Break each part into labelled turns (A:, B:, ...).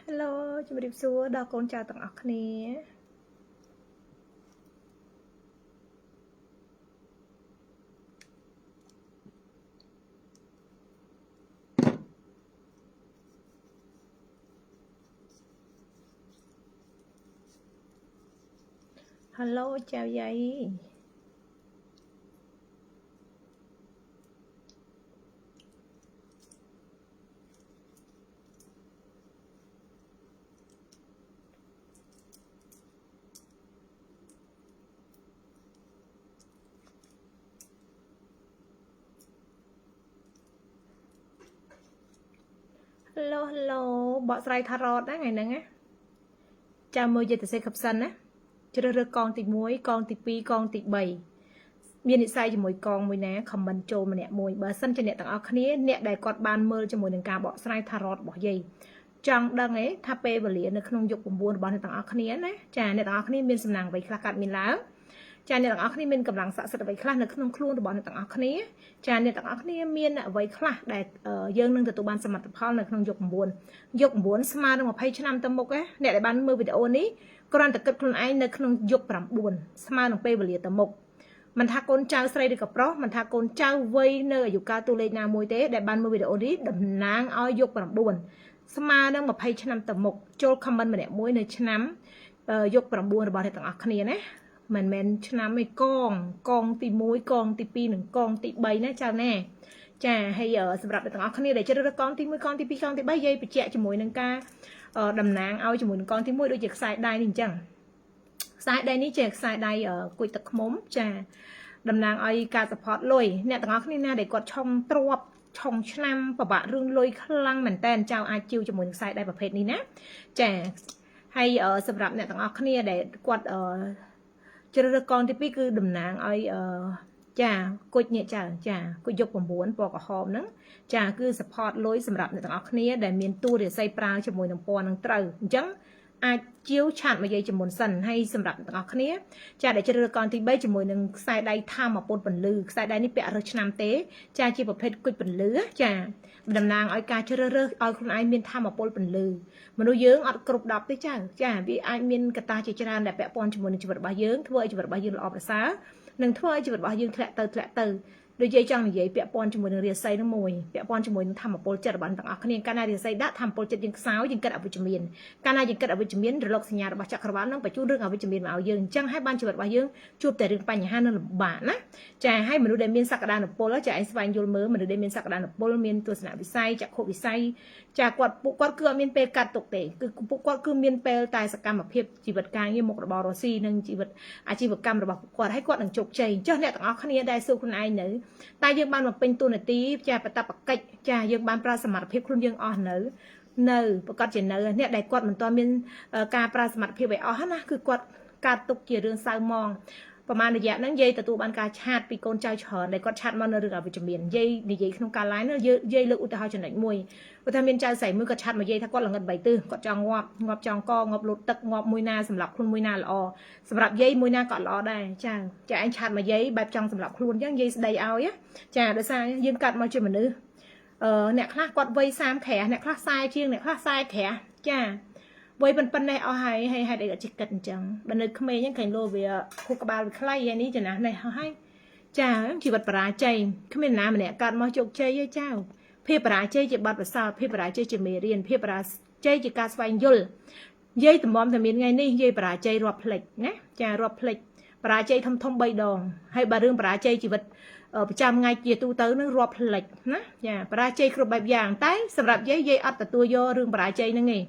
A: Hello ជំរាបសួរដល់កូនចៅទាំងអស់គ្នា Hello ចៅយាយ Hello បកស្រាយថារត់ណាថ្ងៃហ្នឹងណាចាំមើលយេតសេខឹបសិនណាជ្រើសរើសកងទី1កងទី2កងទី3មាននិស្ស័យជាមួយកងមួយណា comment ចូលម្នាក់មួយបើសិនជាអ្នកទាំងអស់គ្នាអ្នកដែលគាត់បានមើលជាមួយនឹងការបកស្រាយថារត់របស់យាយចង់ដឹងទេថាពេលវេលានៅក្នុងយុគ9របស់អ្នកទាំងអស់គ្នាណាចាអ្នកទាំងអស់គ្នាមានសំណាងអ្វីខ្លះកើតមានឡើងចាអ្នកទាំងអស់គ្នាមានកម្លាំងស័ក្តិសិទ្ធិអ្វីខ្លះនៅក្នុងខ្លួនរបស់អ្នកទាំងអស់គ្នាចាអ្នកទាំងអស់គ្នាមានអ្វីខ្លះដែលយើងនឹងទទួលបានសមិទ្ធផលនៅក្នុងយុគ9យុគ9ស្មើនឹង20ឆ្នាំទៅមុខណាអ្នកដែលបានមើលវីដេអូនេះគ្រាន់តែគិតខ្លួនឯងនៅក្នុងយុគ9ស្មើនឹងពេលវេលាទៅមុខមិនថាកូនចៅស្រីឬក៏ប្រុសមិនថាកូនចៅវ័យនៅអាយុកាលតួលេខណាមួយទេដែលបានមើលវីដេអូនេះតំណាងឲ្យយុគ9ស្មើនឹង20ឆ្នាំទៅមុខចូល comment ម្នាក់មួយនៅឆ្នាំយុគ9របស់អ្នកទាំងអស់គ្នាណាមិនមែនឆ្នាំឯកងទី1កងទី2និងកងទី3ណាចៅណាចាហើយសម្រាប់អ្នកទាំងអស់គ្នាដែលជ្រើសរើសកងទី1កងទី2កងទី3យាយបញ្ជាក់ជាមួយនឹងការតំណាងឲ្យជាមួយនឹងកងទី1ដូចជាខ្សែដៃនេះអញ្ចឹងខ្សែដៃនេះជាខ្សែដៃគួយទឹកឃ្មុំចាតំណាងឲ្យការ support លុយអ្នកទាំងអស់គ្នាណាដែលគាត់ឆុងទ្របឆុងឆ្នាំពិបាករឿងលុយខ្លាំងមែនតើចៅអាចជីវជាមួយនឹងខ្សែដៃប្រភេទនេះណាចាហើយសម្រាប់អ្នកទាំងអស់គ្នាដែលគាត់ជ្រើសរើសកងទី2គឺតំណាងឲ្យចាគុជនេះចាគុជយុគ9ពណ៌ក្រហមហ្នឹងចាគឺ support លុយសម្រាប់អ្នកទាំងអស់គ្នាដែលមានតួរាសីប្រើជាមួយនឹងពណ៌នឹងត្រូវអញ្ចឹងអាចជាវឆាតមកយាយជាមុនសិនហើយសម្រាប់ទាំងអស់គ្នាចាដែលជ្រើសរើសកងទី3ជាមួយនឹងខ្សែដៃថាមពលពន្លឺខ្សែដៃនេះពាក់រើសឆ្នាំទេចាជាប្រភេទគុជពន្លឺចាតំណាងឲ្យការជ្រើសរើសឲ្យខ្លួនឯងមានថាមពលពន្លឺមនុស្សយើងអត់គ្រប់10ទេចាវាអាចមានកត្តាជាច្រើនដែលពាក់ព័ន្ធជាមួយនឹងជីវិតរបស់យើងធ្វើឲ្យជីវិតរបស់យើងល្អប្រសើរនិងធ្វើឲ្យជីវិតរបស់យើងធ្លាក់ទៅដូចយាយចង់និយាយពាក់ព័ន្ធជាមួយនឹងរាសីនឹងមួយពាក់ព័ន្ធជាមួយនឹងធម្មពលចិត្តរបស់ទាំងអស់គ្នាកាលណារាសីដាក់ធម្មពលចិត្តយើងខ្សោយយើងគិតអវិជ្ជមានកាលណាយើងគិតអវិជ្ជមានរលកសញ្ញារបស់ចក្រវាឡនឹងបញ្ជូនរឿងអវិជ្ជមានមកឲ្យយើងអញ្ចឹងហើយបានជីវិតរបស់យើងជួបតែរឿងបញ្ហានិងលំបាកណាចាហើយមនុស្សដែលមានសក្តានុពលចាឯងស្វែងយល់មើលមនុស្សដែលមានសក្តានុពលមានទស្សនវិស័យចក្ខុវិស័យចាពួកគាត់គឺអត់មានពេលកាត់ទុកទេគឺពួកគាត់គឺមានពេលតែសកម្មភាពជីវិតការងារមុខរបររស៊ីនិងជីវិតអាជីវកម្មរបស់ពួកគាត់ហើយគាត់នឹងជោគជ័យចុះអ្នកទាំងអស់គ្នាដែលសួរខ្លួនឯងនៅតែយើងបានបំពេញតួនាទីចាបតបកិច្ចចាយើងបានប្រើសមត្ថភាពខ្លួនយើងអស់នៅប្រកាសជានៅអ្នកដែលគាត់មិនទាន់មានការប្រើសមត្ថភាពឲ្យអស់ណាគឺគាត់កាត់ទុកជារឿងសៅមងប្រហែលរយៈហ្នឹងយាយទទួលបានការឆាតពីកូនចៅច្រើនដែលគាត់ឆាតមកនៅរឿងអវិជ្ជមានយាយនិយាយក្នុងការ live នោះយាយលើកឧទាហរណ៍ចំណុចមួយគាត់ថាមានចៅស្រីមួយគាត់ឆាតមកយាយថាគាត់ល្ងិត3ទិសគាត់ចង់ងាប់ចង់កងាប់លូតទឹកងាប់មួយណាសម្រាប់ខ្លួនមួយណាល្អសម្រាប់យាយមួយណាក៏ល្អដែរចាឯងឆាតមកយាយបែបចង់សម្រាប់ខ្លួនអញ្ចឹងយាយស្ដីឲ្យចាដោយសារយើងកាត់មកជាមនុស្សអ្នកខ្លះគាត់វ័យ30ក្រាស់អ្នកខ្លះ40ជាងអ្នកខ្លះ40ក្រាស់ចាវ័យប៉ុណ្ណេះអស់ហើយហេតុអីក៏ជិះគិតអញ្ចឹងបើនៅក្មេងហ្នឹងឃើញលោវាខួរក្បាលវាខ្លីហើយនេះចំណាស់នេះហើយចាជីវិតបរាជ័យគ្មានណាម្នាក់កើតមកជោគជ័យទេចៅភាពបរាជ័យជាបទពិសោធន៍ភាពបរាជ័យជាមេរៀនភាពបរាជ័យជាការស្វែងយល់យាយតំបំតែមានថ្ងៃនេះយាយបរាជ័យរាប់ផ្លេចណាចារាប់ផ្លេចបរាជ័យធំ3ដងហើយបើរឿងបរាជ័យជីវិតប្រចាំថ្ងៃជាទូទៅនឹងរាប់ផ្លេចណាចាបរាជ័យគ្រប់បែបយ៉ាងតែសម្រាប់យាយអត់ទទួលយករឿងបរាជ័យហ្នឹងទេ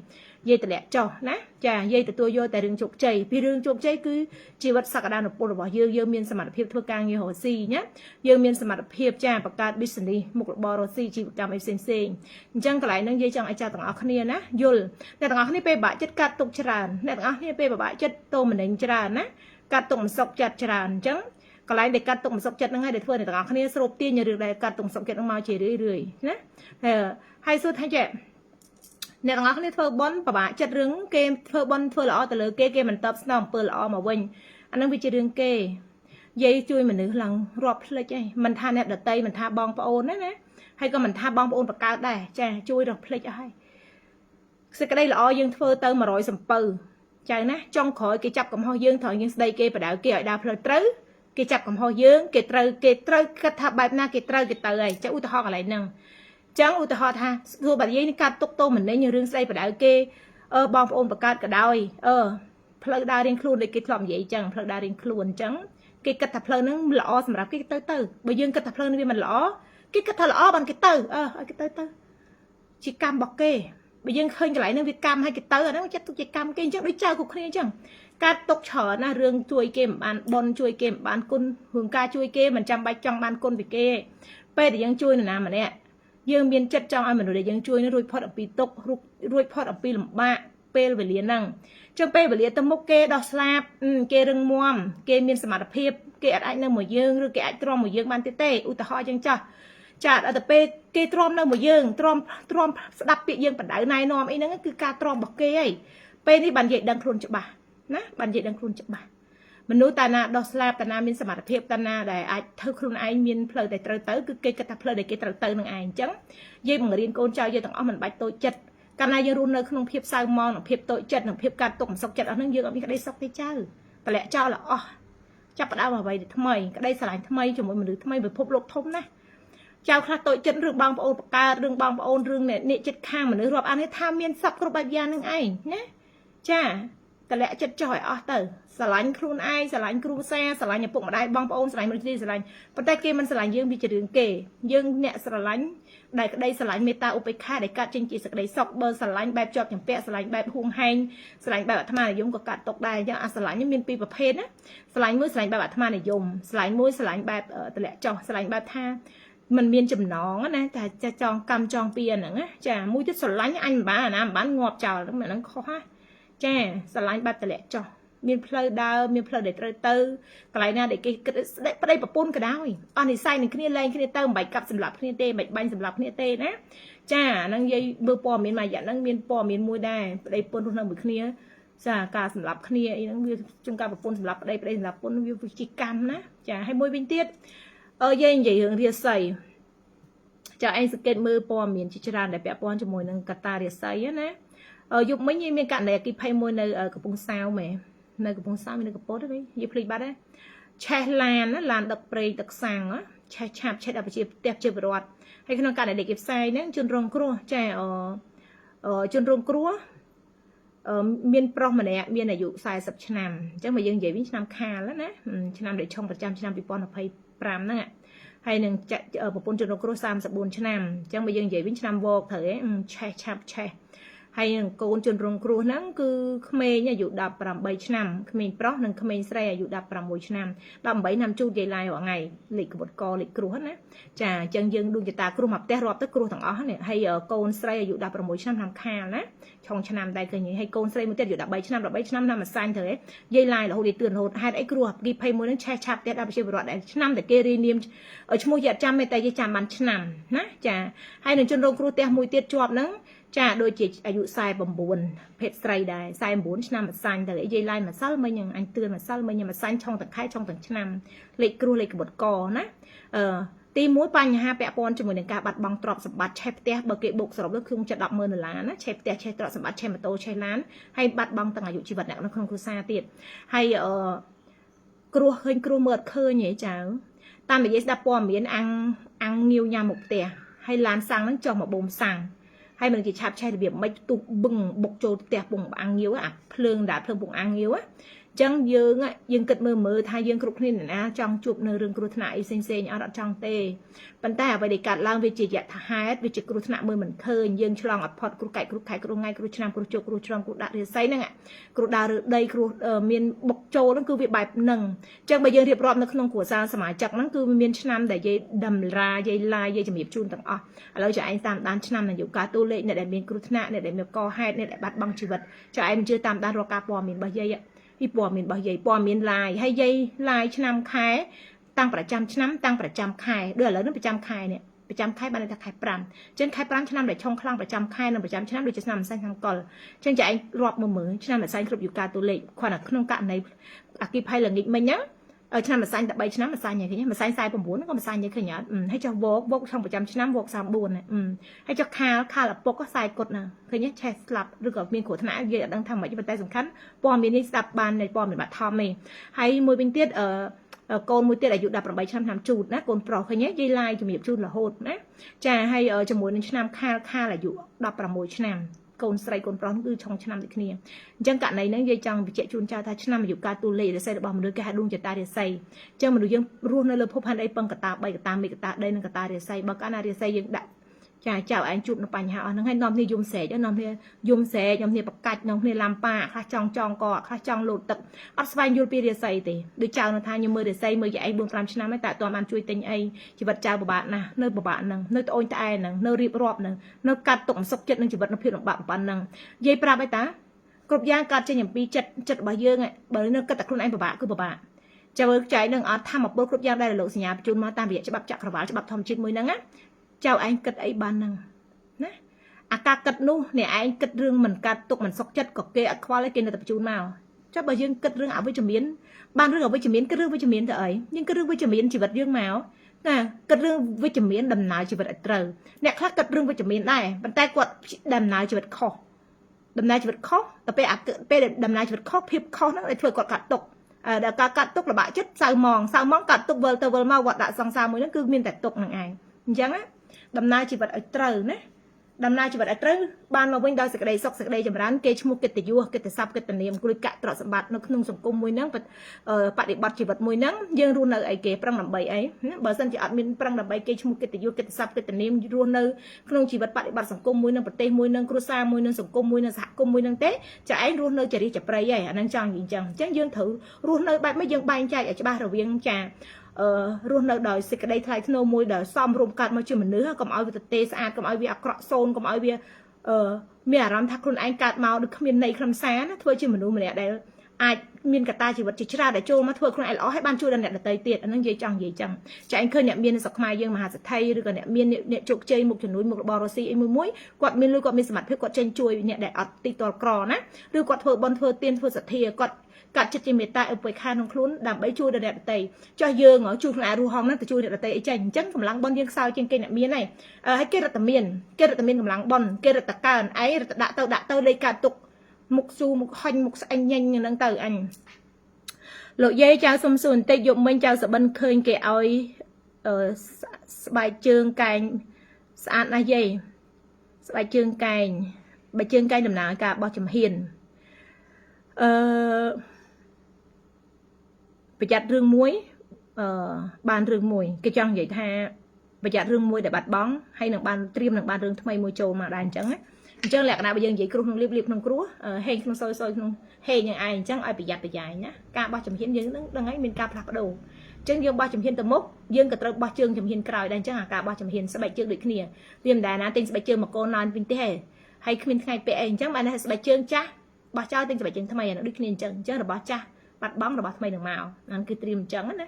A: យាយតម្លាក់ចោះណាចាយាយទទួលយកតែរឿងជោគជ័យពីរឿងជោគជ័យគឺជីវិតសក្តានុពលរបស់យើងមានសមត្ថភាពធ្វើការងាររកស៊ីណាយើងមានសមត្ថភាពចាបង្កើត business មុខរបររកស៊ីជីវកម្មផ្សេងអញ្ចឹងកន្លែងហ្នឹងយាយចង់ឲ្យចាស់ទាំងអស់គ្នាណាយល់អ្នកទាំងអស់គ្នាពេលបាក់ចិត្តកាត់ទុកច្រើនអ្នកទាំងអស់គ្នាពេលបាក់ចិត្តតោមនិញច្រើនណាកាត់ទុកមិនសុខចិត្តច្រើនអញ្ចឹងកន្លែងដែលកាត់ទុកមិនសុខចិត្តហ្នឹងហើយដែលធ្វើអ្នកទាំងអស់គ្នាស្រូបទាញរឿងដែលកាត់ទុកមិនសុខចិត្តហ្នឹងមកជារឿយណាហើយសួរថាចេះអ្នកទាំងអស់គ្នាធ្វើបន់ពិបាកចិត្តរឿងគេធ្វើបន់ធ្វើល្អទៅលើគេមិនតបស្នងអំពើល្អមកវិញអានឹងវាជារឿងគេយាយជួយមនុស្សឡើងរាប់ផ្លេចឯងមិនថាអ្នកដតីមិនថាបងប្អូនណាហើយក៏មិនថាបងប្អូនបកើតដែរចាជួយរកផ្លេចអស់ហើយ សេចក្តីល្អយើងធ្វើទៅ100សំពៅចៅណាចុងក្រោយគេចាប់កំហុសយើងត្រូវយើងស្ដីគេបដៅគេឲ្យដើរផ្លូវត្រូវគេចាប់កំហុសយើងគេត្រូវគិតថាបែបណាគេត្រូវគេទៅហើយចាឧទាហរណ៍កន្លែងហ្នឹងចឹងឧទាហរណ៍ថាទោះបើនិយាយនេះកាត់ទុកទោសម្នេញរឿងស្ដីបដៅគេបងប្អូនបង្កើតក៏ដោយផ្លូវដើររៀងខ្លួនដូចគេធ្លាប់និយាយចឹងផ្លូវដើររៀងខ្លួនចឹងគេគិតថាផ្លូវហ្នឹងល្អសម្រាប់គេទៅបើយើងគិតថាផ្លូវនេះវាមិនល្អគេគិតថាល្អបានគេទៅឲ្យគេទៅជាកម្មរបស់គេបើយើងឃើញកន្លែងហ្នឹងវាកម្មឲ្យគេទៅអាហ្នឹងចាត់ទុកជាកម្មគេអញ្ចឹងដូចចៅគ្រប់គ្នាអញ្ចឹងការຕົកច្រើនណារឿងជួយគេមិនបានបនជួយគេមិនបានគុណរឿងការជួយគេមិនចាំបាច់ចង់បានគុណពីគេពេលដែលយើងជួយនរណាម្នាក់យើងមានចិត្តចង់ឲ្យមនុស្សដែលយើងជួយនឹងរួចផុតអំពីទុក្ខរួចផុតអំពីលំបាកពេលវេលាហ្នឹងអញ្ចឹងពេលវេលាទៅមុខគេដោះស្លាប់គេរឹងមាំគេមានសមត្ថភាពគេអាចនៅមួយយើងឬគេអាចទ្រាំមួយយើងបានទេឧទាហរណ៍អញ្ចឹងចាស់ចាត់តែពេលគេទ្រាំនៅមួយយើងទ្រាំស្ដាប់ពាក្យយើងបដៅណែនាំអីហ្នឹងគឺការទ្រាំរបស់គេហីពេលនេះបាននិយាយដឹងខ្លួនច្បាស់ណាបាននិយាយដឹងខ្លួនច្បាស់មនុស្សតាណាដោះស្លាប់តាណាមានសមត្ថភាពតាណាដែលអាចធ្វើខ្លួនឯងមានផ្លូវដែលត្រូវទៅគឺគេគិតថាផ្លូវដែលគេត្រូវទៅនឹងឯងអញ្ចឹងយើងបង្រៀនកូនចៅយើងទាំងអស់មិនបាច់តូចចិត្តកាលណាយើងរស់នៅក្នុងភាពសៅមងនិងភាពតូចចិត្តនិងភាពកាត់ទុកមិនសុខចិត្តអស់ហ្នឹងយើងអត់មានក្តីសុខទេចៅតម្លាក់ចោលអស់ចាប់ផ្ដើមអ្វីដែលថ្មីក្តីស្រឡាញ់ថ្មីជាមួយមនុស្សថ្មីពិភពលោកធំណាស់ចៅខ្លះតូចចិត្តរឿងបងប្អូនបកើតរឿងបងប្អូនរឿងអ្នកចិត្តខាងមនុស្សរាប់អានថាមានសពគ្រប់បែបយ៉ាងនឹងឯងណាចាតម្លាក់ចិត្តចោលឲ្យអស់ទៅស្រឡាញ់ខ្លួនឯងស្រឡាញ់គ្រួសារស្រឡាញ់ឪពុកម្ដាយបងប្អូនស្រឡាញ់មនុស្សទីស្រឡាញ់ប៉ុន្តែគេមិនស្រឡាញ់យើងវាជារឿងគេយើងអ្នកស្រឡាញ់ដែលក្តីស្រឡាញ់មេត្តាឧបេក្ខាដែលកាត់ចេញជាសេចក្តីសុខបើស្រឡាញ់បែបជាប់ចម្ពាក់ស្រឡាញ់បែបហួងហែងស្រឡាញ់បែបអាត្មានិយមក៏កាត់ទុកដែរអញ្ចឹងអាស្រឡាញ់មានពីរប្រភេទណាស្រឡាញ់មួយស្រឡាញ់បែបអាត្មានិយមស្រឡាញ់មួយស្រឡាញ់បែបតម្លាក់ចោលស្រឡាញ់បែបថាมันមានចំណងណាតែចងកម្មចងពីហ្នឹងណាចាមួយទៀតស្រឡាញ់អញមិនបានអាណាមិនបានងាប់ចោលហ្នឹងខុសណាចាស្រឡាញ់បែបតម្លាក់ចោលមានផ្លូវដើរមានផ្លូវដែលត្រូវទៅកន្លែងណាដែលគេគិតស្ដេចប្តីប្រពន្ធក៏ដោយអស់និស័យនឹងគ្នាលែងគ្នាទៅមិនបាច់កាប់សម្លាប់គ្នាទេមិនបាញ់សម្លាប់គ្នាទេណាចាហ្នឹងនិយាយមើលព័ត៌មានមួយរយៈហ្នឹងមានព័ត៌មានមួយដែរប្តីប្រពន្ធរស់នៅមួយគ្នាចាការសម្លាប់គ្នាអីហ្នឹងវាជួនកាលប្រពន្ធសម្លាប់ប្តីសម្លាប់ប្រពន្ធវាជាកម្មណាចាហើយមួយវិញទៀតយើងនិយាយរឿងរាសីចាឯងសង្កេតមើលព័ត៌មានជាច្រើនដែលពាក់ព័ន្ធជាមួយនឹងកតារាសីណាយប់មិញមានករណីអគិភ័យមួយនៅកំពង់សោមនៅកំពង់សោមនៅកំពតទេនិយាយភ្លេចបាត់ទេឆេះឡានឡានដឹកប្រេងទឹកសាំងឆេះឆាប់ឆេះដល់ប្រជាផ្ទះជាប្រវត្តិហើយក្នុងករណីដែលគេផ្សាយហ្នឹងជនរងគ្រោះចាជនរងគ្រោះមានប្រុសម្នាក់មានអាយុ40ឆ្នាំអញ្ចឹងមកយើងនិយាយវិញឆ្នាំខាលណាឆ្នាំដែលឆុងប្រចាំឆ្នាំ2025ហ្នឹងហើយនឹងប្រពន្ធជនរងគ្រោះ34ឆ្នាំអញ្ចឹងមកយើងនិយាយវិញឆ្នាំវកត្រូវឯងឆេះឆាប់ឆេះហើយនឹងកូនជនរងគ្រោះហ្នឹងគឺក្មេងអាយុ18ឆ្នាំក្មេងប្រុសនិងក្មេងស្រីអាយុ16ឆ្នាំ18ឆ្នាំជូតយាយឡាយរាល់ថ្ងៃលេខកបុតកលេខគ្រោះណាចាអញ្ចឹងយើងដូចជាតាគ្រោះមកផ្ទះរាប់ទៅគ្រោះទាំងអស់នេះហើយកូនស្រីអាយុ16ឆ្នាំឆ្នាំខាលណាឆុងឆ្នាំដែរឃើញហើយកូនស្រីមួយទៀតអាយុ13ឆ្នាំឆ្នាំមួយសាញ់ទៅយាយឡាយរហូតដល់ទឿនរហូតហេតុអីគ្រោះអគ្គីភ័យមួយហ្នឹងឆេះឆាប់ផ្ទះដល់ប្រជាពលរដ្ឋដែលឆ្នាំតែគេរៀននាមឈ្មោះយកចាំតែគេចាំបានឆ្នាំណាចាហើយនឹងជនរងគ្រោះផ្ទះមួយទៀតជាប់ហ្នឹងចាដូចជាអាយុ49ភេទស្រីដែរ49ឆ្នាំម្សាញ់ទៅយាយឡាយម្សិលមិញអញទឿនម្សិលមិញម្សាញ់ឆុងទាំងខែឆុងទាំងឆ្នាំលេខគ្រោះលេខកបុតកណាទី1បញ្ហាពាក់ព័ន្ធជាមួយនឹងការបាត់បង់ទ្រព្យសម្បត្តិឆេះផ្ទះបើគេបូកសរុបទៅគឺជិត$10,000ណាឆេះផ្ទះឆេះទ្រព្យសម្បត្តិឆេះម៉ូតូឆេះឡានហើយបាត់បង់ទាំងអាយុជីវិតអ្នកនៅក្នុងគ្រួសារទៀតហើយគ្រោះឃើញគ្រោះមើលអត់ឃើញទេចៅតាមនិយាយស្ដាប់ព័ត៌មានអាំងងាវញ៉ាំមកផ្ទះហើយឡានសាំងហ្នឹងចុះមកបូមសាំងហើយមិនគេឆាប់ឆេះរបៀបមិនទុះបឹងបុកចូលផ្ទះពងអាំងងាវអាភ្លើងដាក់ភ្លើងពងអាំងងាវអញ្ចឹងយើងគិតមើលថាយើងគ្រប់គ្នាណាចង់ជួបនៅរឿងគ្រោះថ្នាក់អីផ្សេងអត់ចង់ទេប៉ុន្តែអ្វីដែលកាត់ឡើងវាជាយថាហេតុវាជាគ្រោះថ្នាក់មើលមិនឃើញយើងឆ្លងអត់ផុតគ្រោះកាច់គ្រោះខែគ្រោះថ្ងៃគ្រោះឆ្នាំគ្រោះជោគគ្រោះច្រំគ្រោះដាក់រាសីហ្នឹងគ្រោះដើរឬដីគ្រោះមានបុកចូលហ្នឹងគឺវាបែបហ្នឹងអញ្ចឹងបើយើងរៀបរាប់នៅក្នុងគ្រួសារសមាជិកហ្នឹងគឺមានឆ្នាំដែលយាយតម្រាយាយឡាយយាយជំរាបជូនទាំងអស់ឥឡូវចាឯងតាមដានឆ្នាំនយោបាយតួលេខអ្នកដែលមានគ្រោះថ្នាក់អ្នកដែលមានកហេតុអ្នកដែលបាត់បង់ជីវិតចាឯងជឿតាមដានរកការព័ត៌មានរបស់យាយពីព័ត៌មានរបស់យាយព័ត៌មានឡាយហើយយាយឡាយឆ្នាំខែតាំងប្រចាំឆ្នាំតាំងប្រចាំខែដូចឥឡូវនេះប្រចាំខែនេះប្រចាំខែបានតែខែ5អញ្ចឹងខែ5ឆ្នាំដែលឆុងខ្លាំងប្រចាំខែនិងប្រចាំឆ្នាំដូចជាឆ្នាំម្សិលឆ្នាំកុលអញ្ចឹងចាឯងរាប់មើលឆ្នាំម្សិលគ្រប់យុកាតូលេខគ្រាន់តែក្នុងករណីអគិភ័យល្ងាចមិញហ្នឹង ឆ្នាំម្សាញ់តែ3ឆ្នាំម្សាញ់ហ្នឹងឃើញម្សាញ់49ក៏ម្សាញ់ហ្នឹងឃើញអត់ហើយចុះវកក្នុងប្រចាំឆ្នាំវក34ហើយចុះខាលឪពុកខ្សែគុតហ្នឹងឃើញឆេះស្លាប់ឬក៏មានគ្រោះថ្នាក់យើងអត់ដឹងថាម៉េចប៉ុន្តែសំខាន់ព័ត៌មាននេះស្ដាប់បាននៃព័ត៌មានបឋមទេហើយមួយវិញទៀតកូនមួយទៀតអាយុ18ឆ្នាំជូតណាកូនប្រុសឃើញយាយឡាយជំរាបជូនរហូតណាចាហើយជាមួយនឹងឆ្នាំខាលអាយុ16ឆ្នាំកូនស្រីកូនប្រុសគឺឆុងឆ្នាំដូចគ្នាអញ្ចឹងករណីហ្នឹងយាយចង់បញ្ជាក់ជូនចៅថាឆ្នាំអាយុកាលតួលេខរាសីរបស់មនុស្សគេហៅដួងចតារាសីអញ្ចឹងមនុស្សយើងរស់នៅលើភពផែនដីពឹងកតា3កតាមេកតាដីនិងកតារាសីបើកាលណារាសីយើងដាក់ចាចៅឯងជួបនៅបញ្ហាអស់ហ្នឹងហើយនាំគ្នាយំស្រែកនាំគ្នាយំស្រែកនាំគ្នាបកាច់នាំគ្នាឡាំប៉ាខ្លះចង់កខ្លះចង់លោតទឹកអត់ស្វែងយល់ពីរាសីទេដូចចៅនៅថាខ្ញុំមើលរាសីមើលយាយឯង4-5ឆ្នាំហើយតែអត់បានជួយទិញអីជីវិតចៅពិបាកណាស់នៅពិបាកហ្នឹងនៅត្អូញត្អែហ្នឹងនៅរៀបរាប់ហ្នឹងនៅកាត់ទុកមិនសុខចិត្តនឹងជីវិតនៅភាពលំបាកប៉ុណ្ណឹងយាយប្រាប់ឲ្យតាគ្រប់យ៉ាងកើតចេញអំពីចិត្តរបស់យើងបើនៅគិតតែខ្លួនឯងពិបាកគឺពិបាកចៅចែកនឹងអត់ធម្មពលគ្រប់យ៉ាងដែលលោកសញ្ញាបញ្ជូនមកតាមរយៈច្បាប់ចក្រវាលច្បាប់ធម្មជាតិមួយហ្នឹងណាចៅឯងគិតអីបានហ្នឹងណាអាការគិតនោះអ្នកឯងគិតរឿងមិនកាត់ទុកមិនសុខចិត្តក៏គេអត់ខ្វល់គេនៅតែបញ្ជូនមកចុះបើយើងគិតរឿងអវិជ្ជមានបានរឿងអវិជ្ជមានគឺរឿងវិជ្ជមានទៅអីយើងគិតរឿងវិជ្ជមានជីវិតយើងមកណាគិតរឿងវិជ្ជមានដំណើរជីវិតឲ្យត្រូវអ្នកខ្លះគិតរឿងវិជ្ជមានដែរប៉ុន្តែគាត់ដំណើរជីវិតខុសដំណើរជីវិតខុសតែពេលដំណើរជីវិតខុសភាពខុសហ្នឹងឲ្យធ្វើគាត់កាត់ទុកដល់ការកាត់ទុកលបាក់ចិត្តសៅម៉ងកាត់ទុកវិលទៅវិលមកវត្តដាក់សង្សារមួយហ្នឹងគឺមានតែទុកនឹងឯងអញ្ចឹងណាដំណើរជីវិតឲ្យត្រូវណាដំណើរជីវិតឲ្យត្រូវបានមកវិញដោយសេចក្តីសុខសេចក្តីចម្រើនគេឈ្មោះកិត្តិយសកិត្តិស័ព្ទកិត្តិនាមគ្រួចកាក់ត្រកសម្បត្តិនៅក្នុងសង្គមមួយហ្នឹងបដិបត្តិជីវិតមួយហ្នឹងយើងរស់នៅអីគេប្រឹងដើម្បីអីណាបើសិនជាអត់មានប្រឹងដើម្បីគេឈ្មោះកិត្តិយសកិត្តិស័ព្ទកិត្តិនាមរស់នៅក្នុងជីវិតបដិបត្តិសង្គមមួយនឹងប្រទេសមួយនឹងគ្រួសារមួយនឹងសង្គមមួយនឹងសហគមន៍មួយនឹងទេចាឯងរស់នៅចរិយាចប្រៃហើយអាហ្នឹងចង់និយាយអញ្ចឹងយើងត្រូវរស់នៅបែបម៉េចយើងបែងចែកឲ្យច្បាស់រវាងចារស់នៅដោយសេចក្តីថ្លៃថ្នូរមួយដែលសមរម្យកាត់មកជាមនុស្សកុំឲ្យវាទៅទេស្អាតកុំឲ្យវាអាក្រក់សូនកុំឲ្យវាមានអារម្មណ៍ថាខ្លួនឯងកើតមកដូចគ្មានន័យខ្លឹមសារណាធ្វើជាមនុស្សម្នាក់ដែលអាចមានកត្តាជីវិតជាច្រើនដែលចូលមកធ្វើខ្លួនឯងល្អហើយបានជួយដល់អ្នកដទៃទៀតអានឹងនិយាយចង់និយាយចឹងចាឯងឃើញអ្នកមានស្រុកខ្មែរយើងមហាសេដ្ឋីឬក៏អ្នកមានអ្នកជោគជ័យមុខជំនួយមុខរបររស់ស៊ីអីមួយគាត់មានលុយគាត់មានសមត្ថភាពគាត់ចេញជួយអ្នកដែលអត់ទីតលក្រណាឬគាត់ធ្វើបន់ធ្វើទានធ្វើសទ្ធាគាត់កាត់ចិត្តជាមេត្តាឧបេក្ខាក្នុងខ្លួនដើម្បីជួយដល់អ្នកដទៃចោះយើងជួយខ្លួនឯងរស់ហងហ្នឹងទៅជួយអ្នកដទៃអីចេះអញ្ចឹងកម្លាំងបន់យើងខ្សោយជាងគេអ្នកមានហើយគេរត់តែមានកម្លាំងបន់គេរត់តែកើនឯងរត់ដាក់ទៅលេខកើតទុកមុខស៊ូមុខហុញមុខស្អិញញញហ្នឹងទៅអញលោកយាយចៅសុំសួរបន្តិចយប់មិញចៅសបិនឃើញគេឲ្យស្បែកជើងកែងស្អាតណាស់យាយស្បែកជើងកែងបើជើងកែងដំណើរការបោះចំហៀនប្រយ័ត្នរឿងមួយបានរឿងមួយគេចង់និយាយថាប្រយ័ត្នរឿងមួយដែលបាត់បង់ហើយនឹងបានត្រៀមនឹងបានរឿងថ្មីមួយចូលមកដែរអញ្ចឹងណាអញ្ចឹងលក្ខណៈបើយើងនិយាយគ្រោះក្នុងលៀបក្នុងគ្រោះហេងក្នុងសយក្នុងហេងយ៉ាងឯងអញ្ចឹងឲ្យប្រយ័ត្នប្រយែងណាការបោះជំហានយើងនឹងហើយមានការផ្លាស់ប្ដូរអញ្ចឹងយើងបោះជំហានទៅមុខយើងក៏ត្រូវបោះជើងជំហានក្រោយដែរអញ្ចឹងអាការបោះជំហានស្បែកជើងដូចគ្នាវាមិនដែរណាទិញស្បែកជើងមកកូនឡើងវិញទេហើយគ្មានថ្ងៃពេលអីអញ្ចឹងបានតែស្បែកជើងចាស់បោះចោលទិញស្បែកជើងថ្មីអានោះដូចគ្នាអញ្ចឹងរបស់ចាស់បាត់បង់របស់ថ្មីនឹងមកហ្នឹងគឺត្រៀមអញ្ចឹងណា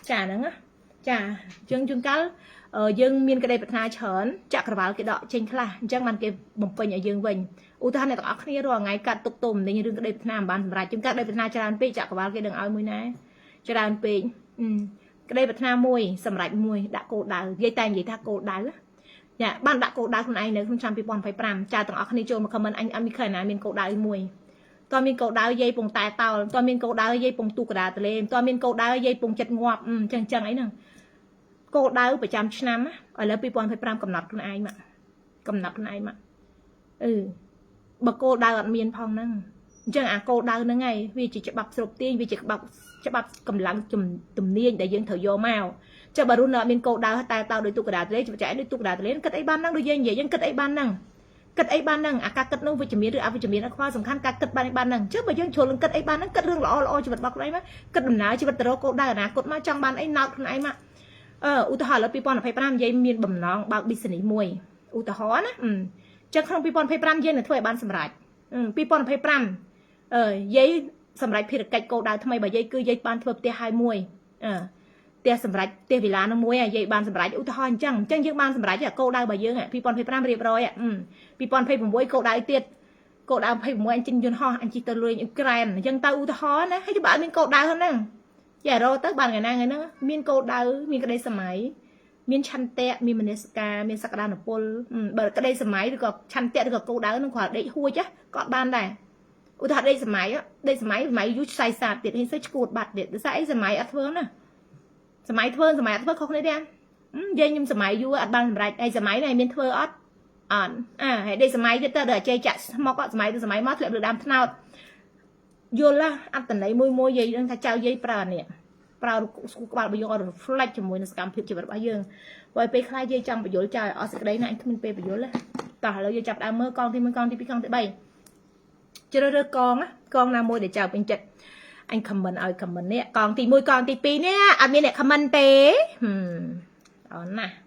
A: ចាហ្នឹងណាចាអញ្ចឹងជួនកាលយើងមានក្តីប្រាថ្នាច្រើនចក្រវាលគេដកចេញខ្លះអញ្ចឹងបានគេបំពេញឲ្យយើងវិញឧទាហរណ៍អ្នកទាំងអស់គ្នារាល់ថ្ងៃកាត់ទុកទុំនឹងរឿងក្តីប្រាថ្នាមិនបានសម្រេចជួនកាលក្តីប្រាថ្នាច្រើនពេកចក្រវាលគេដឹងឲ្យមួយណាច្រើនពេកក្តីប្រាថ្នាមួយសម្រេចមួយដាក់គោលដៅនិយាយតែនិយាយថាគោលដៅចាបានដាក់គោលដៅខ្លួនឯងនៅក្នុងឆ្នាំ2025ចាទាំងអស់គ្នាចូលមកខមមិនអញមានឃើញណាមានគោលដៅមួយតើមានគោលដៅយាយពងតែតោលតើមានគោលដៅយាយពងទូកដាតលេតើមានគោលដៅយាយពងចិត្តងាប់ចឹងអីហ្នឹងគោលដៅប្រចាំឆ្នាំឥឡូវ2025កំណត់ខ្លួនឯងមកបើគោលដៅអត់មានផងហ្នឹងអញ្ចឹងអាគោលដៅហ្នឹងហើយវាជាច្បាប់ស្រុបទាញវាជាច្បាប់កម្លាំងទំនាញដែលយើងត្រូវយកមកចុះបើរុនអត់មានគោលដៅតែតោដោយទូកដាតលេចែកដោយទូកដាតលេគិតអីបានហ្នឹងដូចយើងនិយាយយើងគិតអីបានហ្នឹងអាការគិតនោះវិជ្ជមានឬអវិជ្ជមានអត់ខ្វល់សំខាន់ការគិតបានហ្នឹងចុះបើយើងជ្រុលនឹងគិតអីបានហ្នឹងគិតរឿងល្អជីវិតរបស់ខ្លួនឯងមកគិតដំណើរជីវិតទៅរកគោលដៅអនាគតមកចង់បានអីណោតខ្លួនឯងមកឧទាហរណ៍ឥឡូវ2025និយាយមានបំណងបើក business មួយឧទាហរណ៍ណាចឹងក្នុង2025យើងនឹងធ្វើឲ្យបានសម្រេច2025យាយសម្រេចភារកិច្ចគោលដៅថ្មីរបស់យាយគឺយាយបានធ្វើផ្ទះហើយមួយផ្ទះសម្រេចផ្ទះវិឡានោះមួយយាយបានសម្រេចឧទាហរណ៍អញ្ចឹងយើងបានសម្រេចគោលដៅរបស់យើង2025រៀបរយ2026គោលដៅទៀតគោលដៅ26អញជិះយន្តហោះអញជិះទៅលុយអ៊ុក្រែនអញ្ចឹងទៅឧទាហរណ៍ណាហើយបើអត់មានគោលដៅហ្នឹង ចារទៅបានថ្ងៃណាថ្ងៃហ្នឹងមានកោដៅមានក្តីសម័យមានឆន្ទៈមានមនសិការមានសក្តានុពលបើក្តីសម័យឬក៏ឆន្ទៈឬក៏គោដៅហ្នឹងគ្រាន់ដេកហួចក៏បានដែរឧទាហរណ៍ដេកសម័យយូរខ្សែសាទទៀតនេះទៅឈួតបាត់ទៀតដោយសារអីសម័យអត់ធ្វើណាសម័យធ្វើខុសគ្នាទេយើងខ្ញុំសម័យយូរអត់បានសម្រេចឯសម័យនេះមានធ្វើអត់អត់ហើយដេកសម័យទៀតទៅដល់ចេះចាក់ស្មុកសម័យទៅសម័យមកធ្លាក់លើដើមថ្នោតយល់អត្តន័យមួយយាយដឹងថាចៅយាយប្រើនេះប្រើស្គូក្បាលរបស់យើងអត់ reflect ជាមួយនឹងសកម្មភាពជីវិតរបស់យើងបើពេលខ្លះយាយចង់បញ្យល់ចៅឲ្យអស់សេចក្តីណាអញគ្មានពេលបញ្យល់ទេតោះឥឡូវយើងចាប់ដើមមើលកងទី1កងទី2កងទី3ជ្រើសរើសកងណាមួយដែលចៅពេញចិត្តអញ comment ឲ្យ comment នេះកងទី1កងទី2នេះអត់មានអ្នក comment ទេអរណាស់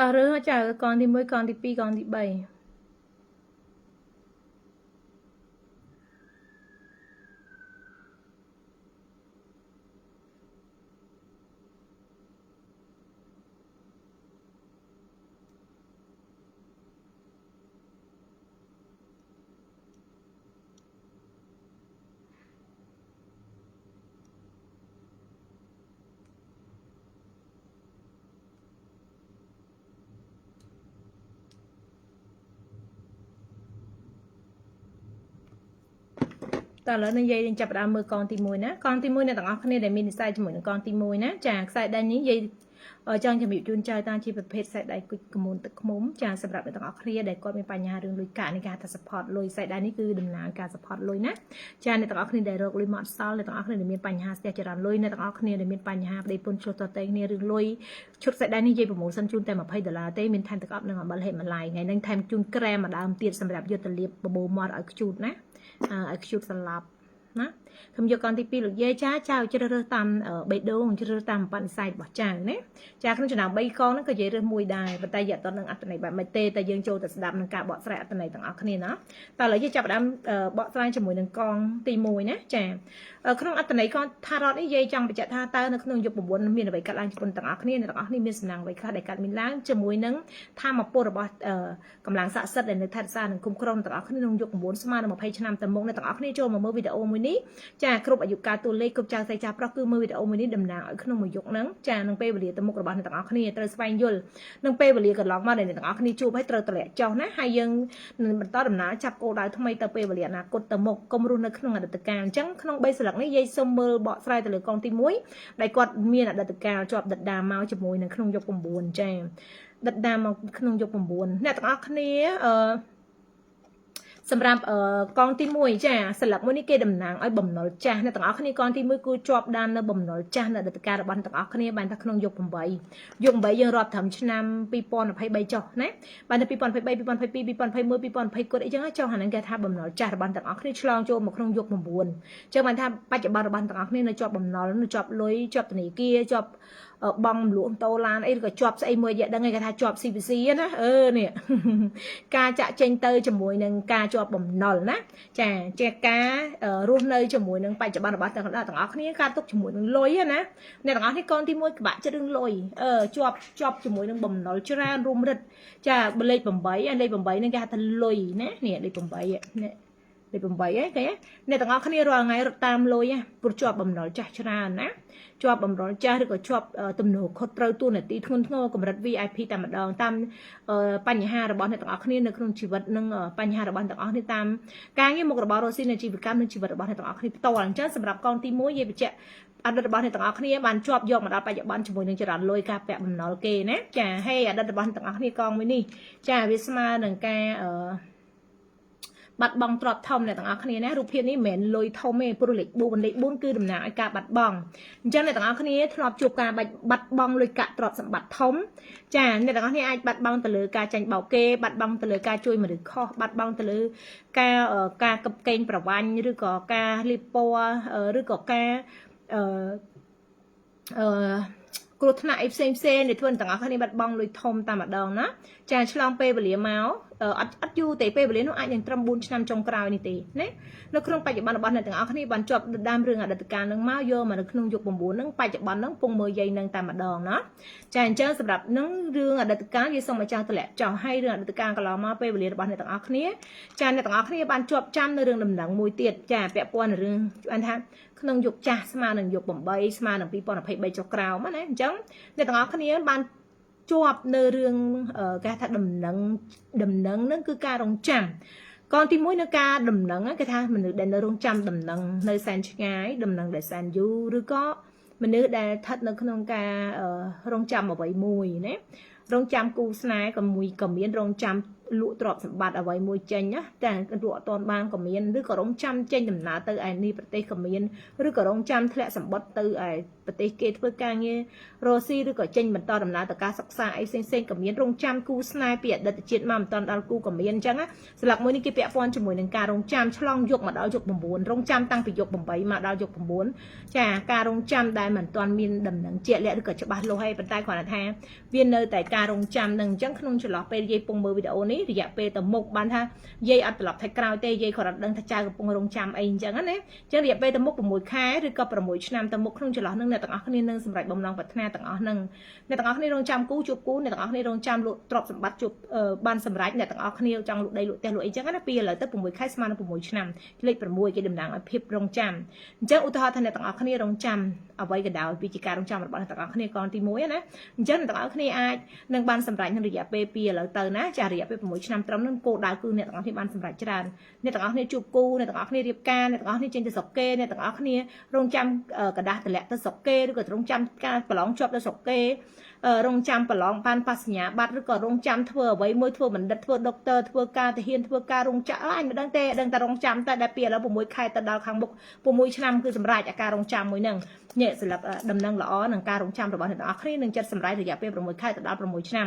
A: តោះរើសចៅកងទី1កងទី2កងទី3តើឥឡូវនិយាយចាប់ផ្ដើមមើលកងទី1ណាកងទី1អ្នកទាំងអស់គ្នាដែលមាននិស្ស័យជាមួយនឹងកងទី1ណាចាខ្សែដៃនេះនិយាយចង់ជំរាបជូនចៅតាជាប្រភេទខ្សែដៃគុជកមុនទឹកឃ្មុំចាសម្រាប់អ្នកទាំងអស់គ្នាដែលគាត់មានបញ្ហារឿងលុយកាក់នៃការថា support លុយខ្សែដៃនេះគឺដំណើរការ support លុយណាចាអ្នកទាំងអស់គ្នាដែលរកលុយមកអត់សល់អ្នកទាំងអស់គ្នាដែលមានបញ្ហាស្ទះចរន្តលុយអ្នកទាំងអស់គ្នាដែលមានបញ្ហាប្តីប្រពន្ធឆ្លោះតតែគ្នារឿងលុយឈុតខ្សែដៃនេះនិយាយប្រមូលសិនជូនតែ$20ទេមានថែមទឹកអប់និងអំបិលហេម៉ាឡៃថ្ងៃនេះថែមជូនក្រែមម្ដងទៀតសម្រាប់យុទ្ធលាបបបោមាត់ឲ្យខ្ជូតណាឲ្យខ្ជូតស្លាប់ណាខ្ញុំយកកងទី2លោកយាយចាចៅជ្រើសរើសតាមបេះដូងជ្រើសរើសតាមបនិស័យរបស់ចៅណាចាក្នុងចំណោម3កងហ្នឹងក៏យាយរើសមួយដែរប៉ុន្តែយកអត់នឹងអត្ថន័យបែបមិនទេតែយើងចូលទៅស្ដាប់នឹងការបកស្រាយអត្ថន័យទាំងអស់គ្នាណាតែឥឡូវយើងចាប់ផ្ដើមបកស្រាយជាមួយនឹងកងទី1ណាចាក្នុងអត្ថន័យកងថារតនេះយាយចង់បញ្ជាក់ថាតើនៅក្នុងយុគ9មានអ្វីកាត់ឡើងចំពោះទាំងអស់គ្នាអ្នកទាំងអស់គ្នាមានសំណាងអ្វីខ្លះដែលកាត់មានឡើងជាមួយនឹងធម៌ពលរបស់កម្លាំងស័ក្តិសិទ្ធិដែលនៅថែរក្សានិងគុំក្រុមទាំងអស់គ្នាក្នុងយុគ9ស្មើនឹង20ឆ្នាំទៅមុខអ្នកទាំងអស់គ្នាចូលមកមើលវីដេអូមួយនេះចាគ្រប់អាយុកាលតួលេខគ្រប់ចៅស្រីចាស់ប្រុសគឺមើលវីដេអូមួយនេះតំណាងឲ្យក្នុងមួយយុគហ្នឹងចានឹងពេលវេលាទៅមុខរបស់អ្នកទាំងអស់គ្នាត្រូវស្វែងយល់នឹងពេលវេលាកន្លងមកដែលអ្នកទាំងអស់គ្នាជួបឲ្យត្រូវតម្លាក់ចុះណាហើយយើងនឹងបន្តដំណើរចាប់គោលដៅថ្មីទៅពេលវេលាអនាគតទៅមុខកុំរស់នៅក្នុងអតីតកាលអញ្ចឹងក្នុង3ស្លឹកនេះយាយសូមមើលបកស្រាយទៅលើកងទី1ដែលគាត់មានអតីតកាលជាប់ដិតដាមមកជាមួយនៅក្នុងយុគ9ចាដិតដាមមកក្នុងយុគ9អ្នកទាំងអស់គ្នាសម្រាប់កងទី1ចាស្លឹកមួយនេះគេតំណាងឲ្យបំណុលចាស់អ្នកទាំងអស់គ្នាកងទី1គឺជាប់ដាននៅបំណុលចាស់នៅអតីតកាលរបស់អ្នកទាំងអស់គ្នាបានថាក្នុងយុគ8យុគ8យើងរាប់ត្រឹមឆ្នាំ2023ចុះណាបានថា2023 2022 2021 2020គាត់អីចឹងចុះអាហ្នឹងគេថាបំណុលចាស់របស់ទាំងអស់គ្នាឆ្លងចូលមកក្នុងយុគ9អញ្ចឹងបានថាបច្ចុប្បន្នរបស់ទាំងអស់គ្នានៅជាប់បំណុលនៅជាប់លុយជាប់ធនាគារជាប់បងលក់តូឡានអីក៏ជាប់ស្អីមួយយកដឹងគេថាជាប់ CVC ណានេះការចាក់ចេញទៅជាមួយនឹងការជាប់បំណុលណាចាជាការរស់នៅជាមួយនឹងបច្ចុប្បន្នរបស់ទាំងអស់គ្នាការទុកជាមួយនឹងលុយណាអ្នកទាំងអស់នេះកងទី1ក្បាក់ចិត្តរឿងលុយជាប់ជាមួយនឹងបំណុលច្រើនរួមរិទ្ធចាលេខ8លេខ8ហ្នឹងគេហៅថាលុយណានេះលេខ8នេះ លេខ8ឯងគេអ្នកទាំងអស់គ្នារាល់ថ្ងៃរត់តាមលុយព្រោះជាប់បំណុលចាស់ច្រើនណាជាប់បំណុលចាស់ឬក៏ជាប់ទំនួលខុសត្រូវទូនាទីធ្ងន់ធ្ងរកម្រិត VIP តែម្ដងតាមបញ្ហារបស់អ្នកទាំងអស់គ្នានៅក្នុងជីវិតនិងបញ្ហារបស់អ្នកទាំងអស់គ្នាតាមការងារមុខរបររស់ស៊ីនៅជីវកម្មនិងជីវិតរបស់អ្នកទាំងអស់គ្នាផ្ទាល់អញ្ចឹងសម្រាប់កងទី1និយាយបញ្ជាក់អតីតរបស់អ្នកទាំងអស់គ្នាបានជាប់យកមកដល់បច្ចុប្បន្នជាមួយនឹងចរន្តលុយការពាក់បំណុលគេណាចាហើយអតីតរបស់អ្នកទាំងអស់គ្នាកងមួយនេះចាវាស្មើនឹងការបាត់បង់ទ្រព្យធំអ្នកទាំងអស់គ្នាណារូបភាពនេះមិនមែនលុយធំទេព្រោះលេខ4គឺតំណាងឲ្យការបាត់បង់អញ្ចឹងអ្នកទាំងអស់គ្នាធ្លាប់ជួបការបាត់បង់លុយកាក់ទ្រព្យសម្បត្តិធំចាអ្នកទាំងអស់គ្នាអាចបាត់បង់ទៅលើការចាញ់បោកគេបាត់បង់ទៅលើការជួយមនុស្សខុសបាត់បង់ទៅលើការកឹបកេងប្រវ័ញ្ចឬក៏ការលាបពណ៌ឬក៏ការគ្រោះថ្នាក់អីផ្សេងដែលធ្វើទាំងអស់គ្នាបាត់បង់លុយធំតែម្ដងណាចាឆ្លងពេលវេលាមកអត់យូរទេពេលវេលានោះអាចនឹងត្រឹម4ឆ្នាំចុងក្រោយនេះទេណានៅក្នុងបច្ចុប្បន្នរបស់អ្នកទាំងអស់គ្នាបានជាប់ដើមរឿងអតីតកាលនឹងមកយកមកនៅក្នុងយុគ9ហ្នឹងបច្ចុប្បន្នហ្នឹងពងមើលយាយនឹងតែម្ដងណាចាអញ្ចឹងសម្រាប់នឹងរឿងអតីតកាលយើងសូមឲ្យចាស់តម្លាក់ចោលឲ្យរឿងអតីតកាលកន្លងមកពេលវេលារបស់អ្នកទាំងអស់គ្នាចាអ្នកទាំងអស់គ្នាបានជាប់ចាំនៅរឿងដំណឹងមួយទៀតចាពាក់ព័ន្ធនឹងរឿងបានថាក្នុងយុគចាស់ស្មើនឹងយុគ8ស្មើនឹង2023ចុះក្រោមណាអញ្ចឹងអ្នកទាំងអស់គ្នាបានជាប់នៅរឿងគេថាដំណឹងហ្នឹងគឺការរងចាំកងទី1នៅការដំណឹងគេថាមនុស្សដែលនៅរងចាំដំណឹងនៅសែនឆ្ងាយដំណឹងដែលសែនយូរឬក៏មនុស្សដែលស្ថិតនៅក្នុងការរងចាំអ្វីមួយណារងចាំគូស្នេហ៍ក៏មានរងចាំលក់ទ្រព្យសម្បត្តិអ្វីមួយចេញណាតែលក់អត់ទាន់បានក៏មានឬក៏រងចាំចេញដំណើរទៅឯនេះប្រទេសក៏មានឬក៏រងចាំធ្លាក់សម្បត្តិទៅឯប្រទេសគេធ្វើការងាររស់ស៊ីឬក៏ចេញបន្តដំណើរទៅការសិក្សាអីផ្សេងក៏មានរងចាំគូស្នេហ៍ពីអតីតជាតិមកមិនតាន់ដល់គូក៏មានអញ្ចឹងណាស្លាកមួយនេះគេពាក់ព័ន្ធជាមួយនឹងការរងចាំឆ្លងយុគមកដល់យុគ9រងចាំតាំងពីយុគ8មកដល់យុគ9ចាការរងចាំដែលមិនតាន់មានដំណឹងជាក់លាក់ឬក៏ច្បាស់លាស់ហើយប៉ុន្តែគ្រាន់តែថាវានៅតែការរងចាំនឹងអញ្ចឹងក្នុងចន្លោះពេលយាយពងមើលវីដេអូនេះរយៈពេលទៅមុខបានថាយាយអត់ត្រឡប់ថៃក្រោយទេយាយគ្រាន់តែដឹងថាចៅកំពុងរងចាំអីអញ្ចឹងណាអញ្ចឹងរយៈពេលទៅមុខ6ខែឬក៏6ឆ្នាំទៅមុខក្នុងចន្លោះនឹងអ្នកទាំងអស់គ្នានឹងសម្រេចបំណងប្រាថ្នាទាំងអស់នឹងអ្នកទាំងអស់គ្នារងចាំគូជួបគូអ្នកទាំងអស់គ្នារងចាំលក់ទ្រព្យសម្បត្តិជួបបានសម្រេចអ្នកទាំងអស់គ្នាចង់លក់ដីលក់ផ្ទះលក់អីអញ្ចឹងណាពីឥឡូវទៅ6ខែស្មើនឹង6ឆ្នាំលេខ6គេតំណាងឲ្យភាពរងចាំអញ្ចឹងឧទាហរណ៍ថាអ្នកទាំងអស់គ្នារងចាំអ្វីក៏ដោយពីជាការរងចាំរបស់អ្នកទាំងអស់គ្នាកងទី1ណាអញ្ចឹងអ្នកទាំងអស់គ្នាអាចនឹងបានសម្រេចក្នុងរយៈពេល2ឥឡូវទៅណាចារយៈពេល6ឆ្នាំត្រឹមនឹងគោលដៅគឺអ្នកទាំងអស់គ្នាបានសម្រេចច្រើនអ្នកទាំងអស់គ្នាជួបគូអ្នកទាំងអស់គ្នារៀបការអ្នកទាំងអស់គ្នាចេញទៅស្រុកគេអ្នកទាំងអស់គ្នារងចាំกระดาษតម្លាក់ទៅស្រុកគេឬក៏រងចាំការប្រឡងជាប់ទៅស្រុកគេរងចាំប្រឡងបានបសញ្ញាបត្រឬក៏រងចាំធ្វើអ្វីមួយធ្វើបណ្ឌិតធ្វើដុកទ័រធ្វើការទាហានធ្វើការរងចាំអញមិនដឹងទេដឹងតែរងចាំតែដែលពីឥឡូវ6ខែទៅដល់ខាងមុខ6ឆ្នាំគឺសម្រាប់អាការរងចាំមួយហ្នឹងនេះសម្រាប់ដំណឹងល្អនឹងការរងចាំរបស់អ្នកទាំងអស់គ្នានឹងចិត្តសម្រាប់រយៈពេល6ខែទៅដល់6ឆ្នាំ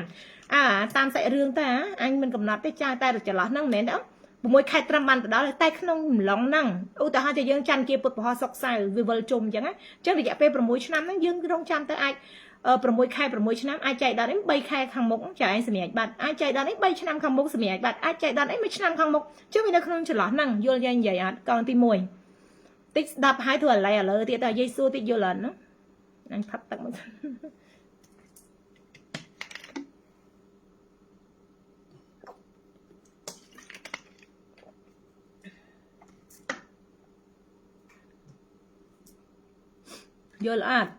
A: តាមសាច់រឿងតាអញមិនកំណត់ទេចាតែចន្លោះហ្នឹងមិនមែនទេ6ខែត្រឹមបានទៅដល់តែក្នុងម្លងហ្នឹងឧទាហរណ៍ថាយើងច័ន្ទជាពុទ្ធពហសុកសៅវិវលជុំអញ្ចឹងណាអញ្ចឹងរយៈពេល6ឆ្នាំហ្នឹងយើងរងចាំទៅអាច6ខែ6ឆ្នាំអាចចែកដល់នេះ3ខែខាងមុខចាឯងសម្រាប់បាត់អាចចែកដល់នេះ3ឆ្នាំខាងមុខសម្រាប់បាត់អាចចែកដល់នេះ1ឆ្នាំខាងមុខអញ្ចឹងវានៅក្នុងចន្លោះហ្នឹងយល់យ៉ាងនិយាយអត់កងទី1តិចស្ដាប់ហើយធ្វើឥឡូវទៀតតែនិយាយសួរតិចយល់អត់ណាអញផាត់ទឹកមកយល់អត់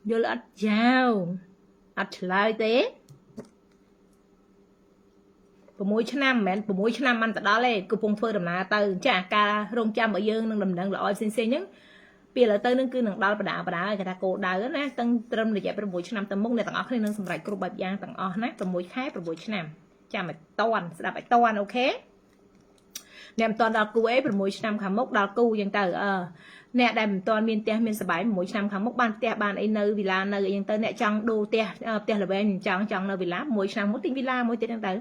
A: យល់អត់យ៉ាវអត់ឆ្លើយទេ6ឆ្នាំមិនមែន6ឆ្នាំមិនទៅដល់ទេកំពុងធ្វើដំណើរទៅចាការរងចាំរបស់យើងនឹងដំណឹងល្អផ្សេងៗហ្នឹងពីឥឡូវទៅនឹងគឺនឹងដល់បដាគេថាគោលដៅណាតាំងត្រឹមរយៈពេល6ឆ្នាំទៅមុខអ្នកទាំងអស់គ្នានឹងសម្រេចគ្រប់បែបយ៉ាងទាំងអស់ណា6ខែ6ឆ្នាំចាំឲ្យតន់ស្ដាប់ឲ្យតន់អូខេអ្នកមិនទាន់ដល់គូអី6ឆ្នាំខាងមុខដល់គូអញ្ចឹងទៅអ្នកដែលមិនទាន់មានផ្ទះមានសបាយ6ឆ្នាំខាងមុខបានផ្ទះបានអីនៅវិឡានៅអីចឹងទៅអ្នកចង់ដូរផ្ទះល្វែងចង់នៅវិឡា6ឆ្នាំមុខទិញវិឡាមួយទៀតហ្នឹងទៅ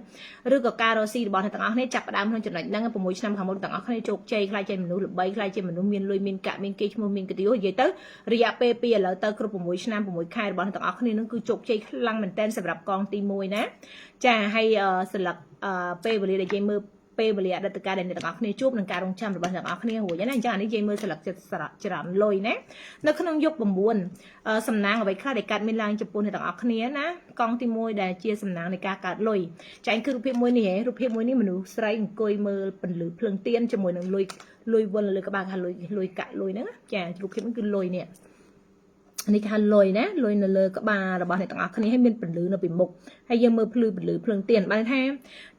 A: ឬក៏ការរស់ស៊ីរបស់អ្នកទាំងអស់គ្នាចាប់ផ្ដើមក្នុងចំណុចហ្នឹង6ឆ្នាំខាងមុខទាំងអស់គ្នាជោគជ័យខ្លាចជាមនុស្សល្បីខ្លាចជាមនុស្សមានលុយមានកាក់មានគេឈ្មោះមានកន្ទួនិយាយទៅរយៈពេល2ឥឡូវទៅគ្រប់6ឆ្នាំ6ខែរបស់អ្នកទាំងអស់គ្នានឹងគឺជោគជ័យខ្លាំងមែនទែនសម្រាប់កងទី1ណាចាហើយស្លឹកពេលវេលាដែលយើងមើល ពេលវេលាអតីតកាលដែលអ្នកទាំងអស់គ្នាជួបនឹងការរងចាំរបស់អ្នកទាំងអស់គ្នារួចណាអញ្ចឹងអានេះយើងមើលស្លឹកចិត្តច្រើនលុយណានៅក្នុងយុគ9សំណាងអ្វីខ្លះដែលកើតមានឡើងចំពោះអ្នកទាំងអស់គ្នាណាកងទី1ដែលជាសំណាងនៃការកើតលុយចា៎គឺរូបភាពមួយនេះរូបភាពមួយនេះមនុស្សស្រីអង្គុយមើលពន្លឺភ្លើងទៀនជាមួយនឹងលុយវិលលើក្បាលថាលុយកាក់លុយហ្នឹងចារូបភាពនេះគឺលុយនេះនេះគេហៅលុយណាលុយនៅលើក្បាលរបស់អ្នកទាំងអស់គ្នាឲ្យមានពន្លឺនៅពីមុខហើយយើងមើលភ្លឺពន្លឺភ្លើងទៀនបានថ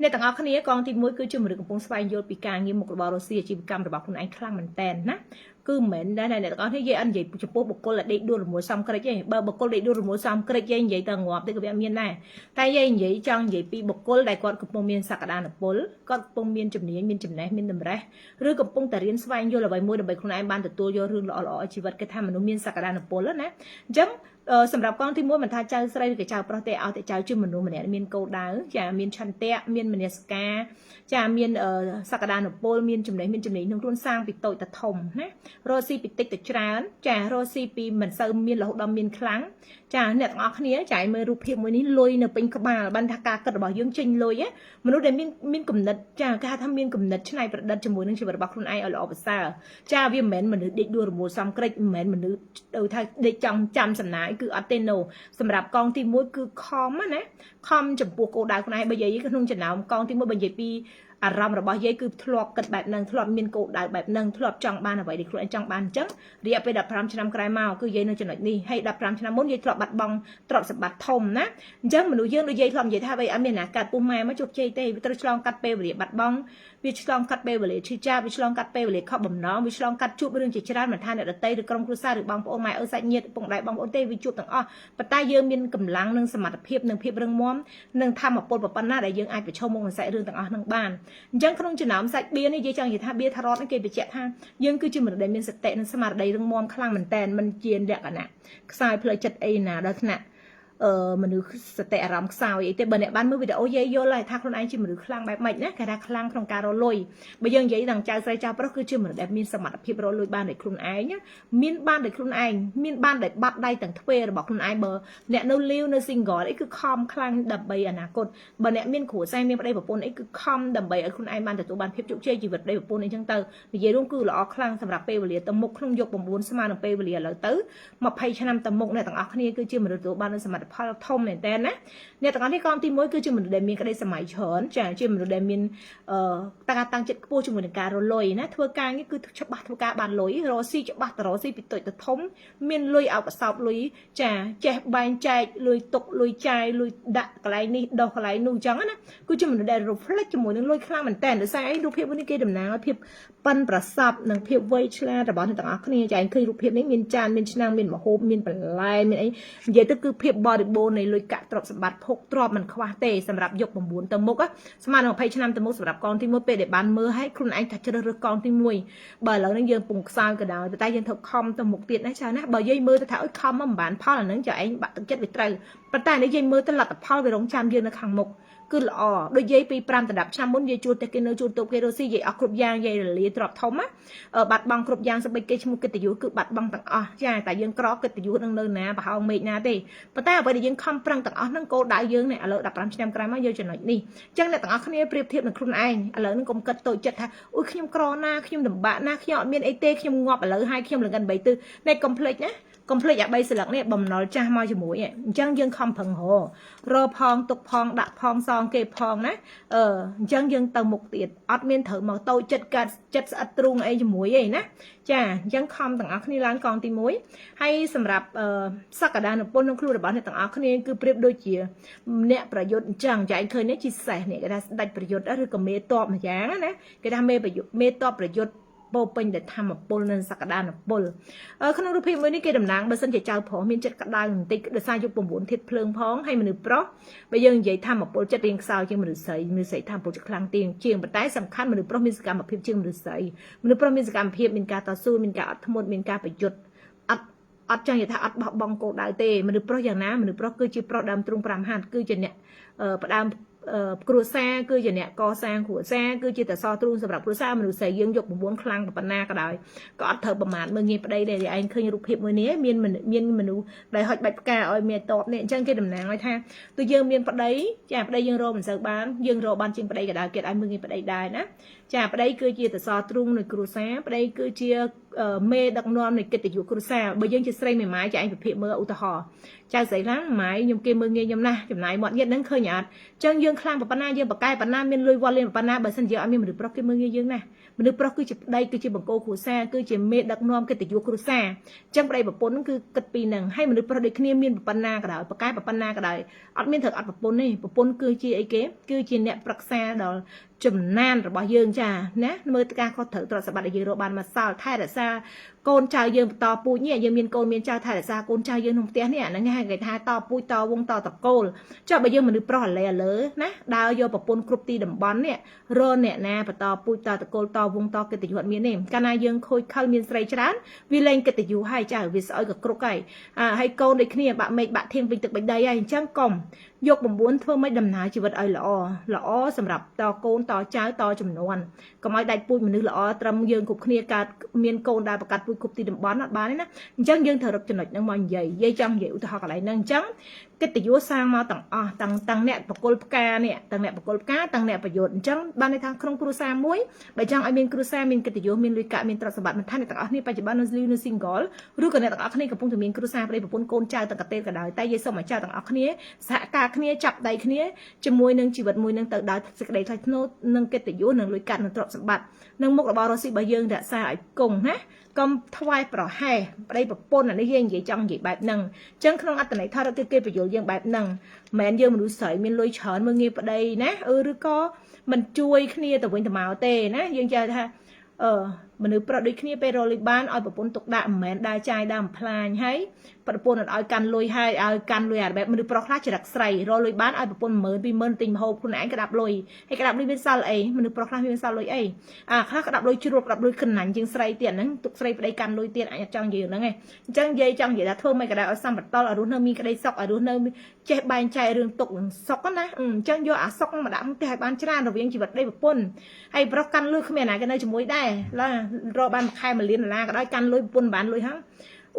A: ាអ្នកទាំងអស់គ្នាកងទី1គឺជាមនុស្សកំពុងស្វែងយល់ពីការងារមុខរបររស់ស៊ីអាជីវកម្មរបស់ខ្លួនឯងខ្លាំងមែនតើណាគឺមិនមែនដែរអ្នកទាំងអស់គ្នានិយាយអត់និយាយចំពោះបុគ្គលដែលដេកដួលរមួលសំក្រិចទេបើបុគ្គលដេកដួលរមួលសំក្រិចយើងនិយាយទៅងាប់ទៅក៏វាមានដែរតែយើងនិយាយចង់និយាយពីបុគ្គលដែលគាត់កំពុងមានសក្តានុពលគាត់កំពុងមានជំនាញមានចំណេះមានតម្រេះឬកំពុងតែរៀនស្វែងយល់អ្វីមួយដើម្បីខ្លួនឯងបានទទួលយករឿងល្អៗជីវិតគេថាមនុស្សមានសក្តានុពលណាអញ្ចឹងសម្រាប់កងទី1មិនថាចៅស្រីឬក៏ចៅប្រុសទេឲ្យតែចៅជាមនុស្សម្នាក់មានគោលដៅចាមានឆន្ទៈមានមនសិការចាមានសក្តានុពលមានចំណេះក្នុងខ្លួនសាងពីតូចទៅធំណារកស៊ីពីតិចទៅច្រើនចារកស៊ីពីមិនសូវមានរហូតដល់មានខ្លាំងចាអ្នកទាំងអស់គ្នាចាមើលរូបភាពមួយនេះលុយនៅពេញក្បាលបានថាការគិតរបស់យើងចេញលុយមនុស្សដែលមានគំនិតចាគេថាមានគំនិតច្នៃប្រឌិតជាមួយនឹងជីវិតរបស់ខ្លួនឯងឲ្យល្អប្រសើរចាវាមិនមែនមនុស្សដេកដួលរមួលសំក្រិចមិនមែនមនុស្សទៅថាដេកចង់ចាំសំណាយគឺអត់ទេណូសម្រាប់កងទី1គឺខំណាខំចំពោះគោលដៅខ្លួនឯងបើនិយាយក្នុងចំណោមកងទី1បើនិយាយពីអារម្មណ៍របស់យាយគឺធ្លាប់គិតបែបហ្នឹងធ្លាប់មានគោលដៅបែបហ្នឹងធ្លាប់ចង់បានអ្វីដែលខ្លួនឯងចង់បានអញ្ចឹងរយៈពេល15ឆ្នាំក្រោយមកគឺយាយនៅចំណុចនេះហើយ15ឆ្នាំមុនយាយធ្លាប់បាត់បង់ទ្រព្យសម្បត្តិធំណាអញ្ចឹងមនុស្សយើងដូចយាយធ្លាប់និយាយថាអ្វីអត់មានណាកាត់ពុះម៉ែមកជោគជ័យទេវាត្រូវឆ្លងកាត់ពេលវេលាបាត់បង់វាឆ្លងកាត់ពេលវេលាឈឺចាប់វាឆ្លងកាត់ពេលវេលាខកបំណងវាឆ្លងកាត់ជួបរឿងជាច្រើនមិនថាអ្នកដតីឬក្រុមគ្រួសារឬបងប្អូនម៉ែឪសាច់ញាតិពុកម៉ែបងប្អូនទេវាជួបទាំងអស់ប៉ុន្តែយើងមានកម្លាំងនិងសមត្ថភាពនិងភាពរឹងមាំនិងធម៌ពលប៉ុណ្ណាដែលយើងអាចប្រឈមមុខនឹងសាច់រឿងទាំងអស់ហ្នឹងបានអញ្ចឹងក្នុងចំណោមសាច់បៀននេះយើងចង់និយាយថាបៀថារ៉តនេះគេបញ្ជាក់ថាយើងគឺជាមនុស្សដែលមានសតិនិងស្មារតីរឹងមាំខ្លាំងមែនតើមិនជាលក្ខណៈខ្សោយផ្លូវចិត្តអីណាដល់ថ្នាក់មនុស្សសតិអារម្មណ៍ខ្សោយអីទេបើអ្នកបានមើលវីដេអូយាយយល់ហើយថាខ្លួនឯងជាមនុស្សខ្លាំងបែបម៉េចណាគេថាខ្លាំងក្នុងការរលុយបើយើងនិយាយដល់ចៅស្រីចៅប្រុសគឺជាមនុស្សដែលមានសមត្ថភាពរលុយបានដោយខ្លួនឯងមានបានដោយខ្លួនឯងមានបានដោយបាត់ដៃទាំងទ្វេរបស់ខ្លួនឯងបើអ្នកនៅលីវនៅ single អីគឺខំខ្លាំងដើម្បីអនាគតបើអ្នកមានគ្រួសារមានប្តីប្រពន្ធអីគឺខំដើម្បីឲ្យខ្លួនឯងបានទទួលបានភាពជោគជ័យជីវិតប្តីប្រពន្ធអីចឹងទៅនិយាយរួមគឺល្អខ្លាំងសម្រាប់ពេលវេលាទៅមុខក្នុងយុគ9ស្មើនឹងពេលវេលាឥឡូវទៅ20ឆ្នាំទៅមុខអ្នកទាំងអស់គ្នាគឺជាមនុស្សទទួលបាននូវសមត្ថផលធំមែនតើណាអ្នកទាំងអស់នេះកងទី1គឺជាមនុស្សដែលមានក្តីសម័យច្រើនចាជាមនុស្សដែលមានការតាំងចិត្តខ្ពស់ជាមួយនឹងការរលុយណាធ្វើការនេះគឺច្បាស់ធ្វើការបានលុយរកស៊ីច្បាស់តរកស៊ីពីតូចទៅធំមានលុយអោបកសោបលុយចាចេះបែងចែកលុយទុកលុយចាយលុយដាក់កន្លែងនេះដោះកន្លែងនោះអញ្ចឹងណាគឺជាមនុស្សដែល reflect ជាមួយនឹងលុយខ្លាំងមែនតើដោយសារអីរូបភាពនេះគេតំណាងឲ្យភាពប៉ិនប្រសប់និងភាពវៃឆ្លាតរបស់អ្នកទាំងអស់គ្នាចាឃើញរូបភាពនេះមានចានមានឆ្នាំងមានម្ហូបមានបន្លែមានអីនិយាយទៅគឺភាពបរិបូរណ៍នៃលុយកាក់ទ្រព្យសម្បត្តិភោគទ្រព្យមិនខ្វះទេសម្រាប់យុគ9ទៅមុខស្មើនឹង20ឆ្នាំទៅមុខសម្រាប់កងទី1ពេលដែលបានមើលឲ្យខ្លួនឯងថាជ្រើសរើសកងទី1បើឥឡូវនេះយើងពងខ្សោយក៏ដោយតែយើងត្រូវខំទៅមុខទៀតណាចាណាបើយើងមើលទៅថាអុយខំមកមិនបានផលអានឹងចាឯងបាក់ទឹកចិត្តវាត្រូវប៉ុន្តែនេះយើងមើលទៅលទ្ធផលវារងចាំយើងនៅខាងមុខគឺល្អដូចយាយពី5ដល់10ឆ្នាំមុនយាយជួលតែគេនៅជួលតុកគេរស់ស៊ីយាយអស់គ្រប់យ៉ាងយាយរលាទ្រព្យធំណាបាត់បង់គ្រប់យ៉ាងសម្បីគេឈ្មោះកិត្តិយសគឺបាត់បង់ទាំងអស់ចាតែយើងក្រកិត្តិយសនឹងនៅណាប្រហោងមេឃណាទេប៉ុន្តែអ្វីដែលយើងខំប្រឹងទាំងអស់ហ្នឹងគោលដៅយើងនេះឥឡូវ15ឆ្នាំក្រោយមកយកចំណុចនេះអញ្ចឹងអ្នកទាំងអស់គ្នាប្រៀបធៀបនឹងខ្លួនឯងឥឡូវហ្នឹងកុំគិតតូចចិត្តថាអូយខ្ញុំក្រណាខ្ញុំលំបាកណាខ្ញុំអត់មានអីទេខ្ញុំងាប់ឥឡូវហើយខ្ញុំលងិន3ទិសនេះកុំភ្លេចណាកុំភ្លេចអា3ស្លឹកនេះបំណុលចាស់មកជាមួយអញ្ចឹងយើងខំប្រឹងរកផងទុកផងដាក់ផងសងគេផងណាអញ្ចឹងយើងទៅមុខទៀតអត់មានត្រូវមកតូចចិត្តកាត់ចិត្តស្អិតទ្រូងអីជាមួយឯណាចាអញ្ចឹងខំទាំងអស់គ្នាឡើងកងទី1ហើយសម្រាប់សក្តានុពលក្នុងខ្លួនរបស់អ្នកទាំងអស់គ្នាគឺប្រៀបដូចជាអ្នកប្រយុទ្ធអញ្ចឹងចាឯងឃើញនេះជាសេះនេះគេថាស្ដេចប្រយុទ្ធឬក៏មេតបម្យ៉ាងណាគេថាមេតបប្រយុទ្ធពោពេញដោយធម៌ពលនិងសក្តានុពលក្នុងរូបភាពមួយនេះគេតំណាងបើសិនជាចៅប្រុសមានចិត្តក្តៅបន្តិចដោយសារយក9ធាតុភ្លើងផងហើយមនុស្សប្រុសបើយើងនិយាយធម៌ពលចិត្តរៀងខ្សោយជាងមនុស្សស្រីធម៌ពលចិត្តខ្លាំងជាងប៉ុន្តែសំខាន់មនុស្សប្រុសមានសកម្មភាពជាងមនុស្សស្រីមនុស្សប្រុសមានសកម្មភាពមានការតស៊ូមានការអត់ធ្មត់មានការប្រយុទ្ធអត់ចង់និយាយថាអត់បោះបង់គោលដៅទេមនុស្សប្រុសយ៉ាងណាមនុស្សប្រុសគឺជាប្រុសដើមទ្រូង5ហាត់គឺជាអ្នកផ្ដើម គ្រួសារគឺជាអ្នកកសាងគ្រួសារគឺជាតសទ្រូងសម្រាប់គ្រួសារមនុស្សស្រីយើងយក9ខ្លាំងប៉ុណ្ណាក៏ដោយក៏អត់ត្រូវប្រមាថមើលងាយប្តីដែរឯងឃើញរូបភាពមួយនេះមានមនុស្សដែលហុចបាច់ផ្កាឲ្យមានតបនេះអញ្ចឹងគេតំណាងឲ្យថាទោះយើងមានប្តីចាប្តីយើងរកមិនសូវបានយើងរកបានជាងប្តីក៏ដោយគេឲ្យមើលងាយប្តីដែរណាចាប្តីគឺជាតសទ្រូងនៃគ្រួសារប្តីគឺជាមេដឹកនាំនៃកិត្តិយសគ្រួសារបើយើងជាស្រីមេម៉ាយចាឯងពិភាក្សាមើលឧទាហរណ៍ចៅស្រីឡាំម៉ាយខ្ញុំគេមើលងាយខ្ញុំណាស់ចំណាយមាត់ញាតនឹងឃើញអត់អញ្ចឹងយើងខ្លាំងប៉ុណ្ណាយើងបកកែប៉ុណ្ណាមានលុយវត្តលៀនប៉ុណ្ណាបើសិនជាអត់មានមនុស្សប្រុសគេមើលងាយយើងណាមនុស្សប្រុសគឺជាប្តីគឺជាបង្គោលគ្រួសារគឺជាមេដឹកនាំកិត្តិយសគ្រួសារអញ្ចឹងប្តីប្រពន្ធគឺគិតពីនឹងហើយមនុស្សប្រុសដូចគ្នាមានប៉ុណ្ណាក៏ដោយបកកែប៉ុណ្ណាក៏ដោយអត់មានត្រូវអត់ប្រពន្ធទេប្រពន្ធគឺជាអីគេគឺជាអ្នកប្រឹក្សាដល់ចំណានរបស់យើងចាណាមើលការខុសត្រូវទ្រព្យសម្បត្តិដែលយើងរកបានមកសល់ថែរក្សាកូនចៅយើងបន្តពូជនេះយើងមានកូនមានចៅថែរក្សាកូនចៅយើងក្នុងផ្ទះនេះហ្នឹងគេថាតពូជតវងតតកូលចុះបើយើងមនុស្សប្រុសអាឡេអាលើណាដើរយកប្រពន្ធគ្រប់ទីតំបន់នេះរកអ្នកណាបន្តពូជតតកូលតវងតកិត្តិយសមានទេកាលណាយើងខូចខលមានស្រីច្រើនវាលែងកិត្តិយសហើយចៅវាស្អុយក៏គ្រប់ហើយហើយកូនដូចគ្នាបាក់មេឃបាក់ធៀងពេញទឹកបិដីហើយអញ្ចឹងកុំយក9ធ្វើមិនដំណើរជីវិតឲ្យល្អសម្រាប់តកូនតចៅតចំនួនកុំឲ្យដាច់ពូជមនុស្សល្អត្រឹមយើងគ្រប់គ្នាកើតមានកូនដែលប្រកាសពូជគ្រប់ទីតំបន់អត់បានទេណាអញ្ចឹងយើងត្រូវរកចំណុចហ្នឹងមកនិយាយចង់និយាយឧទាហរណ៍កន្លែងហ្នឹងអញ្ចឹងកិត្តិយសសាងមកទាំងអស់ទាំងអ្នកបកគលផ្កានេះទាំងអ្នកបកគលផ្កាទាំងអ្នកប្រយុទ្ធអញ្ចឹងបានន័យថាក្នុងគ្រួសារមួយបើចង់ឲ្យមានគ្រួសារមានកិត្តិយសមានលុយកាក់មានទ្រព្យសម្បត្តិមិនថាអ្នកទាំងអស់គ្នាបច្ចុប្បន្ននៅ single ឬក៏អ្នកទាំងអស់គ្នាកំពុងតែមានគ្រួសារប្តីប្រពន្ធកូនចៅទាំងកតេក៏ដោយតែយើងសូមឲ្យចៅទាំងអស់គ្នាសហការគ្នាចាប់ដៃគ្នាជាមួយនឹងជីវិតមួយនឹងទៅដល់សេចក្តីថ្លៃថ្នូរនិងកិត្តិយសនិងលុយកាក់និងទ្រព្យសម្បត្តិនិងមុខរបររស់ស៊ីរបស់យើងរក្សាឲ្យគង់ណាកុំថ្វាយប្រហែសប្តីប្រពន្ធអានេះយើងនិយាយចង់និយាយបែបហ្នឹងអញ្ចឹងក្នុងអត្តន័យថាគេបញ្យល់យើងបែបហ្នឹងមិនមែនយើងមនុស្សស្រីមានលុយច្រើនមើងងាយប្តីណាឬក៏មិនជួយគ្នាទៅវិញទៅមកទេណាយើងចេះថាមនុស្សប្រុសដូចគ្នាពេលរលុយបានឲ្យប្រពន្ធទុកដាក់មិនមែនដើរចាយដើរបំផ្លាញហើយប្រពន្ធអត់ឲ្យកាន់លុយហើយឲ្យកាន់លុយអាបែបមនុស្សប្រុសខ្លះចរិតស្រីរលុយបានឲ្យប្រពន្ធ10000 20000ទិញម្ហូបខ្លួនឯងក្តាប់លុយហើយក្តាប់លុយមានសល់អីមនុស្សប្រុសខ្លះមានសល់លុយអីខ្លះក្តាប់លុយជ្រួតក្តាប់លុយខ្នាញ់ជាងស្រីទៀតហ្នឹងទុកស្រីប្តីកាន់លុយទៀតអាចចង់និយាយហ្នឹងឯងអញ្ចឹងនិយាយចង់និយាយថាធ្វើមិនក៏ដោយឲ្យសម្បត្តិឲ្យរស់នៅមានក្តីសុខឲ្យរស់នៅចេះបែងចែករឿងទុកនិងសុខណាអញ្ចឹងយកអាសុខមកដាក់ផ្ទះឲ្យបានច្រើនរវាងជីវិតប្តីប្រពន្ធហើយប្រុសកាន់លុយគ្មានណាគេនៅជាមួយដែររកបានខែ1លានដុល្លារក៏ដោយកាន់លុយប្រពន្ធបានលុយហ្នឹង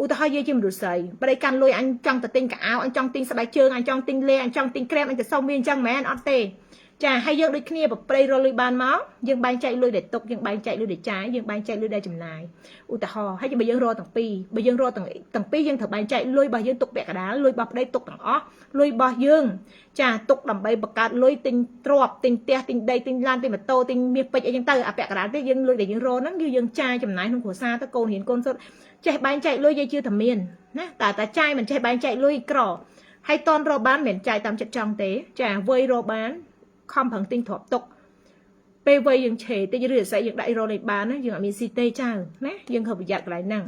A: ឧទាហរណ៍យើងជាមនុស្សស្រីប្តីកាន់លុយអញចង់ទៅទិញកៅអៅអញចង់ទិញស្បែកជើងអញចង់ទិញលេអញចង់ទិញក្រែមអញទៅសុំវាអញ្ចឹងមែនអត់ទេចាហើយយើងដូចគ្នាប្រព្រៃរលុយបានមកយើងបែងចែកលុយដែលទុកយើងបែងចែកលុយដែលចាយយើងបែងចែកលុយដែលចំណាយឧទាហរណ៍ហើយបើយើងរកទាំងពីរបើយើងរកទាំងពីរយើងត្រូវបែងចែកលុយរបស់យើងទុកពាក់កណ្ដាលលុយរបស់ប្តីទុកទាំងអស់លុយរបស់យើងចាទុកដើម្បីបង្កើតលុយទិញទ្រព្យទិញផ្ទះទិញដីទិញឡានទិញម៉ូតូទិញមាសពេជ្រអីចឹងទៅអាពាក់កណ្ដាលទេយើងលុយដែលយើងរកហ្នឹងគឺយើងចាយចំណាយក្នុងគ្រួសារទៅកូនរៀនកូនសុទ្ធចេះបែងចែកលុយយើងជឿតែមានណាតែចាយមិនចេះបែងចែកលុយក្រហើយតនរកបានមិនចាយតាមចិត្តចង់ទេចាវ័យរកបានខំប្រឹងទិញទ្រព្យទុកពេលវ័យយើងឆេតិចឬអាស្រ័យយើងដាក់រកលេខបានណាយើងអត់មានស៊ីទេចៅណាយើងត្រូវប្រយ័ត្នកន្លែងហ្នឹង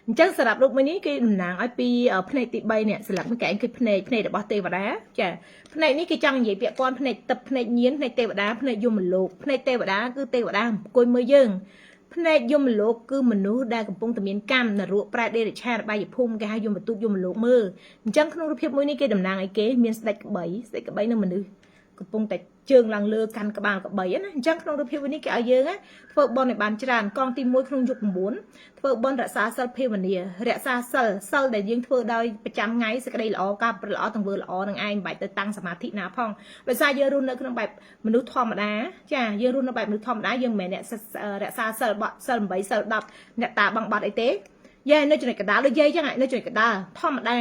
A: អញ្ចឹងសម្រាប់រូបមួយនេះគេតំណាងឲ្យពីផ្នែកទី3នេះស្លាប់មួយកែងគឺផ្នែករបស់ទេវតាចាផ្នែកនេះគេចង់និយាយពាក្យពាន់ផ្នែកទឹកផ្នែកញៀនផ្នែកទេវតាផ្នែកយមលោកផ្នែកទេវតាគឺទេវតាអង្គុយមើលយើងផ្នែកយមលោកគឺមនុស្សដែលកំពុងតែមានកម្មនរកប្រែដេរឆាតបាយភូមិគេហៅយមទូតយមលោកមើលអញ្ចឹងក្នុងរូបភាពមួយនេះគេតំណាងឲ្យគេមានស្ដេចក្បីនឹងមនុស្សកំពុងតែជើងឡើងលើកាន់ក្បាលក្បីណាអញ្ចឹងក្នុងរូបភាពនេះគេឲ្យយើងធ្វើបុណ្យឲ្យបានច្រើនកងទី1ក្នុងយុគ9ធ្វើបុណ្យរក្សាសិលភាវនារក្សាសិលដែលយើងធ្វើដោយប្រចាំថ្ងៃសេចក្តីល្អការប្រល្អទាំងធ្វើល្អនឹងឯងមិនបាច់ទៅតាំងសមាធិណាផងដោយសារយើងរស់នៅក្នុងបែបមនុស្សធម្មតាចាយើងរស់នៅបែបមនុស្សធម្មតាយើងមិនមែនអ្នករក្សាសិល8សិល10អ្នកតាបងបាត់អីទេយាយនៅចំណុចកណ្ដាលដូចយាយចឹងនៅចំណុចកណ្ដាលធម្មតា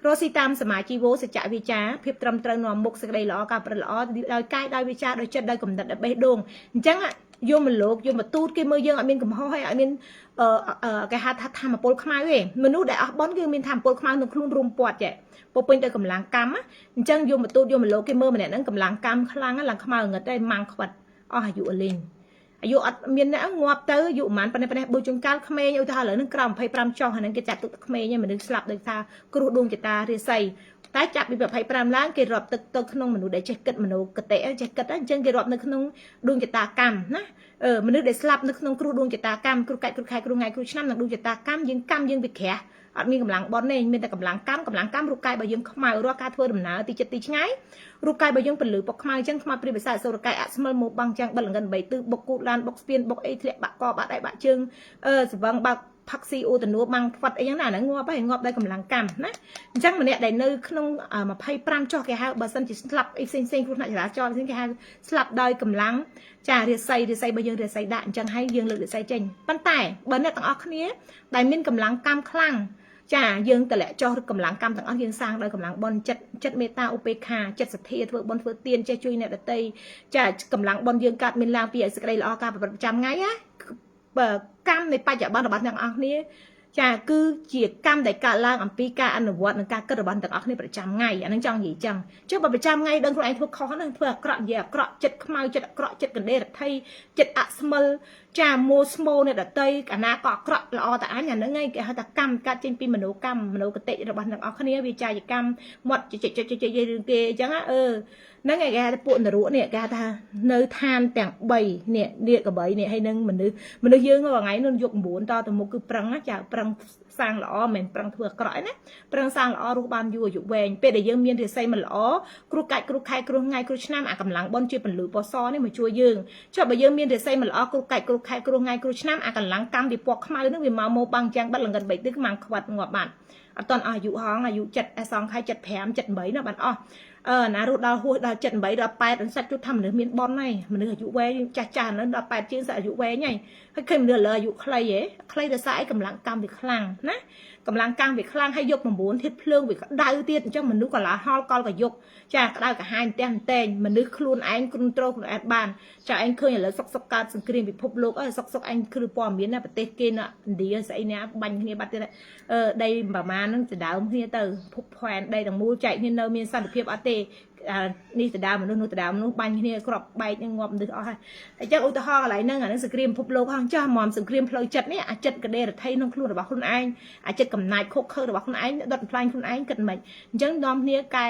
A: រស់ស៊ីតាមសមាជីវោសច្ចវិជ្ជាភាពត្រឹមត្រូវនាំមុខសេចក្តីល្អការប្រព្រឹត្តល្អដោយកាយដោយវាចាដោយចិត្តដោយគំនិតដោយបេះដូងអញ្ចឹងយមលោកយមទូតគេមើលយើងអត់មានកំហុសហើយអត់មានគេហៅថាធម្មពលខ្មៅទេមនុស្សដែលអស់បន់គឺមានធម្មពលខ្មៅក្នុងខ្លួនរួមពាត់ចេះពោពេញទៅកម្លាំងកម្មអញ្ចឹងយមទូតយមលោកគេមើលម្នាក់ហ្នឹងកម្លាំងកម្មខ្លាំងឡើងខ្មៅងឹតតែម៉ាំងខ្វិតអស់អាយុលេងអាយុអត់មានអ្នកងាប់ទៅអាយុប្រហែលប៉ុណ្ណេះបុជុងកាលក្មេងឧទាហរណ៍ឥឡូវហ្នឹងក្រោម25ចុះហ្នឹងគេចាត់ទុកក្មេងហ្នឹងមនុស្សស្លាប់ដោយសារគ្រោះដួងចតារាសីតែចាប់ពី25ឡើងគេរាប់ទឹកទៅក្នុងមនុស្សដែលចេះគិតមโนគតិចេះគិតអញ្ចឹងគេរាប់នៅក្នុងដួងចតាកម្មណាមនុស្សដែលស្លាប់នៅក្នុងគ្រោះដួងចតាកម្មគ្រោះកាច់គ្រោះខែគ្រោះថ្ងៃគ្រោះឆ្នាំនិងដួងចតាកម្មយើងវាក្រាស់ អត់មានកម្លាំងបនទេមានតែកម្លាំងកម្មរូបកាយរបស់យើងខ្មៅរកការធ្វើដំណើរទីចិត្តទីឆ្ងាយរូបកាយរបស់យើងពលឺពុកខ្មៅអញ្ចឹងខ្មៅព្រាបិសាសូរកាយអស្មិលមកបាំងចាំងបិលលង្កិន3ទិសបុកគូតឡានបុកស្ពានបុកអីធ្លាក់បាក់កបាក់ដៃបាក់ជើងសវឹងបាក់ផាក់ស៊ីអូតនួម៉ាំងផ្វាត់អីចឹងណាហ្នឹងងាប់ហើយងាប់ដោយកម្លាំងកម្មណាអញ្ចឹងម្នាក់ដែលនៅក្នុង25ចុះគេហៅបើសិនជាស្លាប់អីផ្សេងគ្រោះថ្នាក់ចរាចរណ៍ផ្សេងគេហៅស្លាប់ដោយកម្លាំងចារាសីរបស់យើងរាសីដាក់អញ្ចឹងហើយយើងលើករាសីចេញប៉ុន្តែបើអ្នកទាំងអស់គ្នាដែលមានកម្លាំងកម្មខ្លាំងចាយើងតម្លាក់ចោះកម្លាំងកម្មទាំងអស់យើងសាងដោយកម្លាំងបនចិត្តមេត្តាឧបេក្ខាចិត្តសទ្ធាធ្វើបនធ្វើទានចេះជួយអ្នកដទៃចាកម្លាំងបនយើងកើតមានឡើងពីសេចក្តីល្អការប្រព្រឹត្តប្រចាំថ្ងៃណាបើកម្មនៃបច្ចុប្បន្នរបស់អ្នកទាំងអស់គ្នាចាគឺជាកម្មដែលកើតឡើងអំពីការអនុវត្តនិងការគិតរបស់ទាំងអស់គ្នាប្រចាំថ្ងៃអានឹងចង់និយាយចឹងចុះបើប្រចាំថ្ងៃដឹងខ្លួនឯងធ្វើខុសហ្នឹងធ្វើអាក្រក់និយាយអាក្រក់ចិត្តខ្មៅចិត្តអាក្រក់ចិត្តកណ្ដេរថៃចិត្តអស្មិលចាមួស្មោអ្នកដតីកាលណាក៏អាក្រក់ល្អតែអញអាហ្នឹងឯងគេហៅថាកម្មកើតចេញពីមនោគតិរបស់អ្នកទាំងអស់គ្នាវាចាយកម្មមាត់ជិជរឿងគេអញ្ចឹងហ្នឹងឯងគេហៅថាពួកនរកនេះគេហៅថានៅឋានទាំង3នេះនាគកបីនេះហើយនឹងមនុស្សយើងរាល់ថ្ងៃនោះយក9តទៅមុខគឺប្រឹងចាប្រឹងសាងល្អមិនប្រឹងធ្វើអាក្រក់ណាប្រឹងសាងល្អរស់បានយូរអាយុវែងពេលដែលយើងមានរាសីមិនល្អគ្រោះកាច់គ្រោះខែគ្រោះថ្ងៃគ្រោះឆ្នាំអាកម្លាំងបនជាពលឺពណ៌សនេះមកជួយយើងចុះបើយើងមានរាសីមិនល្អគ្រោះកាច់គ្រោះខែគ្រោះថ្ងៃគ្រោះឆ្នាំអាកម្លាំងកម្មវាពណ៌ខ្មៅនឹងវាមកបាំងចាំងបាត់លង្កិន3ទិសខ្មាំងខ្វាត់ងាប់បាត់អត់តន់អាយុហងអាយុ7សងខែ75 78ណាបានអស់ណារស់ដល់ហួសដល់78ដល់8ដល់សាច់ជួថាមនុស្សមានបនហើយមនុស្សអាយុវែងចាស់ហ្នឹងដល់8ជាងសាច់អាយុវែងហើយឃើញមនុស្សលើអាយុខ្លីហ៎ខ្លីដោយសារអីកម្លាំងកម្មវាខ្លាំងណាកម្លាំងកម្មវាខ្លាំងហើយយក9ធាតុភ្លើងវាក្តៅទៀតអញ្ចឹងមនុស្សកលាហល់កលក៏យកចាក្តៅកាហាយតែងមនុស្សខ្លួនឯងគ្រប់ត្រូលខ្លួនឯងបានចាឯងឃើញឥឡូវសុកកើតសង្គ្រាមពិភពលោកសុកឯងគ្រឹះព័ត៌មានណាប្រទេសគេណាឥណ្ឌាស្អីណាបាញ់គ្នាបាត់ទៀតដីប្រមាណហ្នឹងដដើមគ្នាទៅភពផែនដីទាំងមូលចែកគ្នានៅមានសន្តិភាពអត់ទេនេះដដើមមនុស្សនោះដដើមមនុស្សបាញ់គ្នាក្របបែកនឹងងាប់មនុស្សអស់ហើយអញ្ចឹងឧទាហរណ៍កន្លែងហ្នឹងអានឹងសង្គ្រាមពិភពលោកហងចាស់មកសង្គ្រាមផ្លូវចិត្តនេះអាចិត្តកដេរថៃក្នុងខ្លួនរបស់ខ្លួនឯងអាចិត្តកំណាចខុកខើរបស់ខ្លួនឯងដុតផ្លាញ់ខ្លួនឯងគិតមិនអញ្ចឹងនាំគ្នាកែ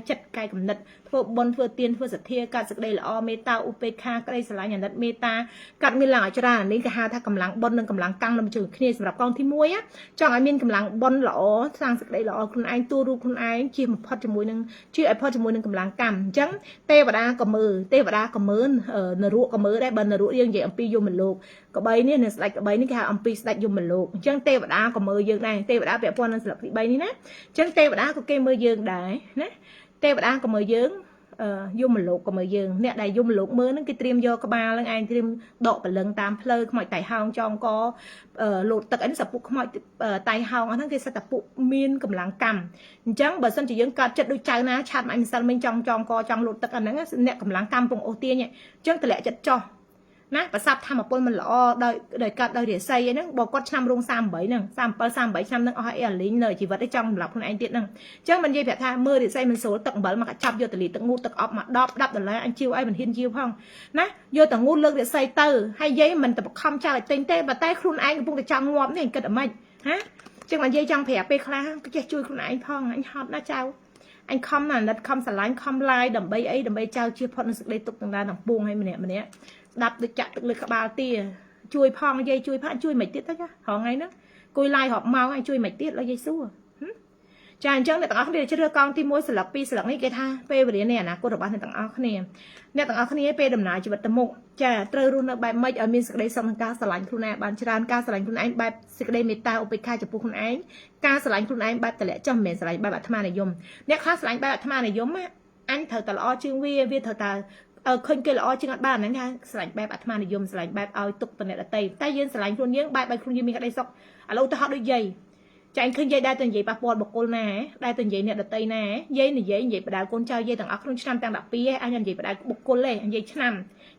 A: ចិត្តកែកំណត់ធ្វើបុណ្យធ្វើទានធ្វើសទ្ធាកាត់សេចក្តីល្អមេត្តាឧបេក្ខាក្តីស្រឡាញ់អាណិតមេត្តាកាត់មានឡើងអច្រានេះគេហៅថាកម្លាំងបុណ្យនិងកម្លាំងកម្មនឹងជួយគ្នាសម្រាប់កងទី1ចង់ឲ្យមានកម្លាំងបុណ្យល្អសាងសេចក្តីល្អខ្លួនឯងទូរូបខ្លួនឯងជាបំផុតជាមួយនឹងជួយឲ្យផុតជាមួយនឹងកម្លាំងកម្មអញ្ចឹងទេវតាក៏មើលនរកក៏មើលដែរបើនរកយើងនិយាយអំពីយមលោកក្បីនេះនឹងស្ដេចក្បីនេះគេហៅអំពីស្ដេចយមលោកអញ្ចឹងទេវតាក៏មើលយើងដែរទេវតាពាក់ព័ន្ធនឹងស្លឹកទី3នេះណាអញ្ចឹងទេវតាក៏គេមើលយើងដែរណាទេវតាក៏មើលយើងយមលោកក៏មើលយើងអ្នកដែលយមលោកមើលហ្នឹងគេត្រៀមយកក្បាលហ្នឹងឯងត្រៀមដកព្រលឹងតាមផ្លូវខ្មោចតៃហោងចងកលោតទឹកអីសពុកខ្មោចតៃហោងអស់ហ្នឹងគេសិតតែពុកមានកម្លាំងកម្មអញ្ចឹងបើសិនជាយើងកើតចិត្តដូចចៅណាឆាត់មិនម្សិលមិញចងកចង់លោតទឹកអាហ្នឹងអ្នកកម្លាំងកម្មពងអូសទាញអញ្ចឹងតម្លាក់ចិត្តចោះណាប្រសាទធម្មពលមិនល្អដោយកាត់ដោយរាសីអីហ្នឹងបើគាត់ឆ្នាំរង38ហ្នឹង37ឆ្នាំហ្នឹងអស់ឲ្យអាលីងនៅជីវិតឯងចង់សម្រាប់ខ្លួនឯងទៀតហ្នឹងអញ្ចឹងមិននិយាយប្រាប់ថាមើលរាសីមិនស្រួលទឹកអំបិលមកចាប់យកតលីទឹកងូតទឹកអប់មក$10អញជីវអីមិនហ៊ានជីវផងណាយកតែងូតលើករាសីទៅហើយយាយមិនទៅបខំចោលឲ្យទិញទេបើតែខ្លួនឯងកំពុងតែចង់ងាប់នេះគិតអ្ម៉េចហាអញ្ចឹងមិននិយាយចង់ប្រាប់ពេលខ្លះក៏ចេះជួយខ្លួនឯងផងអញហត់ណាចៅអញខំណាស់ណិតខំស្រឡាញ់ខំឡាយដើម្បីអីដើម្បីចៅជៀសផុតនឹងសេចក្តីទុក្ខទាំងឡាយទាំងពួងឲ្យម្នាក់ស្ដាប់ដូចចាក់ទឹកលើក្បាលទាជួយផងយាយជួយផងជួយមិនទៀតទៅចារហងៃហ្នឹងគួយឡាយរាប់ម៉ោងឲ្យជួយមិនទៀតឲ្យយាយសួរចាអញ្ចឹងអ្នកទាំងអស់គ្នាជ្រើសកងទី1ស្លឹក2ស្លឹកនេះគេថាពេលវេលានៃអនាគតរបស់អ្នកទាំងអស់គ្នាអ្នកទាំងអស់គ្នាពេលដំណើរជីវិតទៅមុខចាត្រូវរស់នៅបែបម៉េចឲ្យមានសេចក្តីសុខនិងការស្រឡាញ់ខ្លួនឯងបានច្រើនការស្រឡាញ់ខ្លួនឯងបែបសេចក្តីមេត្តាឧបេក្ខាចំពោះខ្លួនឯងការស្រឡាញ់ខ្លួនឯងបែបតម្លាក់ចុះមិនមែនស្រឡាញ់បែបអាត្មានិយមអ្នកខ្លះស្រឡាញ់បែបអាត្មានិយមអញត្រូវតែល្អជាងវាត្រូវតែឃើញគេល្អជាងអត់បានហ្នឹងថាស្រឡាញ់បែបអាត្មានិយមស្រឡាញ់បែបឲ្យទុកតំណែងដតីតែយើងស្រឡាញ់ខ្លួនយើងបែបខ្លួនយើងមានក្តីសុខឥឡូវទៅហត់ដូចយាយចាញ់ឃើញយាយដែរទៅនិយាយប៉ះពាល់បុគ្គលណាដែរទៅនិយាយអ្នកដតីណាយាយនិយាយបដៅកូនចៅយាយទាំងអស់ក្នុងឆ្នាំទាំង12ឯងអញនិយាយបដៅបុគ្គលឯងនិយាយឆ្នាំ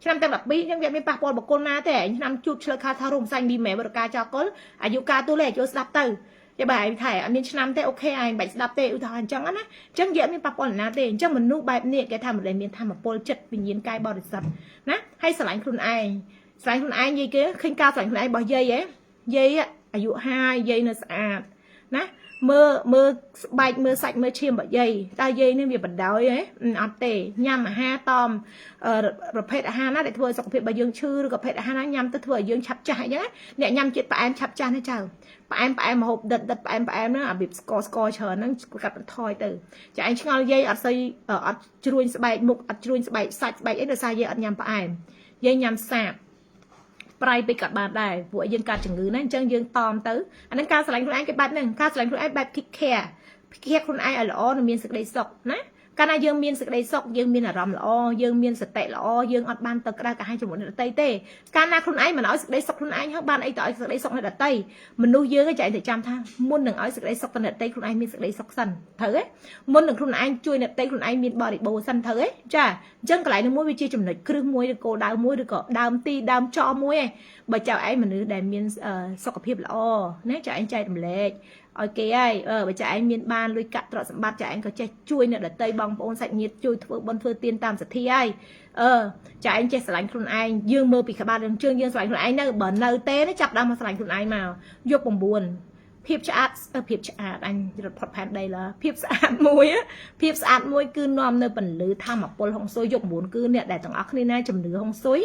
A: ទាំង12អញ្ចឹងវាមានប៉ះពាល់បុគ្គលណាទេឆ្នាំជួបឆ្លើខាថារោមសាញ់មីមែបរិការចោលកុលអាយុកាទូលេចូលស្ដាប់ទៅតែបើឯងថៃអត់មានឆ្នាំទេអូខេឯងបាច់ស្ដាប់ទេឧទាហរណ៍អញ្ចឹងណាអញ្ចឹងយាយអត់មានប៉ះពាល់ណាទេអញ្ចឹងមនុស្សបែបនេះគេថាមិនដែលមានធម៌ពលចិត្តវិញ្ញាណកាយបរិសុទ្ធណាហើយស្រឡាញ់ខ្លួនឯងយាយគេឃើញការស្រឡាញ់ខ្លួនឯងរបស់យាយអាយុ50យាយនៅស្អាតណា mơ bạch mơ sạch mơ chiêm bởi dây ta dây nên việc bật đói ấy ọt tệ nhằm ha tòm rồi phết ha nó để thua sọc phết bà dương chư rồi phết ha nó nhằm tới thua dương chập chạy nhá nè nhằm chuyện bà em chập cha nó chào bà em mà hộp đật bà em nó bị score chờ nó gặp thôi từ cho anh ngon dây ọt xây ọt chui bạch mục ọt chui bạch sạch bạch ấy là sai dây ọt nhằm bà em dây nhằm sạpไปกับบ้านได้หัวยังการจังงือนั่นจังยังตอมตื้ออันนั้นการสลายคุณไอ้กับบ้านหนึ่งการสลายคุณไอ้แบบคิดแค่คุณไอ้อ๋อมันมีสึกได้สกนะการยังมีสึกได้สกยังมีอารมณ์อ๋อยังมีสติอ๋อยังอัดบ้านตะกร้ากับให้จมูกในเต้การนาคุณไอ้มันเอาสึกได้สกคุณไอ้ทั้งบ้านไอ้ต่อสึกได้สกในเต้มันนู่เยอะก็ใจถึงจำท่ามุนหนึ่งเอาสึกได้สกในเต้คุณไอ้มีสึกได้สกสันเถอะมุนหนึ่งคุณไอ้ช่วยในเต้คุณไอ้มีบอดี้โบสันเถอะจ้าจังกลายในมวยวิจิตรจุดหนึ่งเครื่องมวยโกดาวมวยหรือก็ดาวตีดาวจอมวยbà chào anh mà nữ đại miền sọc hiệp là nếu cho anh trai đầm lệ ok ai bà chào anh miền ban lui cắt trọ sắm bát chào anh có chơi chui nữa là tây bong ôn sạch nhiệt chui bон phơi tiên tam sạch thi ai chào anh chơi sành con anh dương mơ bị cả ba đường chương dương sành con anh nó bẩn nâu té nó chặt đâm mà sành con anh màu vô bồng buồn ភាពឆ្អាតភាពឆ្អាតអញរត់ផុតផែនដីឡាភាពស្អាតមួយគឺនាំនៅពន្លឺធម្មពលហុងស៊ុយយក9គឺអ្នកដែលទាំងអស់គ្នាណាជំនឿហុងស៊ុយ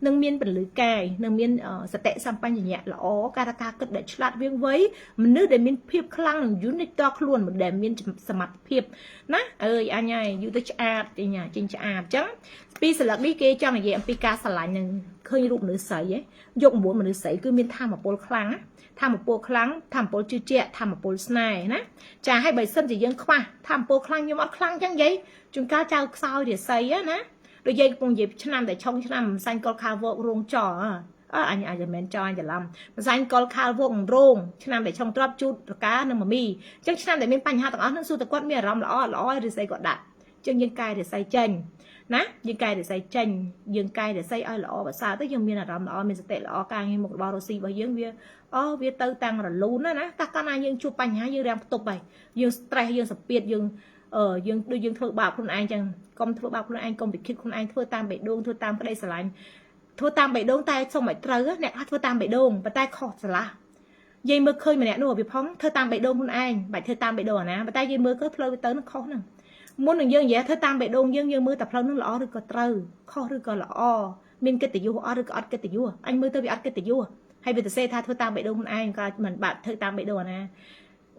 A: នឹងមានពន្លឺកាយនឹងមានសតិសម្បញ្ញៈល្អការគិតដែលឆ្លាតវាងវៃមនុស្សដែលមានភាពខ្លាំងនឹងយូរនេះតខ្លួនមិនដែលមានសមត្ថភាពណាអើយអញហើយយូរទៅឆ្អាតចេញឆ្អាតអញ្ចឹងពីស្លឹកនេះគេចង់និយាយអំពីការស្រឡាញ់នឹងឃើញរូបមនុស្សស្រីយក9មនុស្សស្រីគឺមានធម្មពលខ្លាំងណាធម្មពលខ្លាំងធម្មពលជឿជាក់ធម្មពលស្នេហ៍ណាចាឲ្យបើសិនជាយើងខ្វះធម្មពលខ្លាំងខ្ញុំអត់ខ្លាំងចឹងនិយាយជួនកាលចៅខ្សោយរាសីណាដូចយើងកំពុងនិយាយឆ្នាំតែឆុងឆ្នាំមិនសាញ់កលខាវោករោងចអញអាចមិនចោលច្រឡំមិនសាញ់កលខាវោករោងឆ្នាំតែឆុងទ្របជូតប្រកានឹងមីចឹងឆ្នាំតែមានបញ្ហាទាំងអស់នឹងសួរតែគាត់មានអារម្មណ៍ល្អរាសីគាត់ដាក់ចឹងយើងកាយរាសីចេញណាយើងកាយរាសីចេញយើងកាយរាសីឲ្យល្អប្រសើរទៅយើងមានអារម្មណ៍ល្អមានសតិល្អការងារមុខរបររស៊ីរបស់យើងវាវាទៅតាំងរលូនណាតែកាលណាយើងជួបបញ្ហាយើងរាំងផ្ទប់ហើយយើង stress យើងសម្ពាធយើងដូចយើងធ្វើបាបខ្លួនឯងចឹងកុំធ្វើបាបខ្លួនឯងកុំពិឃាតខ្លួនឯងធ្វើតាមបេះដូងធ្វើតាមក្តីស្រឡាញ់ធ្វើតាមបេះដូងតែសុំឲ្យត្រូវអ្នកខ្លះធ្វើតាមបេះដូងប៉ុន្តែខុសឆ្លាស់យាយមើលឃើញម្នាក់នោះវាផងធ្វើតាមបេះដូងខ្លួនឯងបាច់ធ្វើតាមបេះដូងណាប៉ុន្តែយាយមើលគឺផ្លូវទៅនឹងខុសហ្នឹងមុននឹងយើងនិយាយធ្វើតាមបេះដូងយើងមើលតែផ្លូវនឹងល្អឬក៏ត្រូវខុសឬក៏ល្អមានកិត្តិយសអត់ឬក៏អត់កិត្តិយសអញមើលទៅវាអត់កិត្តិយសហើយវាទៅសេថាធ្វើតាមបេះដូងខ្លួនឯងក៏មិនបាក់ធ្វើតាមបេះដូងណា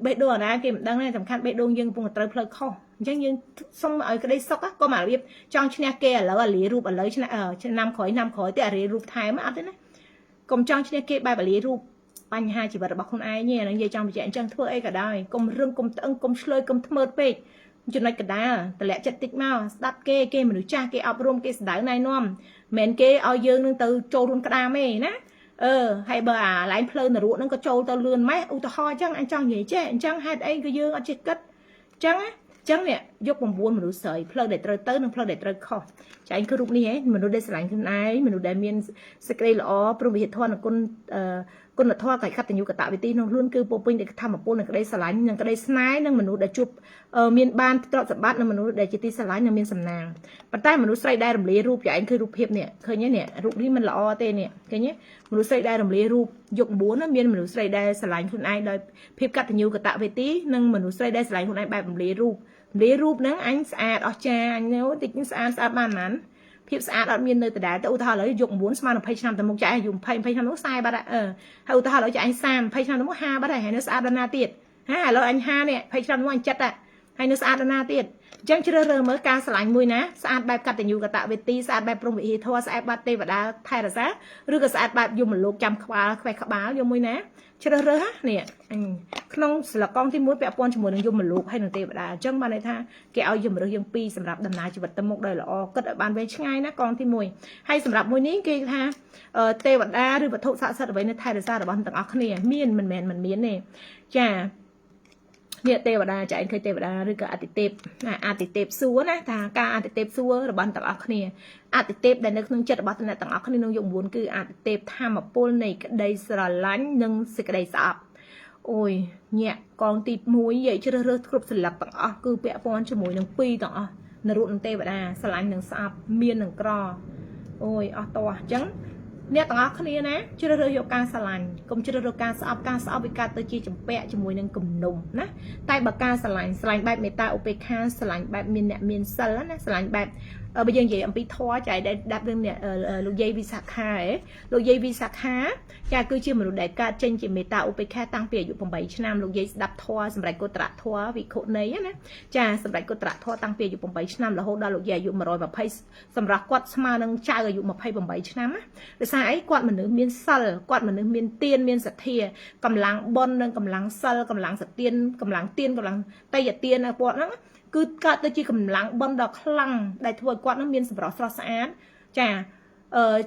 A: បេះដូងណាគេមិនដឹងទេសំខាន់បេះដូងយើងកំពុងត្រូវផ្លូវខុសអញ្ចឹងយើងសុំឲ្យក្តីសុខក៏មករបៀបចង់ឈ្នះគេឥឡូវអាលីរូបឥឡូវឆ្នាំក្រោយទៅអាលីរូបថែមអត់ទេណាកុំចង់ឈ្នះគេបែបអាលីរូបបញ្ហាជីវិតរបស់ខ្លួនឯងហ្នឹងនិយាយចង់បញ្ជាក់អញ្ចឹងធ្វើអីក៏ដោយកុំរឹងកុំត្អឹងកុំឆ្លើយកុំថ្មើតពេកចំណុចកដាលតម្លាក់ចិត្តតិចមកស្ដាប់គេមនុស្សចាស់គេអប់រំគេស្ដៅណែនាំមិនគេឲ្យយើងនឹងទៅចូលរួមក្តាមទេណាហើយបើអាឡែងផ្លូវនរកហ្នឹងក៏ចូលទៅលឿនម៉េះឧទាហរណ៍អញ្ចឹងអញចង់និយាយចេះអញ្ចឹងហេតុអីក៏យើងអត់ចេះគិតអញ្ចឹងនេះយក9មនុស្សស្រីផ្លូវដែលត្រូវទៅនិងផ្លូវដែលត្រូវខុសចាអញគឺរូបនេះមនុស្សដែលស្រឡាញ់ខ្លួនឯងមនុស្សដែលមានសេចក្តីល្អព្រមវិហារធម៌និងគុណធម៌កតញ្ញូកតវេទីក្នុងខ្លួនគឺពោពេញដោយធម្មពលនិងក្តីស្រឡាញ់និងក្តីស្នេហ៍និងមនុស្សដែលជួបមានបានទ្រព្យសម្បត្តិនិងមនុស្សដែលជាទីស្រឡាញ់និងមានសំណាងប៉ុន្តែមនុស្សស្រីដែលរំលាយរូបចាឯងគឺរូបភាពនេះឃើញទេនេះរូបនេះមិនល្អទេនេះឃើញទេមនុស្សស្រីដែលរំលាយរូបយក9ណាមានមនុស្សស្រីដែលស្រឡាញ់ខ្លួនឯងដោយភាពកតញ្ញូកតវេទីនិងមនុស្សស្រីដែលស្រឡាញ់ខ្លួនឯងបែបរំលាយរូបហ្នឹងអញស្អាតអស្ចារ្យអញនៅតិចស្អាតបានណាភាពស្អាតអត់មាននៅដដែលទៅឧទាហរណ៍ឥឡូវយក9ស្មើ20ឆ្នាំទៅមុខចាអាយុ20ឆ្នាំនោះ40បាត់ហើយឧទាហរណ៍ឥឡូវចាអញ30 20ឆ្នាំទៅមុខ50បាត់ហើយនៅស្អាតដល់ណាទៀតឥឡូវអញ50នេះ20ឆ្នាំនោះអញចិត្តហើយនៅស្អាតដល់ណាទៀតអញ្ចឹងជ្រើសរើសមើលការស្រឡាញ់មួយណាស្អាតបែបកតញ្ញូកតវេទីស្អាតបែបព្រហ្មវិហារធម៌ស្អាតបែបទេវតាថែរក្សាឬក៏ស្អាតបែបយមលោកចាំក្បាលខ្វេះក្បាលយកមួយណាជ្រើសរើសនេះក្នុងស្លកកងទី1ពាក់ព័ន្ធជាមួយនឹងយមលោកហើយនឹងទេវតាអញ្ចឹងបានន័យថាគេឲ្យយមរើសយើង2សម្រាប់ដំណើរជីវិតទៅមុខដោយល្អគិតឲ្យបានវែងឆ្ងាយណាកងទី1ហើយសម្រាប់មួយនេះគេថាទេវតាឬវត្ថុស័ក្តិសិទ្ធិអ្វីនៅថែរក្សារបស់ទាំងអស់គ្នាមានមិនមែនមិនមានទេចានេះទេវតាចាឯងឃើញទេវតាឬក៏អតិទេពអតិទេពសួរណាថាការអតិទេពសួររបស់ទាំងអស់គ្នាអតិទេពដែលនៅក្នុងចិត្តរបស់អ្នកទាំងអស់គ្នានឹងយក9គឺអតិទេពធម្មពលនៃក្តីស្រឡាញ់និងសេចក្តីស្អប់អូយញាក់កងទី1និយាយជ្រើសរើសគ្រប់សិលឹកទាំងអស់គឺពាក់ព័ន្ធជាមួយនឹង2ទាំងអស់នរុនិងទេវតាស្រឡាញ់និងស្អប់មាននិងក្រអូយអស់តោះអញ្ចឹង អ្នកទាំងអស់គ្នាណាជ្រើសរើសយកការស្រឡាញ់កុំជ្រើសរើសការស្អប់វាកើតទៅជាចម្ពាក់ជាមួយនឹងគំនុំណាតែបើការស្រឡាញ់បែបមេត្តាឧបេក្ខាស្រឡាញ់បែបមានអ្នកមានសិលណាស្រឡាញ់បែបបើយើងនិយាយអំពីធម៌ចៃដែលដាប់រឿងលោកយាយវិសាខាលោកយាយវិសាខាចាគឺជាមនុស្សដែលកើតចេញជាមេត្តាឧបេក្ខាតាំងពីអាយុ8ឆ្នាំលោកយាយស្ដាប់ធម៌សម្រាប់កុត្រធម៌វិខុនៃណាចាសម្រាប់កុត្រធម៌តាំងពីអាយុ8ឆ្នាំរហូតដល់លោកយាយអាយុ120សម្រាប់គាត់ស្មើនឹងចៅអាយុ28ឆ្នាំណាដោយសារអីគាត់មនុស្សមានសិលគាត់មនុស្សមានទានមានសទ្ធាកម្លាំងបុណ្យនិងកម្លាំងសិលកម្លាំងសទានកម្លាំងទានកម្លាំងតេយ្យទានគាត់ហ្នឹងគឺកើតទៅជាកម្លាំងបុណ្យដ៏ខ្លាំងដែលធ្វើឲ្យគាត់នឹងមានសម្រស់ស្រស់ស្អាតចា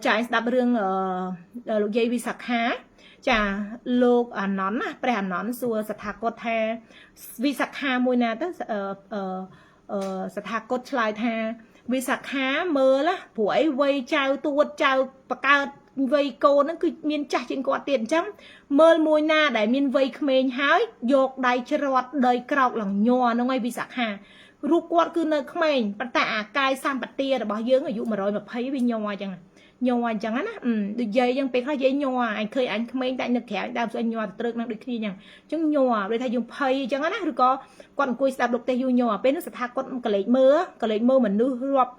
A: ចាស្ដាប់រឿងលោកយាយវិសាខាចាលោកអានន់ណាព្រះអានន់សួរសថាគតថាវិសាខាមួយណាទៅសថាគតឆ្លើយថាវិសាខាមើលណាព្រោះអីវ័យចៅទួតចៅបកើតវ័យកូនហ្នឹងគឺមានចាស់ជាងគាត់ទៀតអញ្ចឹងមើលមួយណាដែលមានវ័យក្មេងហើយយកដៃច្រត់ដីក្រោកឡើងញ័រហ្នឹងឯងវិសាខារូបគាត់គឺនៅក្មេងប៉ុន្តែអាកាយសម្បទារបស់យើងអាយុ120វាញ័រអញ្ចឹងញ័រអញ្ចឹងណាដូចយាយអញ្ចឹងពេលខ្លះយាយញ័រអញឃើញអញក្មេងតែនៅក្រៅដើមស្អីញ័រទៅត្រឹកនឹងដូចគ្នាអញ្ចឹងញ័រដូចថាយើងភ័យអញ្ចឹងណាឬក៏គាត់អង្គុយស្ដាប់លោកទេសយូរញ័រពេលនោះស្ថាគាត់កលេចមើលមនុស្សរាប់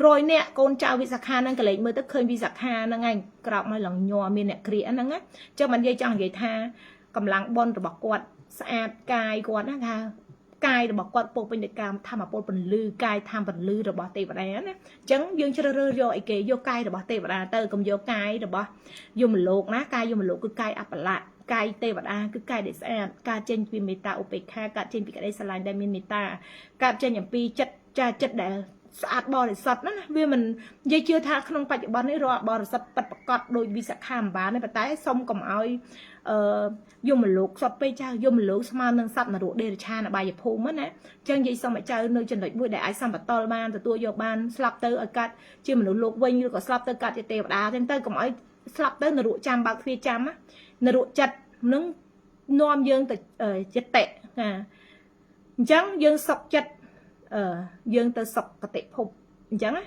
A: រយនាក់កូនចៅវិសាខាហ្នឹងកលេចមើលទៅឃើញវិសាខាហ្នឹងឯងក្រោកមកឡើងញ័រមានអ្នកក្រៀកហ្នឹងណាអញ្ចឹងមិនយាយចង់និយាយថាកម្លាំងបុណ្យរបស់គាត់ស្អាតកាយគាត់ណាថាកាយរបស់គាត់ពោពេញដោយការធម្មពលពន្លឺកាយធម្មពន្លឺរបស់ទេវតាណាអញ្ចឹងយើងជ្រើសរើសយកអីគេយកកាយរបស់ទេវតាទៅកុំយកកាយរបស់យមលោកណាកាយយមលោកគឺកាយអបលៈកាយទេវតាគឺកាយដែលស្អាតការចេញពីមេត្តាឧបេក្ខាការចេញពីក្តីស្រឡាញ់ដែលមានមេត្តាការចេញអំពីចិត្តដែលស្អាតបរិសុទ្ធណាវាមិននិយាយជឿថាក្នុងបច្ចុប្បន្ននេះរាល់បរិសុទ្ធពិតប្រាកដដោយវិសាខាមិនបានទេប៉ុន្តែសុំកុំឲ្យយមលោកសតពេកចៅយមលោកស្មើនឹងសត្វនរកដេរឆានអបាយភូមិណាអញ្ចឹងនិយាយសុំឲ្យចៅនៅចំណុចមួយដែលអាចសម្បតលបានទទួលយកបានស្លាប់ទៅឲ្យកាត់ជាមនុស្សលោកវិញឬក៏ស្លាប់ទៅកាត់ជាទេវតាអញ្ចឹងទៅកុំឲ្យស្លាប់ទៅនរកចាំបើកទ្វារចាំណានរកចិត្តនឹងនាំយើងទៅចិត្តណាអញ្ចឹងយើងសុខចិត្តយើងទៅសុគតិភពអញ្ចឹងណា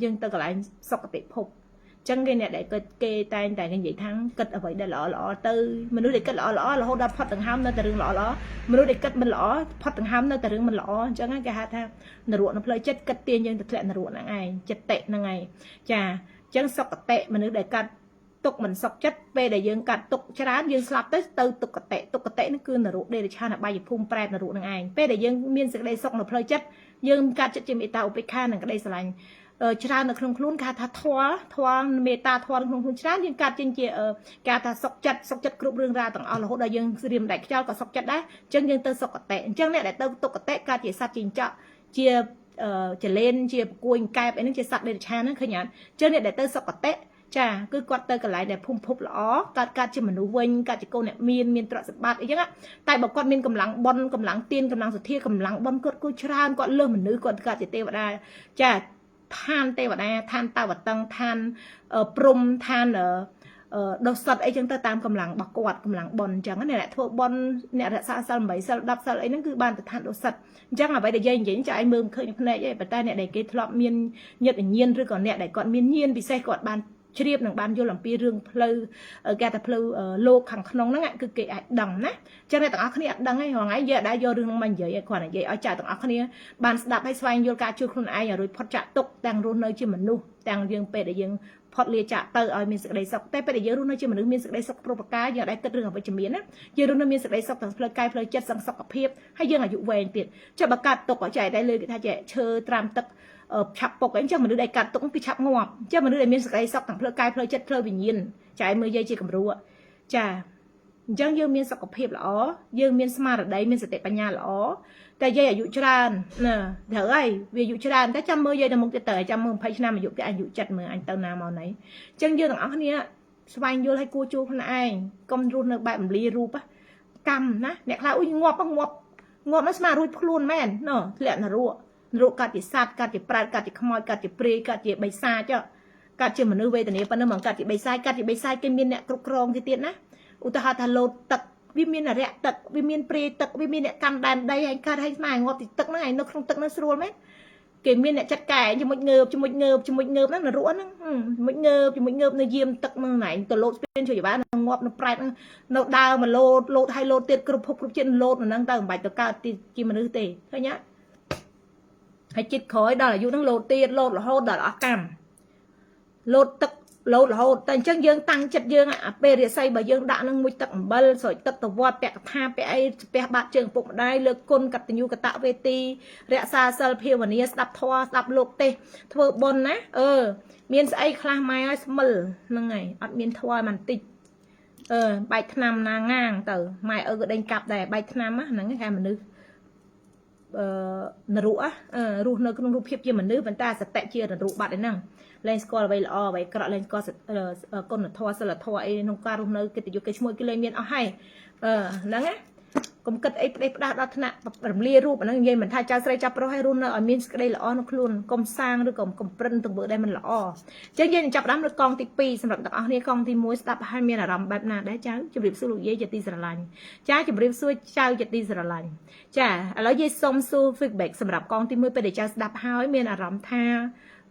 A: យើងទៅកន្លែងសុគតិភពអញ្ចឹងគេអ្នកដែលគេតែងតែនិយាយថាគិតអ្វីដែលល្អទៅមនុស្សដែលគិតល្អរហូតដល់ផុតដង្ហើមនៅតែរឿងល្អមនុស្សដែលគិតមិនល្អផុតដង្ហើមនៅតែរឿងមិនល្អអញ្ចឹងគេហៅថានរកនៅផ្លូវចិត្តគិតទាញយើងទៅធ្លាក់នរកហ្នឹងឯងចិត្តហ្នឹងឯងចាអញ្ចឹងសុគតិមនុស្សដែលកាត់ទុកមិនសុខចិត្តពេលដែលយើងកាត់ទុកច្រើនយើងស្លាប់ទៅទុក្ខតិនេះគឺនរកដេរឆានអបាយភូមិប្រែតនរកហ្នឹងឯងពេលដែលយើងមានសេចក្តីសុខនៅផ្លូវចិត្តយើងកាត់ចិត្តជាមេត្តាឧបេក្ខានិងក្តីស្រឡាញ់ច្រើននៅក្នុងខ្លួនគេថាធម៌មេត្តាធម៌ក្នុងខ្លួនច្រើនយើងកាត់ចេញជាគេថាសុខចិត្តគ្រប់រឿងរ៉ាវទាំងអស់រហូតដល់យើងស្រៀមដាច់ខ្យល់ក៏សុខចិត្តដែរអញ្ចឹងយើងទៅសុគតិអញ្ចឹងអ្នកដែលទៅទុក្ខតិកាត់ជាសត្វជីងចក់ជាចលេនជាប្រគួយកែបអីហ្នឹងជាសត្វដេរឆានហ្នឹងឃើញអត់អញ្ចឹងអ្នកដែលទៅសុគតិចាគឺគាត់ទៅកន្លែងដែលភូមិភពល្អកើតជាមនុស្សវិញកើតជាកូនអ្នកមានទ្រព្យសម្បត្តិអីចឹងតែបើគាត់មានកម្លាំងបុណ្យកម្លាំងទានកម្លាំងសទ្ធាកម្លាំងបុណ្យគាត់គូច្រើនគាត់លើសមនុស្សគាត់កើតជាទេវតាចាឋានទេវតាឋានតាវតឹងឋានព្រំឋានដុសសិតអីចឹងទៅតាមកម្លាំងរបស់គាត់កម្លាំងបុណ្យអញ្ចឹងអ្នកធ្វើបុណ្យអ្នករក្សាសិល8សិល10សិលអីហ្នឹងគឺបានទៅឋានដុសសិតអញ្ចឹងអ្វីដែលយើងនិយាយចាឯងមើលមិនឃើញភ្នែកទេប៉ុន្តែអ្នកដែលគេធ្លាប់មានញាតិញាណឬក៏អ្នកដែលគាត់មានញាណពិសេសគាត់បានជ្រាបនឹងបានយល់អំពីរឿងផ្លូវគេថាផ្លូវលោកខាងក្នុងហ្នឹងគឺគេអាចដឹងណាចឹងអ្នកទាំងអស់គ្នាអត់ដឹងទេហងៃយើងអាចយករឿងហ្នឹងមកនិយាយឲ្យគាត់និយាយឲ្យចៅទាំងអស់គ្នាបានស្ដាប់ឲ្យស្វែងយល់ការជួយខ្លួនឯងឲ្យរួចផុតចាកទុក្ខទាំងរស់នៅជាមនុស្សទាំងយើងពេលដែលយើងផុតលាចាកទៅឲ្យមានសេចក្តីសុខតែពេលដែលយើងរស់នៅជាមនុស្សមានសេចក្តីសុខគ្រប់ប្រការយើងអាចគិតរឿងអវិជ្ជមានណាយើងរស់នៅមានសេចក្តីសុខទាំងផ្លូវកាយផ្លូវចិត្តសង្សុខភាពហើយយើងអាយុវែងទៀតចុះបើកាត់ទុក្ខចែកតែលើគេថាចេះឈើត្រាំទឹកឆាប់ពុកអីចឹងមនុស្សដែលកាត់ទុកគឺឆាប់ងាប់ចឹងមនុស្សដែលមានសេចក្តីសុខទាំងផ្លូវកាយផ្លូវចិត្តផ្លូវវិញ្ញាណចាឯមើលយាយជាគំរូចាអញ្ចឹងយើងមានសុខភាពល្អយើងមានស្មារតីមានសតិបញ្ញាល្អតែយាយអាយុច្រើនណាត្រូវហើយវាអាយុច្រើនតែចាំមើលយាយទៅមុខទៀតទៅចាំមើល20ឆ្នាំអាយុគេអាយុចិត្តមើលអញទៅណាមកណីអញ្ចឹងយើងទាំងអស់គ្នាស្វែងយល់ឲ្យគួរជួលខ្លួនឯងកុំរស់នៅបែបរំលាយរូបកម្មណាអ្នកខ្លះអ៊ុយងាប់នោះស្មាររួចខ្លួនមែនណធ្លាក់នរកកាត់ជាសត្វកាត់ជាប្រែតកាត់ជាខ្មោចកាត់ជាព្រាយកាត់ជាបិសាចកាត់ជាមនុស្សវេទនាប៉ុណ្ណឹងមកកាត់ជាបិសាចគេមានអ្នកគ្រប់គ្រងទៀតណាឧទាហរណ៍ថាលោតទឹកវាមានអរិយទឹកវាមានព្រាយទឹកវាមានអ្នកកាន់ដែនដីហើយកាត់ឲ្យស្មាងាប់ទីទឹកហ្នឹងឯងនៅក្នុងទឹកហ្នឹងស្រួលមែន គេមានអ្នកចាត់កែជាមួយងើបហ្នឹងរក់ហ្នឹងជាមួយងើបនៅយាមទឹកហ្នឹងណែទៅលោតស្ពានជួយច្បាស់នៅងាប់នៅប្រែតហ្នឹងនៅដើរមកលោតឲ្យលោតទៀតគ្រប់ភពគ្រប់ជាតិលោតហ្នឹងទៅមិនបាច់ទៅកើតជាមនុស្សទេឃើញទេហើយចិត្តក្រោយដល់អាយុហ្នឹងលោតទៀតលោតរហូតដល់អស់កម្មលោតទឹកលោតរហូតតែអញ្ចឹងយើងតាំងចិត្តយើងអាពេលរាសីបើយើងដាក់នឹងមួយទឹកអំបិលស្រោចទឹកទៅវត្តពាក់កថាពាក់អីស្ពះបាត់ជើងពុកម្ដាយលើកគុណកតញ្ញូកតវេទីរក្សាសិលភាវនាស្ដាប់ធម៌ស្ដាប់លោកទេសធ្វើបុណ្យណាមានស្អីខ្លះម៉ែឲ្យស្មិលហ្នឹងហើយអត់មានធម៌មិនតិចបែកថ្នាំណាងាងទៅម៉ែក៏ដេញកាប់ដែរបែកថ្នាំហ្នឹងគេមនុស្សនរុរស់នៅក្នុងរូបភាពជាមនុស្សប៉ុន្តែសតិជានរុបាត់ឯហ្នឹងលែងស្គាល់អ្វីល្អអ្វីក្រក់លែងស្គាល់គុណធម៌សិលធម៌អីក្នុងការរស់នៅកិត្តិយសគេឈ្មោះគេលែងមានអស់ហើយហ្នឹងណាកុំគិតអីផ្ដេសផ្ដាសដល់ថ្នាក់រំលាយរូបហ្នឹងនិយាយមិនថាចៅស្រីចាប់ប្រុសឲ្យរស់នៅឲ្យមានសេចក្តីល្អក្នុងខ្លួនកុំសាងឬក៏កុំប្រឹងទៅធ្វើដែលមិនល្អអញ្ចឹងយើងចាប់ដើមលើកងទី2សម្រាប់ទាំងអស់គ្នាកងទី1ស្ដាប់ឲ្យមានអារម្មណ៍បែបណាដែរចៅជម្រាបសួរលោកយាយជាទីស្រឡាញ់ចាជម្រាបសួរចៅជាទីស្រឡាញ់ចាឥឡូវយាយសុំសួរ feedback សម្រាប់កងទី1ពេលដែលចៅស្ដាប់ហើយមានអារម្មណ៍ថា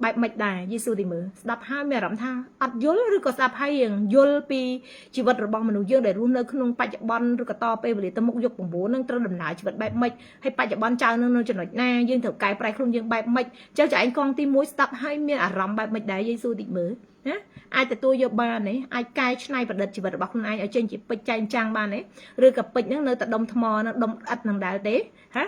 A: បែបមិនដែរយេស៊ូទីមើលស្ដាប់ហើយមានអារម្មណ៍ថាអត់យល់ឬក៏ស្ដាប់ហើយយើងយល់ពីជីវិតរបស់មនុស្សយើងដែលរស់នៅក្នុងបច្ចុប្បន្នឬក៏តពេលវេលាទៅមុខយុគ9នឹងត្រូវដំណើរជីវិតបែបម៉េចហើយបច្ចុប្បន្នចៅនៅចំណុចណាយើងត្រូវកែប្រែខ្លួនយើងបែបម៉េចចុះចែងកងទី1ស្ដាប់ហើយមានអារម្មណ៍បែបម៉េចដែរយេស៊ូទីមើលណាអាចទទួលយកបានទេអាចកែច្នៃប្រឌិតជីវិតរបស់ខ្លួនឯងឲ្យចេញជាពេជ្រចែងចាំងបានទេឬក៏ពេជ្រហ្នឹងនៅតែដុំថ្មនឹងដុំឥដ្ឋនឹងដែរទេហា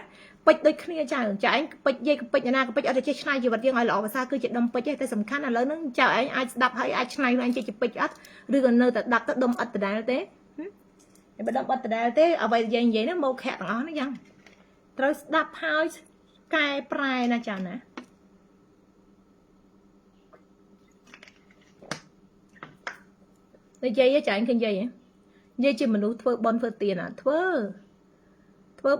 A: ពេជ្រដូចគ្នាចៅឯងពេជ្រយាយកពេជ្រណាក៏ពេជ្រអត់ទៅចេះឆ្នៃជីវិតយើងឲ្យល្អប្រសើរគឺជាដុំពេជ្រទេតែសំខាន់ឥឡូវហ្នឹងចៅឯងអាចស្ដាប់ហើយអាចឆ្នៃខ្លួនឯងចេះជាពេជ្រអត់ឬក៏នៅតែដាក់ទៅដុំឥដ្ឋដដែលទេតែបើដុំឥដ្ឋដដែលទេអ្វីយើងនិយាយហ្នឹងមកខៈទាំងអស់ហ្នឹងយ៉ាងត្រូវស្ដាប់ហើយកែប្រែណាចៅណានិយាយចែងឃើញនិយាយជាមនុស្សធ្វើបន់ធ្វើទានធ្វើ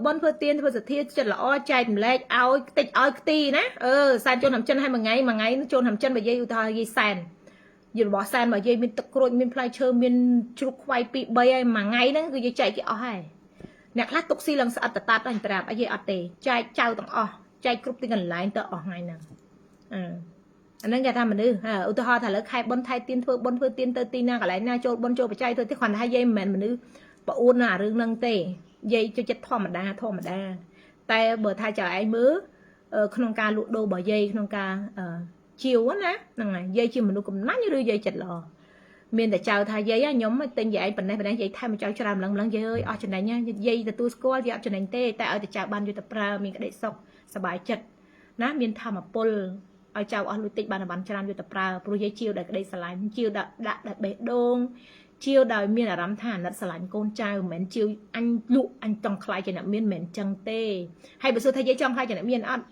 A: បន់ធ្វើទានធ្វើសទ្ធាចិត្តល្អចែកម្លែកឲ្យតិចឲ្យខ្ទីណាសែនជូនហាំចិនឲ្យមួយថ្ងៃជូនហាំចិនបើយាយឧទាហរណ៍យាយសែនយីរបស់សែនបើយាយមានទឹកក្រូចមានផ្លែឈើមានជ្រូកខ្វៃ2 3ហើយមួយថ្ងៃហ្នឹងគឺយាយចែកគេអស់ហើយអ្នកខ្លះទុកស៊ីឡើងស្អិតតតាត់អញប្រាប់ឲ្យយាយអត់ទេចែកចៅទាំងអស់ចែកគ្រប់ទីកន្លែងទៅអស់ថ្ងៃហ្នឹងអាហ្នឹងគេថាមនុស្សឧទាហរណ៍ថាលើខែបុណ្យថែទៀនធ្វើបុណ្យធ្វើទៀនទៅទីណាកន្លែងណាចូលបុណ្យចូលបច្ច័យទៅទីគ្រាន់តែយាយមិនមែនមនុស្សប្អូនណារឿងហ្នឹងទេយាយចូលចិត្តធម្មតាតែបើថាចៅឯងមើលក្នុងការលក់ដូររបស់យាយក្នុងការជាវណាហ្នឹងហើយយាយជាមនុស្សកំណាញ់ឬយាយចិត្តល្អមានតែចៅថាយាយខ្ញុំទិញយាយប៉ុណ្ណេះយាយថែមចៅច្រើនម្លឹងយាយអើយអស់ចំណេញយាយទទួលស្គាល់យាយអត់ចំណេញទេតែឲ្យតែចៅបានយកទៅប្រើមានក្តីសុខសប្បាយចិត្តណាមានធម្មពលឲ្យចៅអស់លុយតិចបានច្រើនយកទៅប្រើព្រោះយាយជាវដោយក្តីស្រឡាញ់ជាវដាក់ដោយបេះដូងជាវដោយមានអារម្មណ៍ថាអាណិតស្រឡាញ់កូនចៅមិនមែនជាវអញលក់អញចង់ខ្លាចជាអ្នកមានមិនមែនចឹងទេហើយបើសួរថាយាយចង់ខ្លាចជាអ្នកមានអត់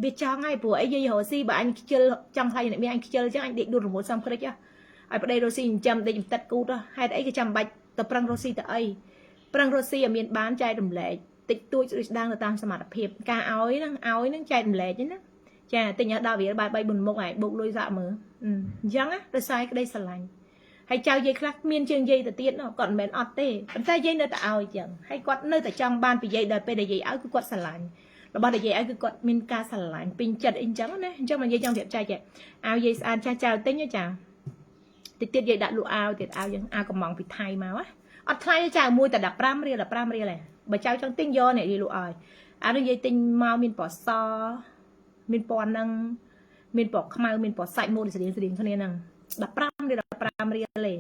A: វាចង់ហើយព្រោះអីយាយរស់ស៊ីបើអញខ្ជិលចង់ខ្លាចជាអ្នកមានអញខ្ជិលចឹងអញដេកដួលរមួលសំក្រិចឲ្យប្តីរស់ស៊ីចិញ្ចឹមដេកចំតិតគូតហេតុអីក៏ចាំបាច់ទៅប្រឹងរស់ស៊ីទៅអីប្រឹងរស់ស៊ីឲ្យមានបានចែករំលែកតិចតួចស្ដាងទៅតាមសមត្ថភាពការឲ្យហ្នឹងចែករំលែកណាចាទិញឲ្យដល់វាបាយ3 4មុខហើយបូកលុយសាក់មើលអញ្ចឹងណាដោយសារក្តីស្រឡាញ់ហើយចៅយាយខ្លះមានជាងយាយទៅទៀតគាត់មិនមែនអត់ទេប៉ុន្តែយាយនៅតែឲ្យចឹងហើយគាត់នៅតែចង់បានពីយាយដល់ពេលដែលយាយឲ្យគឺគាត់ស្រឡាញ់របស់ដែលយាយឲ្យគឺគាត់មានការស្រឡាញ់ពេញចិត្តអីចឹងណាអញ្ចឹងមកយាយចង់ប្រាប់ចែកឲ្យយាយស្អាតចាស់ចៅទិញចាតិចទៀតយាយដាក់លក់អាវទៀតអាវយើងអាវកំងពីថៃមកអត់ថ្លៃចៅមួយតែ15 រៀល15 រៀលឯងបើចៅចង់ទិញយកនេះយាយលក់ឲ្យអានោះយាយទិញមកមានពណ៌សមានពណ៌ហ្នឹងមានពណ៌ខ្មៅមានពណ៌សាច់ម៉ូដស្រៀងគ្នាហ្នឹង15 រៀល15 រៀលទេ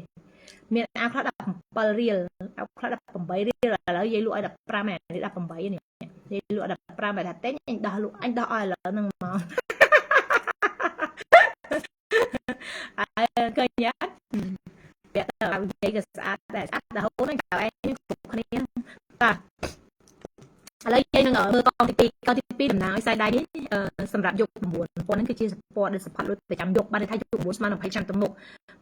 A: មានអាវខ្លះ17 រៀលអាវខ្លះ18 រៀលឥឡូវយាយលក់ឲ្យ15នេះ18នេះយាយលក់ឲ្យ15តែថាទិញអញដោះលក់អញដោះឲ្យឥឡូវហ្នឹងមកហើយឃើញយ៉ាពាក់ទៅឲ្យយាយក៏ស្អាតដែរស្អាតដល់ហូនហ្នឹងចៅឯងគ្រប់គ្នាតាឥឡូវយាយនឹងមើលកងទី2តំណាងឲ្យខ្សែដៃនេះសម្រាប់យក9ប៉ុណ្ណឹងគឺជាសពតដែលសផាត់លុយប្រចាំយកបានថាយក9ស្មើនឹង20ឆ្នាំទៅមុខ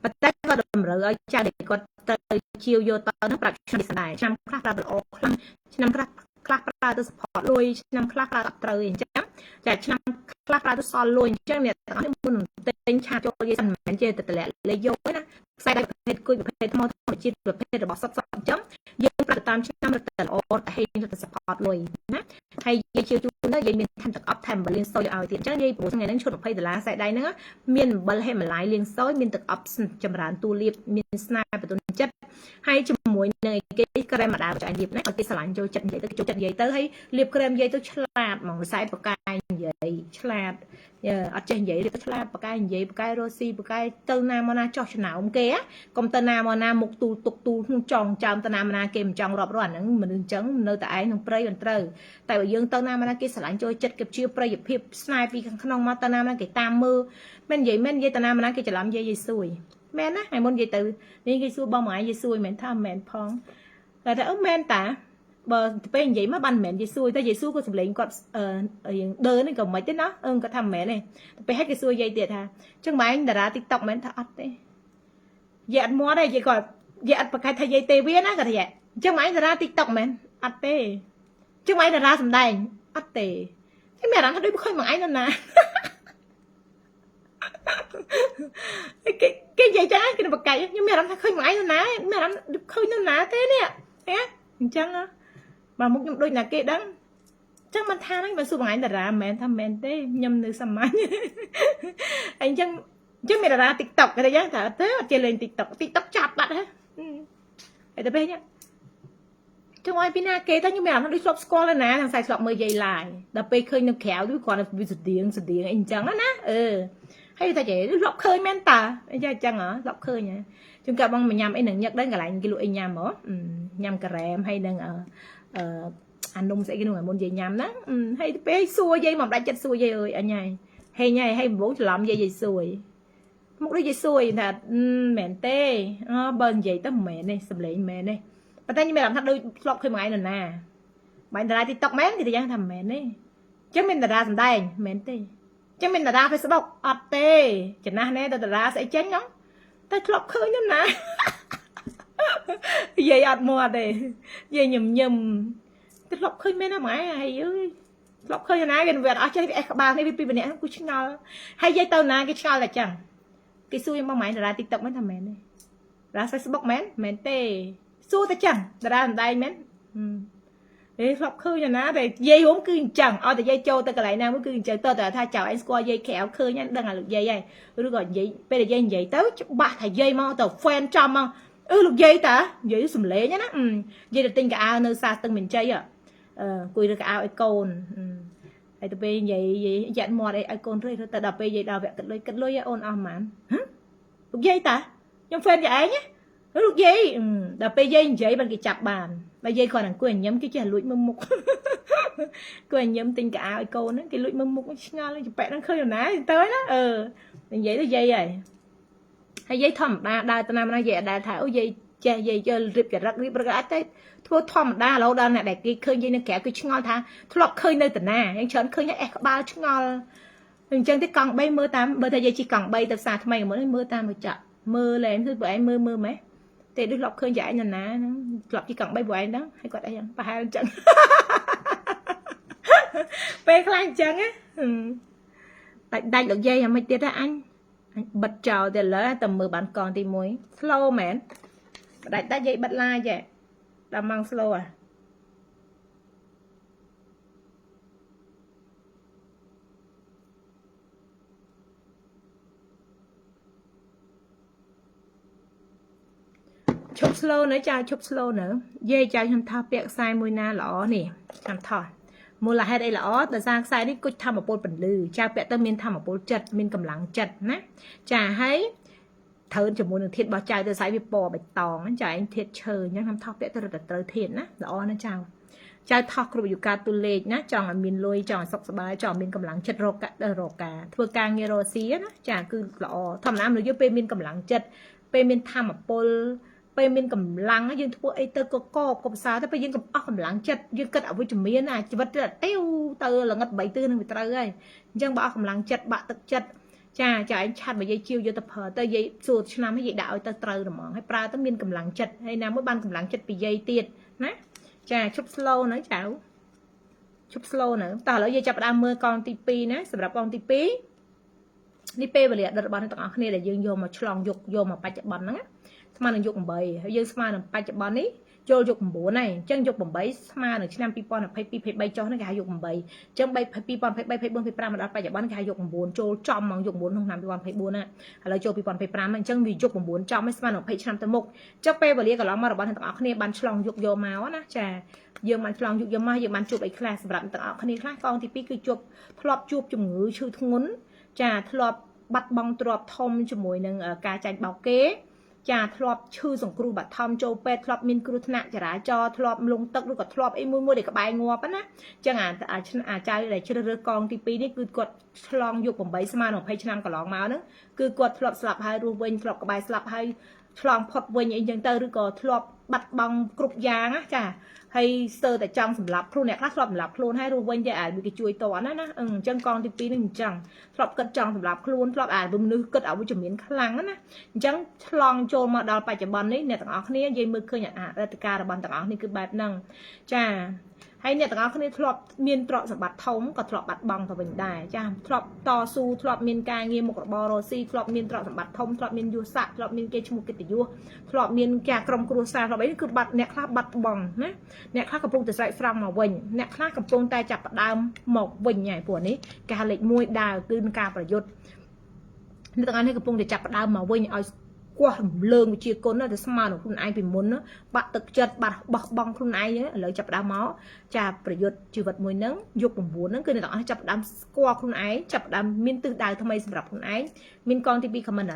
A: ប៉ុន្តែគាត់តម្រូវឲ្យចៅដែលគាត់ត្រូវជាវយកតហ្នឹងប្រាប់ឆ្នាំនេះស្ដាយឆ្នាំខ្លះប្រើល្អខ្លាំងឆ្នាំខ្លះប្រើទៅសផតលុយឆ្នាំខ្លះប្រើអត់ត្រូវអញ្ចឹងចាឆ្នាំខ្លះប្រើទៅសល់លុយអញ្ចឹងអ្នកទាំងអស់នេះមុនទិញឆាតចូលយាយមិនមែនជាតែតម្លាក់លេយកទេណាខ្សែដៃប្រភេទគួយប្រភេទថ្មធម្មជាតិប្រភេទរបស់សុទ្ធអញ្ចឹងយើងប្រើតាមឆ្នាំរត់តែល្អតែហេងទៅសផតលុយណា ហើយយាយជឿជូនទៅយាយមានថែមទឹកអប់ថែមអំបិលលាងសូយឲ្យទៀតអញ្ចឹងយាយព្រោះថ្ងៃហ្នឹងឈុត$20ខ្សែដៃហ្នឹងមានអំបិលហេម៉ាឡាយលាងសូយមានទឹកអប់ចម្រើនទូលាបមានស្នាមបន្ទន់ចិត្តហើយជាមួយនឹងគេក្រែមម្ដៅចាញ់លាបណាឲ្យគេស្រឡាញ់ចូលចិត្តនិយាយទៅចូលចិត្តនិយាយទៅហើយលាបក្រែមនិយាយទៅឆ្លាតហ្មងខ្សែបកាយនិយាយឆ្លាតអត់ចេះនិយាយទៅឆ្លាតបកាយនិយាយបកាយរស់ស៊ីបកាយទៅណាមកណាចោះចំណោមគេកុំទៅណាមកណាមុខទូលទុកទូលក្នុងចង់ចាំទៅណាមកណាគេមិនចង់រាប់រស់អាហ្នឹងមនុស្សអញ្ចឹងនៅតែឯងក្នុងព្រៃមិនត្រូវតែបើយើងទៅណាមកណាគេស្រឡាញ់ចូលចិត្តគេជាប្រយោភាពស្នេហ៍ពីខាងក្នុងមកទៅណាមកណាគេតាមមើលមិននិយាយទៅណាមកណាគេច្រឡំនិយាយសួយមែនណាហើយមុននិយាយទៅនេះគេសួរបងមួយនិយាយសួយមែនថាមែនផងតែថាមែនតាបើពេលនិយាយមកបានមិនមែនយេស៊ូតែយេស៊ូក៏សម្លេងគាត់យើងដើរនេះក៏មិនទេណាគាត់ថាមិនមែនទេពេលហេតុគេសួរយាយទៀតថាចឹងម៉ែតារា TikTok មែនថាអត់ទេយាយអត់មាត់ទេយាយគាត់យាយអត់ប្រកែកថាយាយទេវាណាគាត់ថាចឹងម៉ែតារា TikTok មែនអត់ទេចឹងម៉ែតារាសម្ដែងអត់ទេខ្ញុំមានអារម្មណ៍ថាដូចមិនឃើញមកឯងណាគេនិយាយចឹងគេប្រកែកខ្ញុំមានអារម្មណ៍ថាឃើញមកឯងណាមានអារម្មណ៍ឃើញណាទេនេះអញ្ចឹងបើមុខខ្ញុំដូចណាគេដឹងចឹងមិនថាហ្នឹងបើសួរបងឯងតារាមែនថាមែនទេខ្ញុំនៅសាមញ្ញអញ្ចឹងមានតារា TikTok គេយ៉ាងថាទៅអត់ចេះលេង TikTok ចាប់បាត់ហ៎ហើយទៅពេលនេះចឹងឲ្យពីណាគេទៅខ្ញុំមានអារម្មណ៍ដូចធ្លាប់ស្គាល់ណាទាំងខ្សែធ្លាប់មើលយាយឡាយដល់ពេលឃើញនៅក្រៅគឺគាត់វាស្តៀងអីអញ្ចឹងណាហើយតែចេះធ្លាប់ឃើញមែនតាអញ្ចឹងហ៎ធ្លាប់ឃើញហ៎ជួនកាលបងញ៉ាំអីនឹងញឹកដែរកន្លែងគេលក់អីញ៉ាំហ៎ញ៉ាំការ៉េមហើយនឹងអានំស្អីគេនោះមុនយាយញ៉ាំណាហើយពេលសួរយាយមកដាច់ចិត្តសួរយាយអើយអញហើយបងច្រឡំយាយសួយមុខដូចយាយសួយថាមែនទេបើនិយាយទៅមិនមែនទេសម្លេងមែនទេប៉ុន្តែខ្ញុំមានអារម្មណ៍ថាដូចធ្លាប់ឃើញមួយឯងណាបាញ់តារា TikTok មែនគេទៅយ៉ាងថាមិនមែនទេចឹងមានតារាសម្ដែងមែនទេចឹងមានតារា Facebook អត់ទេចំណាស់ណែទៅតារាស្អីចេញហ្នឹងតែធ្លាប់ឃើញណាយាយអត់មាត់ទេយាយញឹមធ្លាប់ឃើញមែនណាម៉ែហើយអើយធ្លាប់ឃើញណាគេវាអត់ចេះអេះក្បាលនេះពីម្នាក់គូឆ្ងល់ហើយយាយទៅណាគេឆ្ងល់តែចឹងគេសួរខ្ញុំមកម៉ែតារា TikTok មែនថាមែនទេតារា Facebook មែនទេសួរតែចឹងតារាសម្ដែងមែនធ្លាប់ឃើញណាតែយាយរួមគឺអញ្ចឹងឲ្យតែយាយចូលទៅកន្លែងណាមួយគឺអញ្ចឹងតើថាចៅឯងស្គាល់យាយក្រៅឃើញហ្នឹងដឹងអាលោកយាយហើយឬក៏និយាយពេលដែលយាយនិយាយទៅច្បាស់ថាយាយមកទៅ fan ចំមកលោកយាយតានិយាយសំលេងណាយាយទៅទិញកៅអៅនៅសាស្ទឹងមានជ័យគួយរើកៅអៅឲ្យកូនហើយទៅពេលនិយាយយ៉ាត់មាត់អីឲ្យកូនរឿយទៅដល់ពេលយាយដល់វគ្គគិតលុយអូនអស់ហ្មងលោកយាយតាខ្ញុំ fan យាយឯងលោកយាយដល់ពេលយាយនិយាយបានគេចាប់បានបើយាយគ្រាន់តែអង្គុយញ៉ាំគេចេះលួចមើលមុខគួយញ៉ាំទិញកៅអៅឲ្យកូនហ្នឹងគេលួចមើលមុខឆ្ងល់ចប៉ែហ្នឹងឃើញណាទៅណានិយាយទៅយាយហើយយាយធម្មតាដើរទៅណាមកណាយាយអត់ដែលថាអូយាយចេះយាយចូលរៀបចរិតអត់ទេធ្វើធម្មតារហូតដល់អ្នកដែលគេឃើញយាយនៅក្រៅគឺឆ្ងល់ថាធ្លាប់ឃើញនៅតាណាយ៉ាងច្រើនឃើញអេះក្បាលឆ្ងល់អញ្ចឹងទេកង់3មើលតាមបើថាយាយជិះកង់3ទៅផ្សារថ្មីមុនមើលតាមទៅចាក់មើលលែងគឺបើឯងមើលម៉េះតែដូចធ្លាប់ឃើញយាយឯងណាហ្នឹងធ្លាប់ជិះកង់3ពួកឯងហ្នឹងហើយគាត់អីយ៉ាងប្រហែលអញ្ចឹងពេលខ្លះអញ្ចឹងណាដាច់លោកយាយអាមិនទៀតទេអញបិទចោលទៅលើតែមើលបានកងទី1 slow មែនដាច់យាយបិទឡាយដល់ម៉ោង slow ឈប់ slow នៅចាឈប់ slow នៅយាយចៅខ្ញុំថោះពាក់ខ្សែមួយណាល្អនេះខ្ញុំថោះមូលហេតុអីល្អដោយសារខ្សែនេះគុជធម្មពលពន្លឺចាពាក់ទៅមានធម្មពលចិត្តមានកម្លាំងចិត្តណាចាហើយត្រូវជាមួយនឹងធាតុរបស់ចៅទៅខ្សែវាពណ៌បៃតងចាឯងធាតុឈើអញ្ចឹងខ្ញុំថោះពាក់ទៅត្រូវធាតុណាល្អណាចៅថោះគ្រប់អាយុកាលទូលេខណាចង់ឲ្យមានលុយចង់ឲ្យសុខសប្បាយចង់មានកម្លាំងចិត្តរកការធ្វើការងាររកស៊ីណាចាគឺល្អធម្មតាមនុស្សយើងពេលមានកម្លាំងចិត្តពេលមានធម្មពលពេលមានកម្លាំងយើងធ្វើអីទៅក៏ផ្សារទៅពេលយើងអស់កម្លាំងចិត្តយើងគិតអវិជ្ជមានណាជីវិតទៅល្ងិត3ទិសនឹងវាត្រូវហើយអញ្ចឹងបើអស់កម្លាំងចិត្តបាក់ទឹកចិត្តចាឯងឆាត់បើយាយជាវយកទៅប្រើទៅយាយសួរឆ្នាំឲ្យយាយដាក់ឲ្យទៅត្រូវហ្មងហើយប្រើទៅមានកម្លាំងចិត្តហើយណាមួយបានកម្លាំងចិត្តពីយាយទៀតណាចាឈប់ slow នៅចៅឈប់ slow នៅតោះឥឡូវយាយចាប់ផ្ដើមមើលកងទី2ណាសម្រាប់កងទី2នេះពេលវេលាដិតរបស់អ្នកទាំងអស់គ្នាដែលយើងយកមកឆ្លងយកមកបច្ចុប្បន្នហ្នឹងស្មើនឹងយុគ8ហើយយើងស្មើនឹងបច្ចុប្បន្ននេះ ចូលយក9ហើយអញ្ចឹងយក8ស្មើនឹងឆ្នាំ2022 23ចុះហ្នឹងគេហៅយក8អញ្ចឹង2023 24 25មកដល់បច្ចុប្បន្នគេហៅយក9ចូលចំមកយក9ក្នុងឆ្នាំ2024ណាឥឡូវចូល2025អញ្ចឹងវាយក9ចំឲ្យស្មើនឹង20ឆ្នាំទៅមុខអញ្ចឹងពេលវេលាកន្លងមករបស់អ្នកទាំងអស់គ្នាបានឆ្លងយកមកណាចាយើងបានឆ្លងយកមកយើងបានជួបអីខ្លះសម្រាប់ទាំងអស់គ្នាខ្លះកងទី2គឺជួបធ្លាប់ជួបជំងឺឈឺធ្ងន់ចាធ្លាប់បាត់បង់ទ្រព្យធំជាមួយនឹងការចាញ់បោកគេចាធ្លាប់ឈឺសង្គ្រោះបឋមចូលពេទ្យធ្លាប់មានគ្រោះថ្នាក់ចរាចរណ៍ធ្លាប់លងទឹកឬក៏ធ្លាប់អីមួយដែលក្បែរងាប់ណាអញ្ចឹងអាចៅដែលជ្រើសរើសកងទី2នេះគឺគាត់ឆ្លងយក8ស្មើនឹង20ឆ្នាំកន្លងមកហ្នឹងគឺគាត់ធ្លាប់ស្លាប់ហើយរស់វិញធ្លាប់ក្បែរស្លាប់ហើយឆ្លងផុតវិញអីចឹងទៅឬក៏ធ្លាប់បាត់បង់គ្រប់យ៉ាងណាចាហើយស្ទើរតែចង់សម្លាប់ខ្លួនអ្នកខ្លះធ្លាប់សម្លាប់ខ្លួនហើយរស់វិញតែអាចគេជួយតណាអញ្ចឹងកងទី2នេះអញ្ចឹងធ្លាប់គិតចង់សម្លាប់ខ្លួនធ្លាប់អាចមនុស្សគិតអវិជ្ជមានខ្លាំងណាអញ្ចឹងឆ្លងចូលមកដល់បច្ចុប្បន្ននេះអ្នកទាំងអស់គ្នានិយាយមើលឃើញអតីតកាលរបស់ទាំងអស់នេះគឺបែបហ្នឹងចាហើយអ្នកទាំងអស់គ្នាធ្លាប់មានទ្រព្យសម្បត្តិធំក៏ធ្លាប់បាត់បង់ទៅវិញដែរចាធ្លាប់តស៊ូធ្លាប់មានការងារមុខរបររកស៊ីធ្លាប់មានទ្រព្យសម្បត្តិធំធ្លាប់មានយសស័ក្តិធ្លាប់មានគេឈ្មោះកិត្តិយសធ្លាប់មានការក្រុមគ្រួសារធ្លាប់អីគឺបាត់អ្នកខ្លះបាត់បង់ណាអ្នកខ្លះកំពុងតែស្រែកស្រង់មកវិញអ្នកខ្លះកំពុងតែចាប់ផ្ដើមមកវិញហើយព្រោះនេះការលេខ1ដើរគឺនឹងការប្រយុទ្ធអ្នកទាំងអស់នេះកំពុងតែចាប់ផ្ដើមមកវិញឲ្យគោះរំលើងវិជាគុណទៅស្មើនឹងខ្លួនឯងពីមុនបាក់ទឹកចិត្តបាត់បោះបង់ខ្លួនឯងឥឡូវចាប់ដើមមកចាប្រយុទ្ធជីវិតមួយហ្នឹងយក9ហ្នឹងគឺអ្នកទាំងអស់ចាប់ដើមស្គាល់ខ្លួនឯងចាប់ដើមមានទិសដៅថ្មីសម្រាប់ខ្លួនឯងមានកងទី2 comment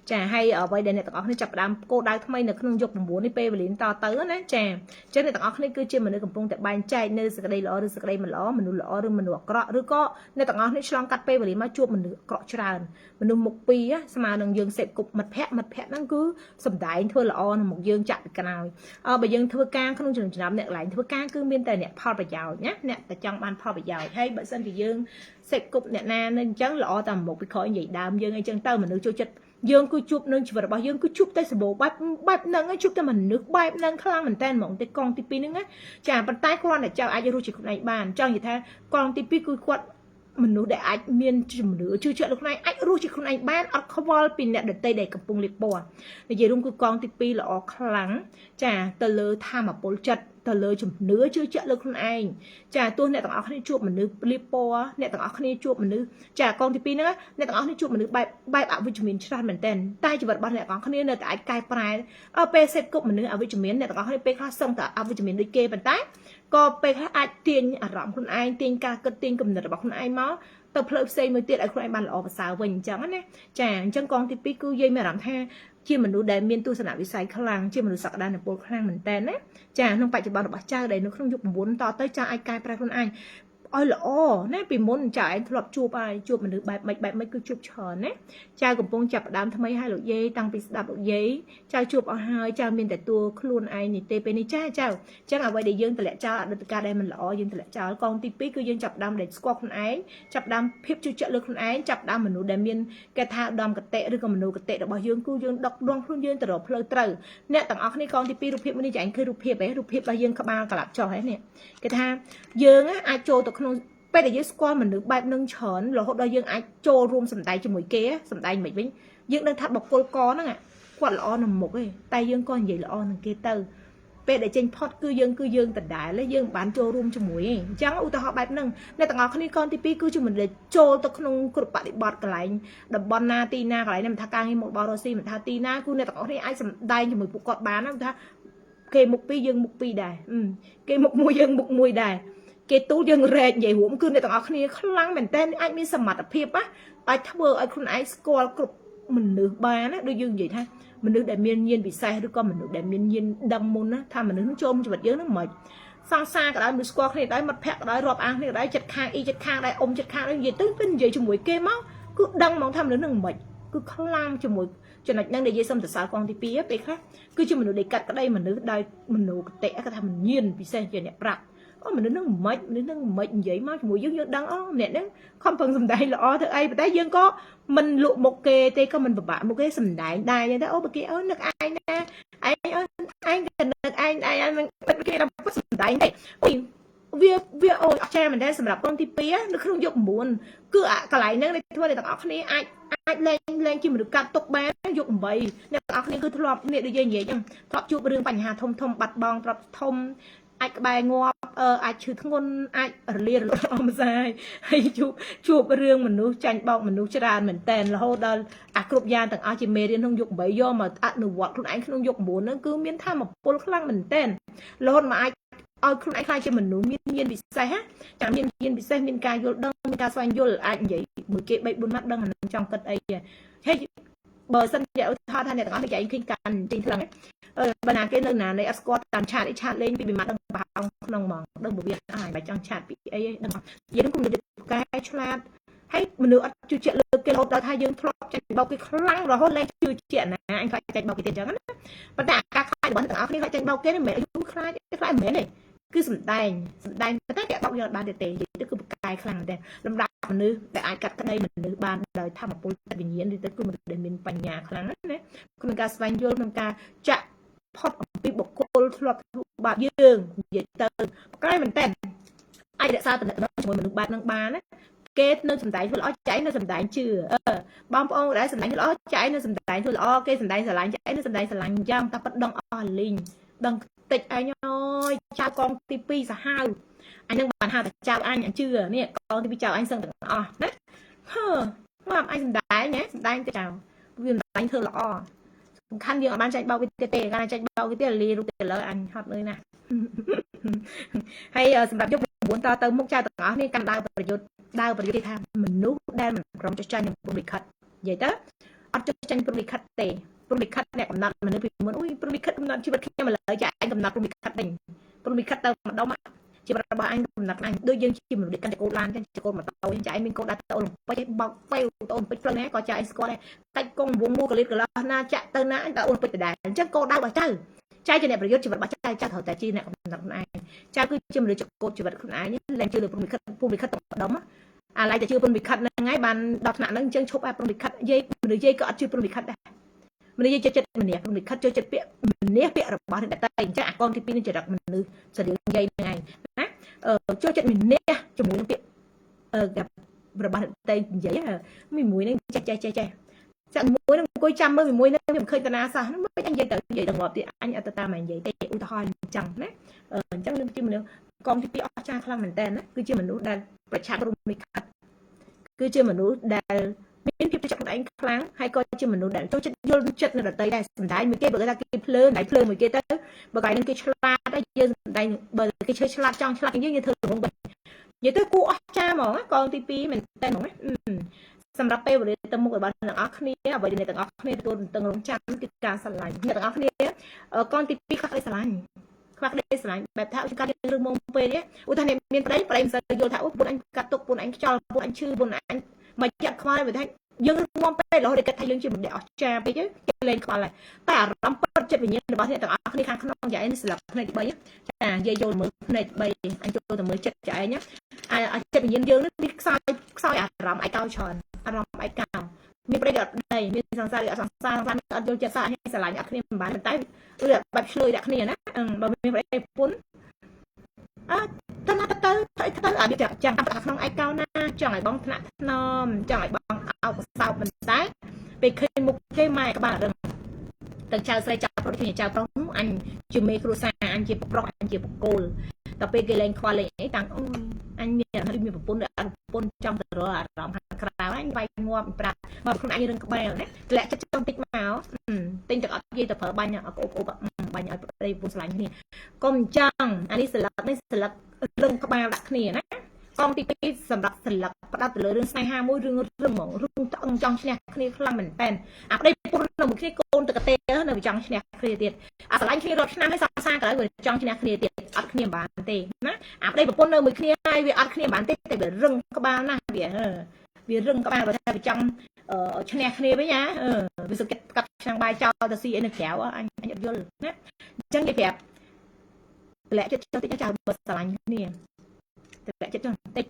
A: ចាហើយអ្វីដែលអ្នកទាំងអស់គ្នាចាប់ផ្ដើមគោលដៅថ្មីនៅក្នុងយុគ9នេះពេលវេលាតទៅណាចាអញ្ចឹងអ្នកទាំងអស់គ្នាគឺជាមនុស្សកំពុងតែបែងចែកនៅសេចក្តីល្អឬសេចក្តីមិនល្អមនុស្សល្អឬមនុស្សអាក្រក់ឬក៏អ្នកទាំងអស់គ្នាឆ្លងកាត់ពេលវេលាមកជួបមនុស្សអាក្រក់ច្រើនមនុស្សមុខ2ស្មើនឹងយើងសេពគប់មិត្តភ័ក្តិហ្នឹងគឺសំដែងធ្វើល្អនៅមុខយើងចាក់ពីក្រោយបើយើងធ្វើការក្នុងចំណោមអ្នកកន្លែងធ្វើការគឺមានតែអ្នកផលប្រយោជន៍ណាអ្នកតែចង់បានផលប្រយោជន៍ហើយបើសិនជាយើងសេពគប់អ្នកណានឹងអញ្ចឹងល្អតាមមុខពីក្រោយនិយាយដើមយើងអីចឹងទៅមនុស្សចូលចិត្តយើងគឺជួបនឹងជីវិតរបស់យើងគឺជួបតែសម្បូរបែបហ្នឹងជួបតែមនុស្សបែបហ្នឹងខ្លាំងមែនតើហ្មងតែកងទី2ហ្នឹងចាប៉ុន្តែគ្រាន់តែចៅអាចរស់ជាខ្លួនឯងបានចង់និយាយថាកងទី2គឺគាត់មនុស្សដែលអាចមានជំនឿជឿជាក់លើខ្លួនឯងអាចរស់ជាខ្លួនឯងបានអត់ខ្វល់ពីអ្នកដទៃដែលកំពុងលៀបពណ៌និយាយរួមគឺកងទី2ល្អខ្លាំងចាទៅលើធម៌ពលចិត្តទៅលើជំនឿជឿជាក់លើខ្លួនឯងចាទោះអ្នកទាំងអស់គ្នាជួបមនុស្សលៀបពណ៌អ្នកទាំងអស់គ្នាជួបមនុស្សចាកងទី2ហ្នឹងអ្នកទាំងអស់គ្នាជួបមនុស្សបែបអវិជ្ជមានច្រើនមែនទែនតែជីវិតរបស់អ្នកទាំងអស់គ្នានៅតែអាចកែប្រែពេលសេពគប់មនុស្សអវិជ្ជមានអ្នកទាំងអស់គ្នាពេលខ្លះសឹងតែអវិជ្ជមានដូចគេប៉ុន្តែក៏ពេលខ្លះអាចទាញអារម្មណ៍ខ្លួនឯងទាញការគិតទាញគំនិតរបស់ខ្លួនឯងមកទៅផ្លូវផ្សេងមួយទៀតឲ្យខ្លួនឯងបានល្អប្រសើរវិញអញ្ចឹងណាចាអញ្ចឹងកងទី2គឺយើងមានអារម្មណ៍ថាជាមនុស្សដែលមានទស្សនវិស័យខ្លាំងជាមនុស្សសក្តានុពលខ្លាំងមែនតើណាចាក្នុងបច្ចុប្បន្នរបស់ចៅដែលនៅក្នុងយុគ9តទៅចៅអាចកែប្រែខ្លួនឯងឲ្យល្អណាពីមុនចៅឯងធ្លាប់ជួបមនុស្សបែបម៉េចគឺជួបច្រើនណាចៅកំពុងចាប់ផ្ដើមថ្មីហើយលោកយាយតាំងពីស្ដាប់លោកយាយចៅជួបអស់ហើយចៅមានតែតួខ្លួនឯងនេះទេពេលនេះចៅអញ្ចឹងអ្វីដែលយើងតម្លាក់ចោលអតីតកាលដែលមិនល្អយើងតម្លាក់ចោលកងទី2គឺយើងចាប់ផ្ដើមដែលស្គាល់ខ្លួនឯងចាប់ផ្ដើមភាពជឿជាក់លើខ្លួនឯងចាប់ផ្ដើមមនុស្សដែលមានគេថាឧត្តមកតេឬក៏មនុស្សកតេរបស់យើងគឺយើងដកដងខ្លួនយើងទៅរកផ្លូវត្រូវអ្នកទាំងអស់គ្នាកងទី2រូបភាពនេះចែងឃើញរូបភាពរបស់យើងក្បាលក្លាប់ចុះហ្នឹងនេះគេថាយើងអាចចូលទៅក្នុងពេលដែលយើងស្គាល់មនុស្សបែបនឹងច្រើនរហូតដល់យើងអាចចូលរួមសម្ដែងជាមួយគេសម្ដែងមិនវិញយើងដឹងថាបុគ្គលកហ្នឹងគាត់ល្អនៅមុខទេតែយើងក៏និយាយល្អនឹងគេទៅពេលដែលចេញផុតគឺយើងដដែលយើងមិនបានចូលរួមជាមួយទេអញ្ចឹងឧទាហរណ៍បែបហ្នឹងអ្នកទាំងអស់គ្នាកនទី2គឺជាមនុស្សចូលទៅក្នុងគ្រប់បរិបទកន្លែងតំបន់ណាទីណាកន្លែងនេះមិនថាការងារមកបរស៊ីមិនថាទីណាគឺអ្នកទាំងអស់គ្នាអាចសម្ដែងជាមួយពួកគាត់បានថាគេមុខ2យើងមុខ2ដែរគេមុខ1យើងមុខ1ដែរគេទូលយើងរែកនិយាយរួមគឺអ្នកទាំងអស់គ្នាខ្លាំងមែនតើអាចមានសមត្ថភាពអាចធ្វើឲ្យខ្លួនឯងស្គាល់គ្រប់មនុស្សបានណាដូចយើងនិយាយថាមនុស្សដែលមានញាណពិសេសឬក៏មនុស្សដែលមានញាណដឹងមុនណាថាមនុស្សនឹងចូលជីវិតយើងនឹងមិនសង្សារក៏ដោយមនុស្សស្គាល់គ្នាដែរមិត្តភក្តិក៏ដោយរាប់អានគ្នាក៏ដោយចិត្តខាងចិត្តខាងដែរចិត្តខាងដែរនិយាយទៅពេលនិយាយជាមួយគេមកគឺដឹងហ្មងថាមនុស្សនឹងមិនគឺខ្លាំងជាមួយចំណុចហ្នឹងដែលនិយាយសុំសរសើរកងទី2ពេលខ្លះគឺជាមនុស្សដែលកាត់ក្តីមនុស្សដោយមនុស្សកតេគាត់ថាមិនញៀនពិសេសជាអ្នកប្រាក់មនុស្សនឹងមិននិយាយមកជាមួយយើងដឹងម្នាក់ហ្នឹងខំប្រឹងសម្ដែងល្អទៅអីប៉ុន្តែយើងក៏មិនលក់មុខគេទេក៏មិនពិបាកមុខគេសម្ដែងដែរចឹងទៅបើគេនឹកឯងណាឯងក៏នឹកឯងនឹងគេសម្ដែងដែរ វាអូចាមែនដែរសម្រាប់កងទី2នៅក្នុងយុគ9គឺកន្លែងហ្នឹងធ្វើឲ្យទាំងអស់គ្នាអាចលែងជាមនុស្សកាត់ទុកបានយុគ8អ្នកទាំងអស់គ្នាគឺធ្លាប់នេះដូចយើងនិយាយអញ្ចឹងធ្លាប់ជួបរឿងបញ្ហាធំបាត់បង់ទ្រព្យធំអាចក្បែរងាប់អាចឈឺធ្ងន់អាចរលារលត់អស់ម្សាយហើយជួបរឿងមនុស្សចាញ់បោកមនុស្សច្រើនមែនតែនរហូតដល់អាគ្រប់យ៉ាងទាំងអស់ជាមេរៀនក្នុងយុគ8យកមកអនុវត្តខ្លួនឯងក្នុងយុគ9ហ្នឹងគឺមានធម៌ពលខ្លាំងមែនតែនរហូតមកអាចឲ្យខ្លួនឯងខ្លាចជាមនុស្សមានញាណពិសេសចាំមានញាណពិសេសមានការយល់ដឹងមានការស្វែងយល់អាចនិយាយមួយគេ3 4ម៉ាត់ដឹងអានឹងចង់គិតអីហើយបើសិនជាឧទាហរណ៍ថាអ្នកទាំងអស់គ្នាឃើញការទីថ្លឹងបើណាគេនៅណានៃអត់ស្គាល់តាមឆាតលេងពីម៉ាត់ដឹងប្រហោងក្នុងហ្មងដឹងពវាអស់មិនចង់ឆាតពីអីដឹងយើងគុំនិយាយកែឆ្លាតហើយមនុស្សអត់ជឿជាក់លើគេរហូតដល់ថាយើងធ្លាប់ចាញ់បោកគេខ្លាំងរហូតលែងជឿជាក់ណាអញខ្លាចចាញ់បោកគេទៀតអញ្ចឹងណាប៉ុន្តែការខ្លាចរបស់អ្នកទាំងអស់គ្នាខ្លាចចាញ់បោកគេមិនមែនយូរខ្លាចមិនមែនទេគឺសំដែងប៉ុន្តែគេបោកយើងបានទេនិយាយទៅគឺបកកាយខ្លាំងមែនទេលំដាប់មនុស្សដែលអាចកាត់ក្តីមនុស្សបានដោយធម៌ពលវិញ្ញាណឬទៅគឺមនុស្សដែលមានបញ្ញាខ្លាំងណាក្នុងការស្វែងយល់ក្នុងការចាក់ផុតអំពីបុគ្គលធ្លាប់បាបយើងនិយាយទៅបកកាយមែនទេអាចរក្សាតំណែងជាមួយមនុស្សបាបនឹងបានណាគេនៅសំដែងធ្វើល្អចៃនៅសំដែងជឿបងប្អូនដែលសំដែងធ្វើល្អចៃនៅសំដែងធ្វើល្អគេសំដែងស្រឡាញ់ចៃនៅសំដែងស្រឡាញ់យ៉ាងតែប៉ិតដឹងអស់លីងដឹងតិចអញអើយចៅកងទី2សាហាវអញនឹងបានហៅតែចៅអញជឿនេះកងទី2ចៅអញសឹងទាំងអស់ណាមកអញសំដែងណាសំដែងទៅចៅវាសំដែងធ្វើល្អសំខាន់យើងអត់បានចាច់បោកវាទេកាលណាចាច់បោកវាទេលីរូបទៅលើអញហត់លុយណាហើយសម្រាប់យុគ9តទៅមុខចៅទាំងអស់នេះកាន់ដើរប្រយុទ្ធគេថាមនុស្សដែលមិនព្រមចុះចាញ់នឹងព្រំលិខិតនិយាយទៅអត់ចុះចាញ់ព្រំលិខិតទេព្រំលិខិតអ្នកកំណត់មនុស្សពីមុនអូយព្រំលិខិតកំណត់ជីវិតខ្ញុំឥឡូវចាអញកំណត់ព្រំលិខិតវិញព្រំលិខិតទៅម្ដុំជីវិតរបស់អញកំណត់អញដូចយើងជាមនុស្សដែលកាន់តែកូនឡានចឹងជាកូនម៉ូតូចាអញមានកូនដាក់ទៅអូឡ িম্প ិកបោកហ្វេវទៅអូឡ িম্প ិកព្រឹកនេះក៏ចាអញស្គាល់ដែរកាច់កងវងមួកលិតកន្លោះណាចាក់ទៅណាអញទៅអូឡ িম্প ិកដដែលអញ្ចឹងកូនដៅរបស់ចៅជាអ្នកប្រយុទ្ធជីវិតរបស់ចៅត្រូវតែជាអ្នកកំណត់ខ្លួនឯងចៅគឺជាមនុស្សចកូតជីវិតខ្លួនឯងលែងជឿលើព្រំលិខិតទៅម្ដុំអាឡៃតែជឿព្រំលិខិតហ្នឹងហើយបានដល់ថ្នាក់ហ្នឹងអញ្ចឹងឈប់ឲ្យព្រំលិខិតយាយមនុស្សយាយក៏អត់ជឿព្រំលិខិតដែរមនុស្សយាយចិត្តម្នាក់ព្រំលិខិតចូលចិត្តពាក្យម្នាក់ពាក្យរបស់អ្នកតែអញ្ចឹងអាកងទី2នឹងចរិតមនុស្សសរៀងយាយហ្នឹងឯងណាចូលចិត្តម្នាក់ជាមួយនឹងពាក្យរបស់អ្នកតែនិយាយមួយហ្នឹងចេះចាក់មួយនឹងអង្គុយចាំមើលមួយនឹងវាមិនឃើញតាណាសោះមិនអញនិយាយទៅនិយាយដល់ងាប់ទៀតអញអត់ទៅតាមមកនិយាយទេឧទាហរណ៍អញ្ចឹងណាអញ្ចឹងនឹងជាមនុស្សកងទី2អស្ចារ្យខ្លាំងមែនតើណាគឺជាមនុស្សដែលប្រឆាំងព្រំលិខិតគឺជាមនុស្សដែលមានភាពចិត្តខ្លួនឯងខ្លាំងហើយក៏ជាមនុស្សដែលចូលចិត្តយល់ចិត្តនៅដទៃដែរសម្ដែងមួយគេបើគេថាគេភ្លើងដៃភ្លើងមួយគេទៅបើកាយនឹងគេឆ្លាតដែរយើងសម្ដែងបើគេឈើឆ្លាតចង់ឆ្លាតយើងធ្វើរងវិញនិយាយទៅគួរអស្ចារ្យហ្មងកងទី2មែនតើហ្មងសម្រាប់ពេលវេលាទៅមុខរបស់អ្នកទាំងអស់គ្នាអ្វីដែលអ្នកទាំងអស់គ្នាទទួលតឹងរងចាំគឺការស្រឡាញ់អ្នកទាំងអស់គ្នាកងទី2ខ្លះគេស្រឡាញ់បែបថាការរឿងរឿងមកពេលនេះឧទាហរណ៍មានប្តីមិនសូវយល់ថាអូពុនអញកាត់ទុកពុនអញខ្យល់ពុនអញឈឺពុនអញមកចាក់ខ្វល់វាថាយើងមកពេលរហូតដល់គិតថាយើងជាមនុស្សអស្ចារ្យពេកគេលេងខ្វល់ហើយតែអារម្មណ៍ពិតចិត្តវិញ្ញាណរបស់អ្នកទាំងអស់គ្នាខាងក្នុងយ៉ាឯងស្លាប់ផ្នែក3ចានិយាយយល់មើលផ្នែក3អញចូលទៅមើលចិត្តចាឯងចិត្តវិញ្ញាណយើងនេះវាខ្សោយអារម្មណ៍ឯកោច្រើនអារម្មណ៍ឯកោមានប្រេកអត់ដីមានសង្សារអត់សង្សារអត់យល់ចិត្តសារឲ្យស្រឡាញ់អត់គ្នាមិនបានតែឬបែបឆ្លើយដាក់គ្នាណាបើមានប្រេកប្រពន្ធទៅណាទៅអាវាចាំក្នុងឯកោណាចង់ឲ្យបងថ្នាក់ថ្នមចង់ឲ្យបងអោបសោបមិនតែពេលឃើញមុខគេម៉ែក្បាលរឹងទាំងចៅស្រីចៅប្រុសគ្នាចៅប្រុសអញជាមេគ្រួសារអញជាប្រុសអញជាបកគោលដល់ពេលគេលេងខ្វល់លេងអីតាំងអូយអញមានប្រពន្ធអត់ប្រពន្ធចង់ទៅរកអារម្មណ៍ខាងក្រៅអញវាយងាប់ប្រាប់មកខ្លួនអញរឹងក្បែរណាធ្លាក់ចិត្តចង់តិចមកទិញទឹកអត់និយាយទៅប្រើបាញ់អកអូបបាញ់ឲ្យប្តីពុនឆ្លាញ់គ្នាកុំចង់អានេះស្លឹកនេះស្លឹករឹងក្បាលដាក់គ្នាណាកងទី2សម្រាប់ស្លឹកផ្ដោតទៅលើរឿងស្នេហាមួយរឿងហ្មងរឿងតឹងចង់ឈ្នះគ្នាខ្លាំងមែនតើអាប្តីពុននៅមួយគ្នាកូនទៅកតេនៅចង់ឈ្នះគ្នាទៀតអាស្រឡាញ់គ្នារត់ឆ្នាំឲ្យសរសើរក្រោយវាចង់ឈ្នះគ្នាទៀតអត់គ្នាបានទេណាអាប្តីប្រពន្ធនៅមួយគ្នាហើយវាអត់គ្នាបានទេតែវារឹងក្បាលណាស់វារឹងក្បាលបើថាវាចង់ឈ្នះគ្នាវិញណាវាសុខចិត្តកាត់ឆ្នាំងបាយចោលទៅស៊ីអីនៅក្រៅអញអត់យល់ណាអញ្ចឹងគេប្រាប់តម្លាក់ចិត្តតិចចោលបើស្រឡាញ់គ្នាតម្លាក់ចិត្តចុះតិច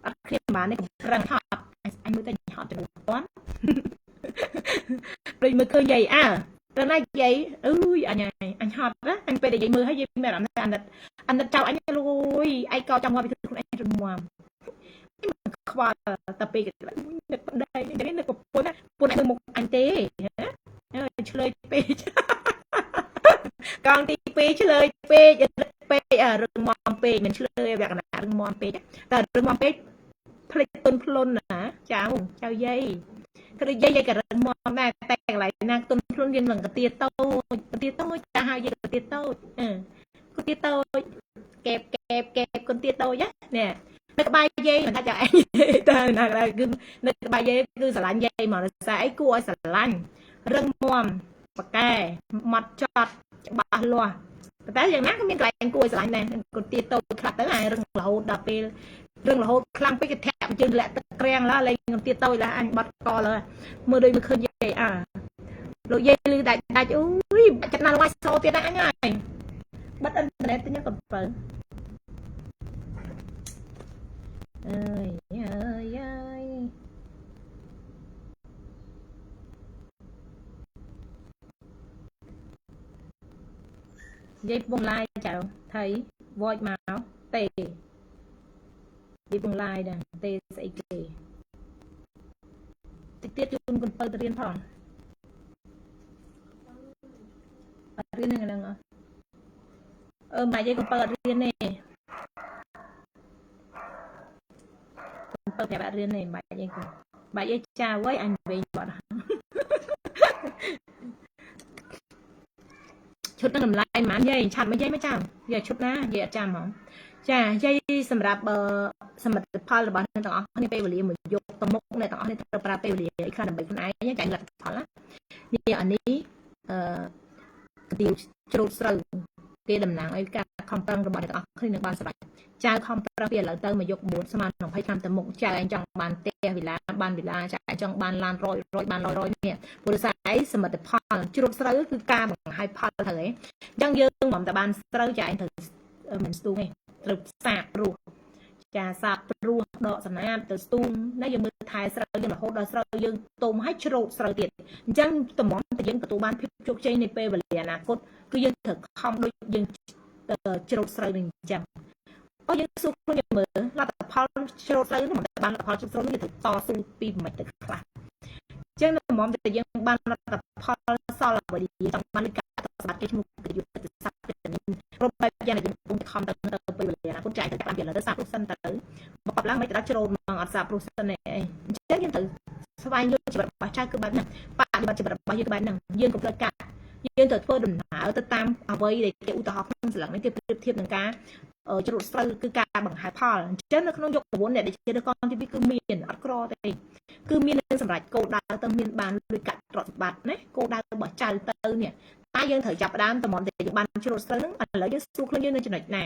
A: អត់គ្នាបានទេកំប្រឹងហត់អញមើលតែហត់ទៅប៉ុនព្រៃមើលឃើញយាយដល់ណាយាយអើយអញហត់ណាអញពេលដែលយាយមើលហើយយាយមានអារម្មណ៍ថាអាណិតចៅអញលួយ យឯកចង់មកពីខ្លួនឯងរមមខ្វល់តែពេលនឹកប្តីនឹកប្រពន្ធពុនឯងមុខអញទេឆ្លើយពេកកងទី2ឆ្លើយពេករឹងមាំពេកមិនឆ្លើយលក្ខណៈរឹងមាំពេកតែរឹងមាំពេកផ្លេចទុនភ្លុនណាចៅយាយគឺយាយក៏រឹងមាំដែរតែកន្លែងណាទុនភ្លុនយើងនឹងកទាតូចតែហៅយាយកទាតូចកទាតូចកេបកទាតូចណានៅក្បែរយាយមិនថាចៅឯងទៅណាគឺនៅក្បែរយាយគឺស្រឡាញ់យាយមកសារអីគួរឲ្យស្រឡាញ់រឹងមាំប៉កែម៉ត់ចត់ច្បាស់លាស់តែយ៉ាងណាក៏មានកន្លែងគួរឲ្យស្រឡាញ់ដែរកទាតូចខ្លះទៅហើយរឹងរហូតដល់ពេលរឹងរហូតខ្លាំងពេកគេធាក់ជើងលាក់ទឹកក្រាំងឡើយលេងកទាតូចឡើយអញបាត់កលើមើលដូចមិនឃើញយាយលោកយាយលឺដាច់អូយចិត្តណាស់ឡើងសោទៀតណាអញហើយបាត់អ៊ីនធឺណិតទៅញ៉ាំកំពើអើយយាយពងឡាយចៅថៃវ៉ចមកទេយាយពងឡាយដែរទេស្អីគេតិចទៀតជូនកំពើទៅរៀនផងអត់រៀនហ្នឹងម៉ែយាយកំពើអត់រៀនទេកំពើប្រាប់អត់រៀនទេម៉ែយាយចាវ៉ៃអញវិញបាត់ឈុតនឹងតម្លៃហ្មងយាយឆាត់មកយាយមកចាំយាយឈុតណាយាយអត់ចាំហ្មងចាយាយសម្រាប់សមិទ្ធផលរបស់អ្នកទាំងអស់គ្នាពេលវេលាមួយយកទៅមុខអ្នកទាំងអស់គ្នាត្រូវប្រើពេលវេលាអីខ្លះដើម្បីខ្លួនឯងចាញ់លទ្ធផលណានេះអានេះកាទៀវជ្រូតស្រូវគេតំណាងឲ្យការខំប្រឹងរបស់អ្នកទាំងអស់គ្នានឹងបានសម្រេចចៅខំប្រឹងពីឥឡូវទៅមកយក9ស្មើនឹង20ឆ្នាំទៅមុខចៅឯងចង់បានផ្ទះវិឡាបានវិឡាចៅឯងចង់បានឡាន100បាន100នេះព្រោះសារឯងសមិទ្ធផលជ្រូតស្រូវគឺការបង្ហាញផលទៅហ៎អញ្ចឹងយើងមិនតែបានស្រូវចៅឯងត្រូវមិនស្ទូងទេត្រូវសាបព្រោះចាសាបព្រោះដកសំណាបទៅស្ទូងណាយើងមើលថែស្រូវយើងរហូតដល់ស្រូវយើងទុំឲ្យជ្រូតស្រូវទៀតអញ្ចឹងតម្រាំតែយើងទទួលបានភាពជោគជ័យในពេលវេលាអនាគតគឺយើងត្រូវខំដូចយើងជ្រូតស្រូវនឹងអញ្ចឹងយើងសួរខ្លួនយើងមើលលទ្ធផលជ្រូតស្រូវនេះមិនបានលទ្ធផលជ្រូតស្រូវនេះត្រូវតស៊ូពីមិនទៅខ្លះអញ្ចឹងតម្រាំតែយើងបានលទ្ធផលសល់អ្វីចង់បានការសម្បត្តិគេឈ្មោះគេយុទ្ធសាស្ត្រគ្រប់បែបយ៉ាងយើងពុំខំទៅពេលវេលាណាពុំចាយទៅតាមវាលើសាប់ព្រោះសិនទៅបបឡើងមិនទៅជ្រូតមកអត់សាប់ព្រោះសិនទេអញ្ចឹងយើងត្រូវស្វែងយល់ជីវិតរបស់ចៅគឺបែបហ្នឹងបដិបត្តិជីវិតរបស់យើងគឺបែបហ្នឹងយើងកុំភ្លេចការយើងត្រូវធ្វើដំណើរទៅតាមអ្វីដែលគេឧទាហរណ៍ក្នុងស្លឹកនេះគេប្រៀបធៀបនឹងការជ្រូតស្រូវគឺការបង្ហាញផលអញ្ចឹងនៅក្នុងយុគ9អ្នកដែលជាកងទី2គឺមានអត់ក្រទេគឺមាននឹងសម្រាប់គោលដៅទៅមានបានលុយកាក់ទ្រព្យសម្បត្តិណាគោលដៅរបស់ចៅទៅនេះតែយើងត្រូវចាប់ផ្ដើមតម្រាំតែយើងបានជ្រូតស្រូវហ្នឹងឥឡូវយើងសួរខ្លួនយើងនៅចំណុចណា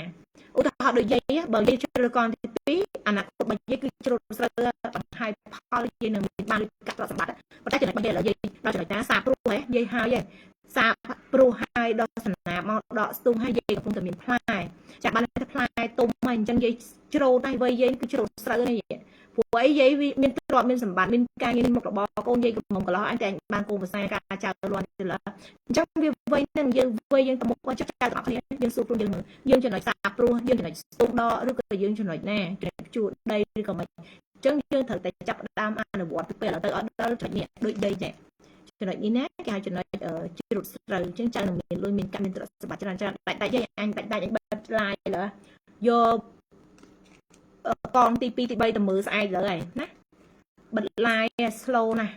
A: ឧទាហរណ៍ដូចយាយបើយាយជ្រើសកងទី2អនាគតរបស់យាយគឺជ្រូតស្រូវបង្ហាញផលយាយនឹងមានបានលុយកាក់ទ្រព្យសម្បត្តិប៉ុន្តែចំណុចរបស់យាយឥឡូវយាយដល់ចំណុចណាសាបព្រោះហ៎យាយហើយសាបព្រោះហើយដល់សនាមកដកស្ទុំហើយយាយកំពុងតែមានផ្លែចាក់បានតែផ្លែទុំហើយអញ្ចឹងយាយជ្រូតហើយវ័យយាយគឺជ្រូតស្រូវនេះព្រោះអីយាយមានទ្រព្យមានសម្បត្តិមានការងារមុខរបរកូនយាយកំពុងកន្លោះអញតែបានកូនភាសាការចៅលាន់ទៅលើអញ្ចឹងវាវ័យនឹងយើងវ័យយើងទៅមុខចៅទាំងអស់គ្នាយើងសួរខ្លួនយើងមើលយើងចំណុចសាបព្រោះយើងចំណុចស្ទុំដកឬក៏យើងចំណុចណាចំណុចជួដីឬក៏មិនអញ្ចឹងយើងត្រូវតែចាប់ផ្ដើមអនុវត្តពីពេលទៅអត់ដល់ចំណុចនេះដូចដីដែរចំណុចនេះណាគេហៅចំណុចជ្រូតស្រូវអញ្ចឹងចៅនឹងមានលុយមានកាក់មានទ្រព្យសម្បត្តិច្រើនដាច់យាយអញដាច់អញបិទឡាយលើយកកងទី2ទី3ទៅមើលស្អែកលើហើយណាបិទឡាយ slow ណា